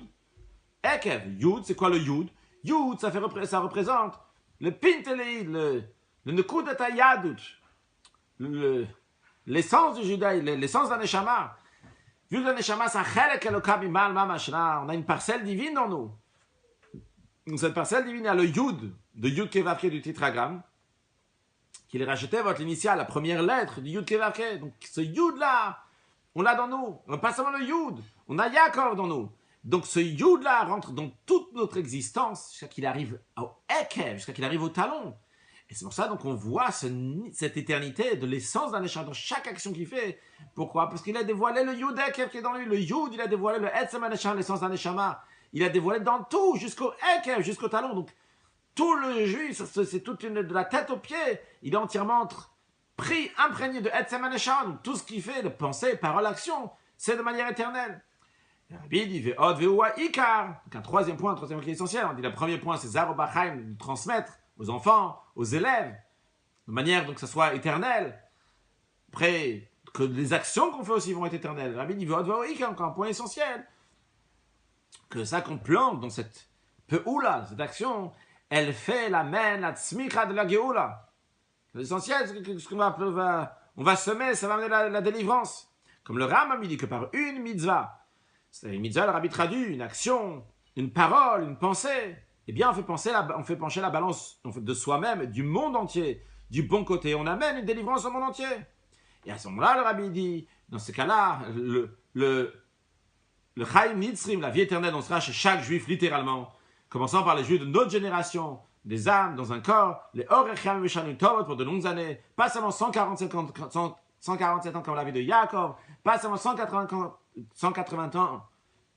Ekev. Yud, c'est quoi le Yud? Yud, ça représente le Pinteleid, le Nekudat Yadut, l'essence du judaïsme, l'essence d'un Neshama. Vu que le Neshama, c'est un Chelek Eloka Bimal Mamashna, on a une parcelle divine dans nous. Donc cette parcelle divine, il y a le Yud, de Yud Kevavke du tétragramme, qu'il est racheté votre initiale, la première lettre du Yud Kevavke. Donc ce Yud-là, on l'a dans nous. On n'a pas seulement le Yud, on a Yaakov dans nous. Donc ce Yud-là rentre dans toute notre existence jusqu'à qu'il arrive au Ekev, jusqu'à qu'il arrive au talon. Et c'est pour ça donc on voit cette éternité de l'essence d'un Neshama dans chaque action qu'il fait. Pourquoi? Parce qu'il a dévoilé le Yud Ekev qui est dans lui. Le Yud, il a dévoilé le Etzem Neshama, l'essence d'un Neshama. Il a dévoilé dans tout, jusqu'au Ekev, jusqu'au talon. Donc tout le juif, c'est toute de la tête aux pieds. Il est entièrement pris, imprégné de Etzem Neshama. Donc tout ce qu'il fait, de pensée, parole, action, c'est de manière éternelle. Rabbi dit Ve'od ve'ua ikar. Donc un troisième point qui est essentiel. On dit le premier point, c'est Zaro Bachaim, de transmettre aux enfants, aux élèves, de manière donc que ça soit éternel. Après, que les actions qu'on fait aussi vont être éternelles. Rabbi dit Ve'od ve'ua ikar, encore un point essentiel. Que ça qu'on plante dans cette peoula, cette action, elle fait la tzmicha de la geoula. L'essentiel, c'est ce qu'on va on va semer, ça va amener la délivrance. Comme le Rambam il dit que par une mitzvah, c'est une mitzvah, le Rabbi traduit, une action, une parole, une pensée, eh bien on fait pencher la balance de soi-même, du monde entier, du bon côté. On amène une délivrance au monde entier. Et à ce moment-là, le Rabbi dit, dans ce cas-là, le Chaim Nitzrim, la vie éternelle, on sera chez chaque juif littéralement, commençant par les juifs de notre génération, des âmes dans un corps, les Orecham Meshanu Tovot pour de longues années, pas seulement 147 ans comme la vie de Yaakov, pas seulement 180 ans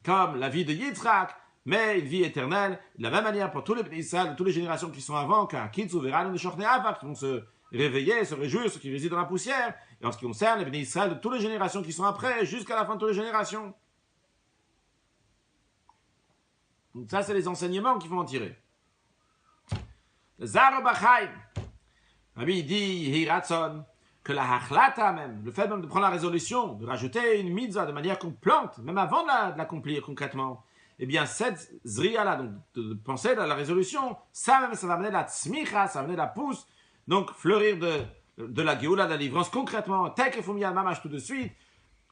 comme la vie de Yitzhak, mais une vie éternelle, de la même manière pour tous les Israël, de toutes les générations qui sont avant, qu'à Kitsu, Veranu, Neshorne Ava, qui vont se réveiller, se réjouir, ceux qui résident dans la poussière, et en ce qui concerne les Israël de toutes les générations qui sont après, jusqu'à la fin de toutes les générations. Donc ça, c'est les enseignements qu'il faut en tirer. Zaro Bachaim, Rabbi dit, Hiratson, que la hachlata même, le fait même de prendre la résolution, de rajouter une mitzvah de manière qu'on plante, même avant de l'accomplir concrètement, eh bien cette zriya-là, donc de penser à la résolution, ça même, ça va amener la tzmicha, ça va amener la pousse, donc fleurir de la geoula, de la livrance concrètement, tel que Fumiyal Mamash tout de suite,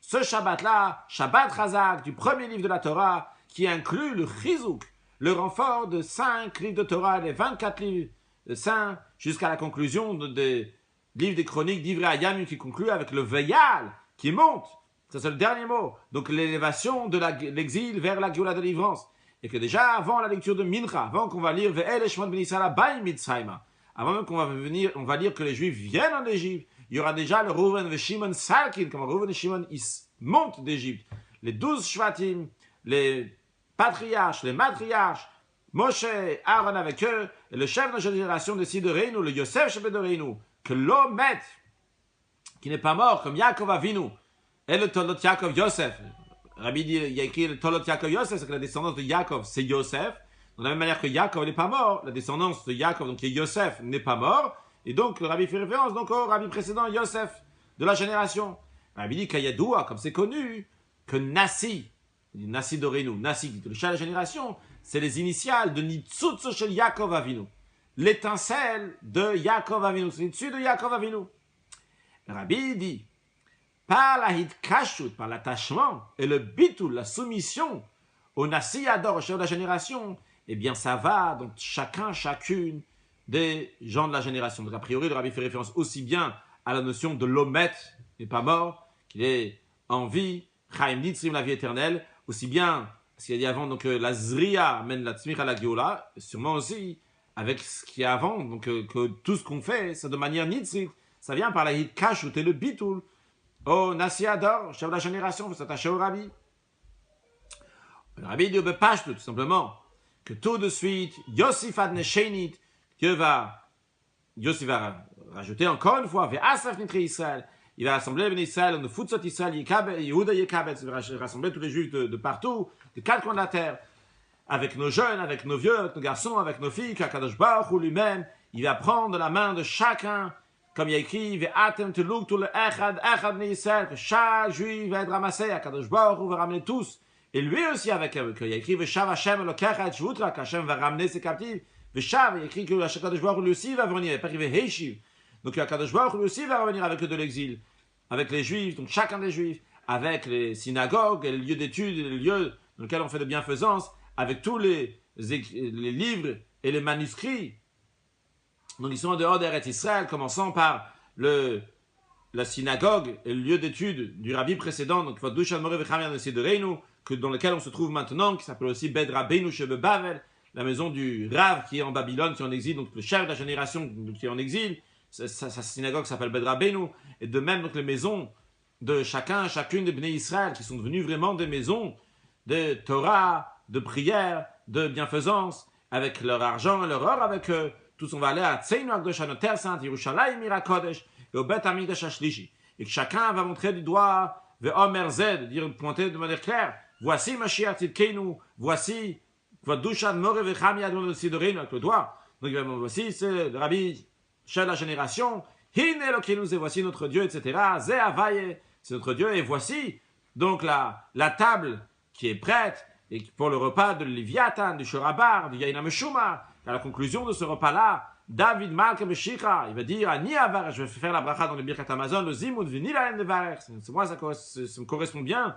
ce Shabbat-là, Shabbat Chazak, du premier livre de la Torah, qui inclut le chizuk, le renfort de 5 livres de Torah, les 24 livres saints, jusqu'à la conclusion des livres des chroniques d'Ivrei Hayam qui conclut avec le Veyal, qui monte, ça c'est le dernier mot, donc l'élévation de l'exil vers la Géoula de délivrance. Et que déjà avant la lecture de Mincha, avant qu'on va lire Ve'el Eshmon Ben Yisrael Bay Mitzrayma, avant même qu'on va lire que les Juifs viennent en Égypte, il y aura déjà le Reuven et Shimon Salkin, comme Reuven et Shimon ils montent d'Égypte, les 12 Shvatim, les patriarches, les matriarches, Moshe, Aaron avec eux, et le chef de génération de Sidoreinu, le Yosef Shebedoreinu, que l'homme qui n'est pas mort, comme Yaakov Avinu, et le Tolot Yaakov Yosef. Rabbi dit, il y a écrit le Tolot Yaakov Yosef, c'est que la descendance de Yaakov, c'est Yosef. De la même manière que Yaakov n'est pas mort, la descendance de Yaakov, donc qui est Yosef, n'est pas mort. Et donc, le Rabbi fait référence donc au Rabbi précédent, Yosef, de la génération. Rabbi dit qu'Ayadoua, comme c'est connu, que Nassi Dorenu, Nassi, de la génération, c'est les initiales de Nitzutzo Shel Yaakov Avinu. L'étincelle de Yaakov Avinu, c'est dessus de Yaakov Avinu. Rabbi dit, par la hitkashut, par l'attachement et le bitul, la soumission au Nassi Ador, au chef de la génération, eh bien ça va, donc chacune des gens de la génération. Donc a priori, le Rabbi fait référence aussi bien à la notion de l'omet, qui n'est pas mort, qu'il est en vie, Chaim Nitzrim, la vie éternelle, aussi bien, ce qu'il a dit avant, donc la Zriya mène la Tzmich à la Géoula, sûrement aussi avec ce qu'il y a avant, donc que tout ce qu'on fait, c'est de manière Nitzrit, ça vient par la Hitkashut et le Bitul, au Nassi Ador, chef de la génération, il faut s'attacher au Rabbi. Le Rabbi dit au Bepashtu, tout simplement, que tout de suite, Yosif Adne Shenit, Yosif va rajouter encore une fois, Ve'asaf Nitre Israël, il va rassembler les Israël, le Futsot Israël, Yehuda Yekabetz, il va rassembler tous les Juifs de partout, de 4 coins de la terre, avec nos jeunes, avec nos vieux, avec nos garçons, avec nos filles, qu'Akadosh Baruch Hu lui-même, il va prendre de la main de chacun, comme il y a écrit, Ve'atem Teluk tout le Echad Israël, que chaque Juif va être ramassé, Akadosh Baruch Hu va ramener tous, et lui aussi avec eux, il y a écrit, Ve'shav Hashem Elokecha et Shvutra, qu'Hashem va ramener ses captifs, Ve'shav, il y a écrit que Akadosh Baruch Hu lui aussi va venir, il n'y a pas écrit Ve'heshiv. Donc Akadosh Baruch Hu lui aussi va revenir avec eux de l'exil, avec les Juifs, donc chacun des Juifs, avec les synagogues, et les lieux d'études, les lieux dans lesquels on fait de bienfaisance, avec tous les livres et les manuscrits. Donc ils sont en dehors d'Eretz Israël, commençant par la synagogue et le lieu d'étude du rabbi précédent, donc Vadushan More Vechamia de Sidoreinu, dans lequel on se trouve maintenant, qui s'appelle aussi Bed Rabbeinu Shebe Bavel, la maison du Rav qui est en Babylone, qui est en exil, donc le chef de la génération qui est en exil. Sa synagogue s'appelle Bed Rabbeinu, et de même donc les maisons de chacune des Bnei Israël, qui sont devenues vraiment des maisons de Torah, de prière, de bienfaisance, avec leur argent et leur or avec eux. Tous on va aller à Tseinu Akdosha, notre terre sainte, Yerushalayim Irakodesh, et au Bet Hamikdash Ashlishi. Et que chacun va montrer du doigt, Ve'omer Zed, dire, pointer de manière claire, voici Mashiach Tzidkeinu, voici Vadushan More Vechami Adon Sidoreinu, avec le doigt. Donc voici, c'est le rabbi, chef de la génération, Hine Elokeinu, et voici notre Dieu, etc. Ze Havaye, c'est notre Dieu, et voici donc la table qui est prête, et pour le repas de Léviathan, du Shorabar, du Yaina Meshuma, à la conclusion de ce repas-là, David Malka Meshicha, il va dire Ani Avar, je vais faire la bracha dans le Birkat Amazon, le Zimud Vinila Nevarer. C'est moi, ça me correspond bien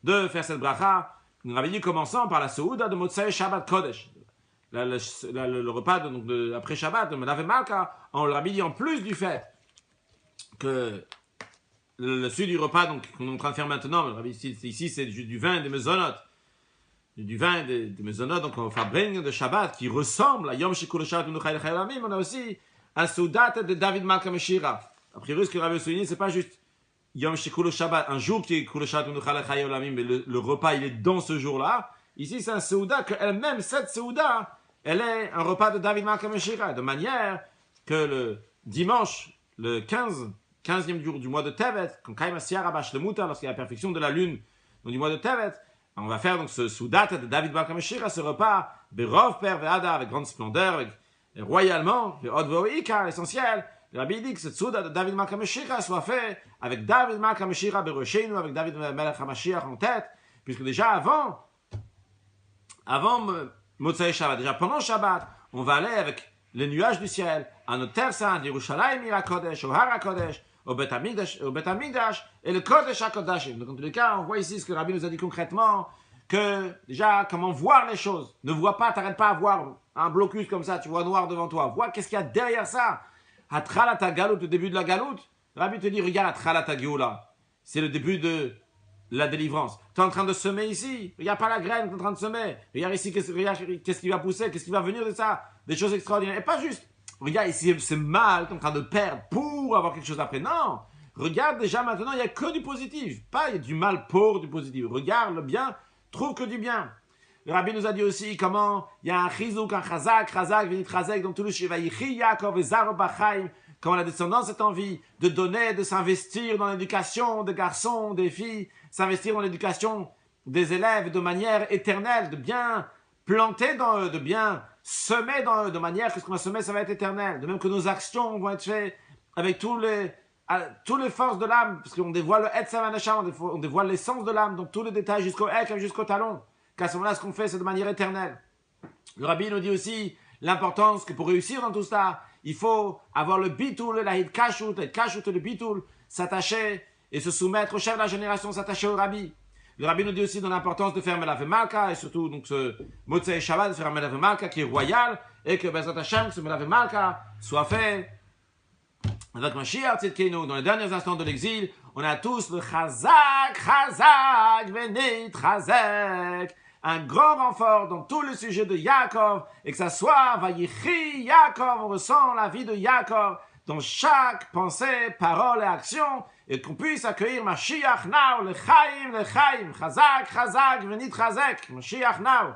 de faire cette bracha. On avait dit commençant par la Souda de Motsei Shabbat Kodesh. Le repas après Shabbat, de David Malka, on leur avait dit en plus du fait que le suite du repas qu'on est en train de faire maintenant, ici c'est du vin des mezonot. Du vin des mezonot, donc on fabrique de Shabbat qui ressemble à Yom Shekul Shabbat Unuchai Chayalamim. On a aussi un Soudat de David Malka Meshira. A priori, ce que Rabbi souligné, c'est pas juste Yom Shekul Shabbat, un jour qui est Kul Shabbat Unuchai Chayalamim, mais le repas il est dans ce jour-là. Ici, c'est un Soudat que elle-même, cette Souda, elle est un repas de David Malka Meshira, de manière que le dimanche, le 15e jour du mois de Tevet, quand Kaima Siara Bash le Muta, lorsqu'il y a la perfection de la lune du mois de Tevet, on va faire donc ce Soudat de David Malka Meshira, ce repas, Berov Per Ve'ada, avec grande splendeur, royalement, Ve'od Ve'oika, l'essentiel. Le Rabbi dit que ce Soudat de David Malka Meshira soit fait avec David Malka Meshira Beroshenu, avec David Melech HaMashiach en tête, puisque déjà avant Motzei Shabbat, déjà pendant Shabbat, on va aller avec les nuages du ciel, à notre terre sainte, Yerushalayim Ira Kodesh, au Har HaKodesh, au Bet HaMikdash et le Kodesh HaKodashim. Donc en tous les cas, on voit ici ce que le Rabbi nous a dit concrètement, que déjà, comment voir les choses. Ne vois pas, t'arrêtes pas à voir un blocus comme ça, tu vois noir devant toi. Vois qu'est-ce qu'il y a derrière ça. Atralata Galout, le début de la Galout. Le Rabbi te dit, regarde Atralata Geoula. C'est le début de la délivrance. Tu es en train de semer ici. Regarde pas la graine que tu es en train de semer. Regarde ici, qu'est-ce qui va pousser, qu'est-ce qui va venir de ça. Des choses extraordinaires. Et pas juste, regarde ici, c'est mal, tu es en train de perdre pour avoir quelque chose après. Non. Regarde déjà maintenant, il n'y a que du positif. Pas il y a du mal pour du positif. Regarde le bien, trouve que du bien. Le Rabbi nous a dit aussi comment il y a un chizouk, un chazak, venit chazek, dans tout le Shivayichi, Yaakov et Zaro Bachaim, comment la descendance est envie de donner, de s'investir dans l'éducation des garçons, des filles, s'investir dans l'éducation des élèves de manière éternelle, de bien planter dans eux, de bien semer dans eux, de manière que ce qu'on va semer, ça va être éternel. De même que nos actions vont être faites avec toutes les forces de l'âme, parce qu'on dévoile le Etzav Haneshama, on dévoile l'essence de l'âme, donc tous les détails jusqu'au Ek, jusqu'au talon. Qu'à ce moment-là, ce qu'on fait, c'est de manière éternelle. Le Rabbi nous dit aussi l'importance que pour réussir dans tout ça, il faut avoir le bitoul, la hidkashut, le bitoul, s'attacher et se soumettre au chef de la génération, s'attacher au Rabbi. Le Rabbi nous dit aussi dans l'importance de faire Melav Malka, et surtout donc ce Motzei Shabbat, de faire Melav Malka qui est royal, et que Bezrat Hashem, ce Melav Malka soit fait avec Mashiach Tzidkenu. Dans les derniers instants de l'exil, on a tous le Chazak, Venit, Chazak, un grand renfort dans tous les sujets de Yaakov, et que ça soit Vayichi Yaakov, on ressent la vie de Yaakov dans chaque pensée, parole et action, et qu'on puisse accueillir Mashiach Now, le Chaim, Chazak, Venit Chazak, Mashiach Now.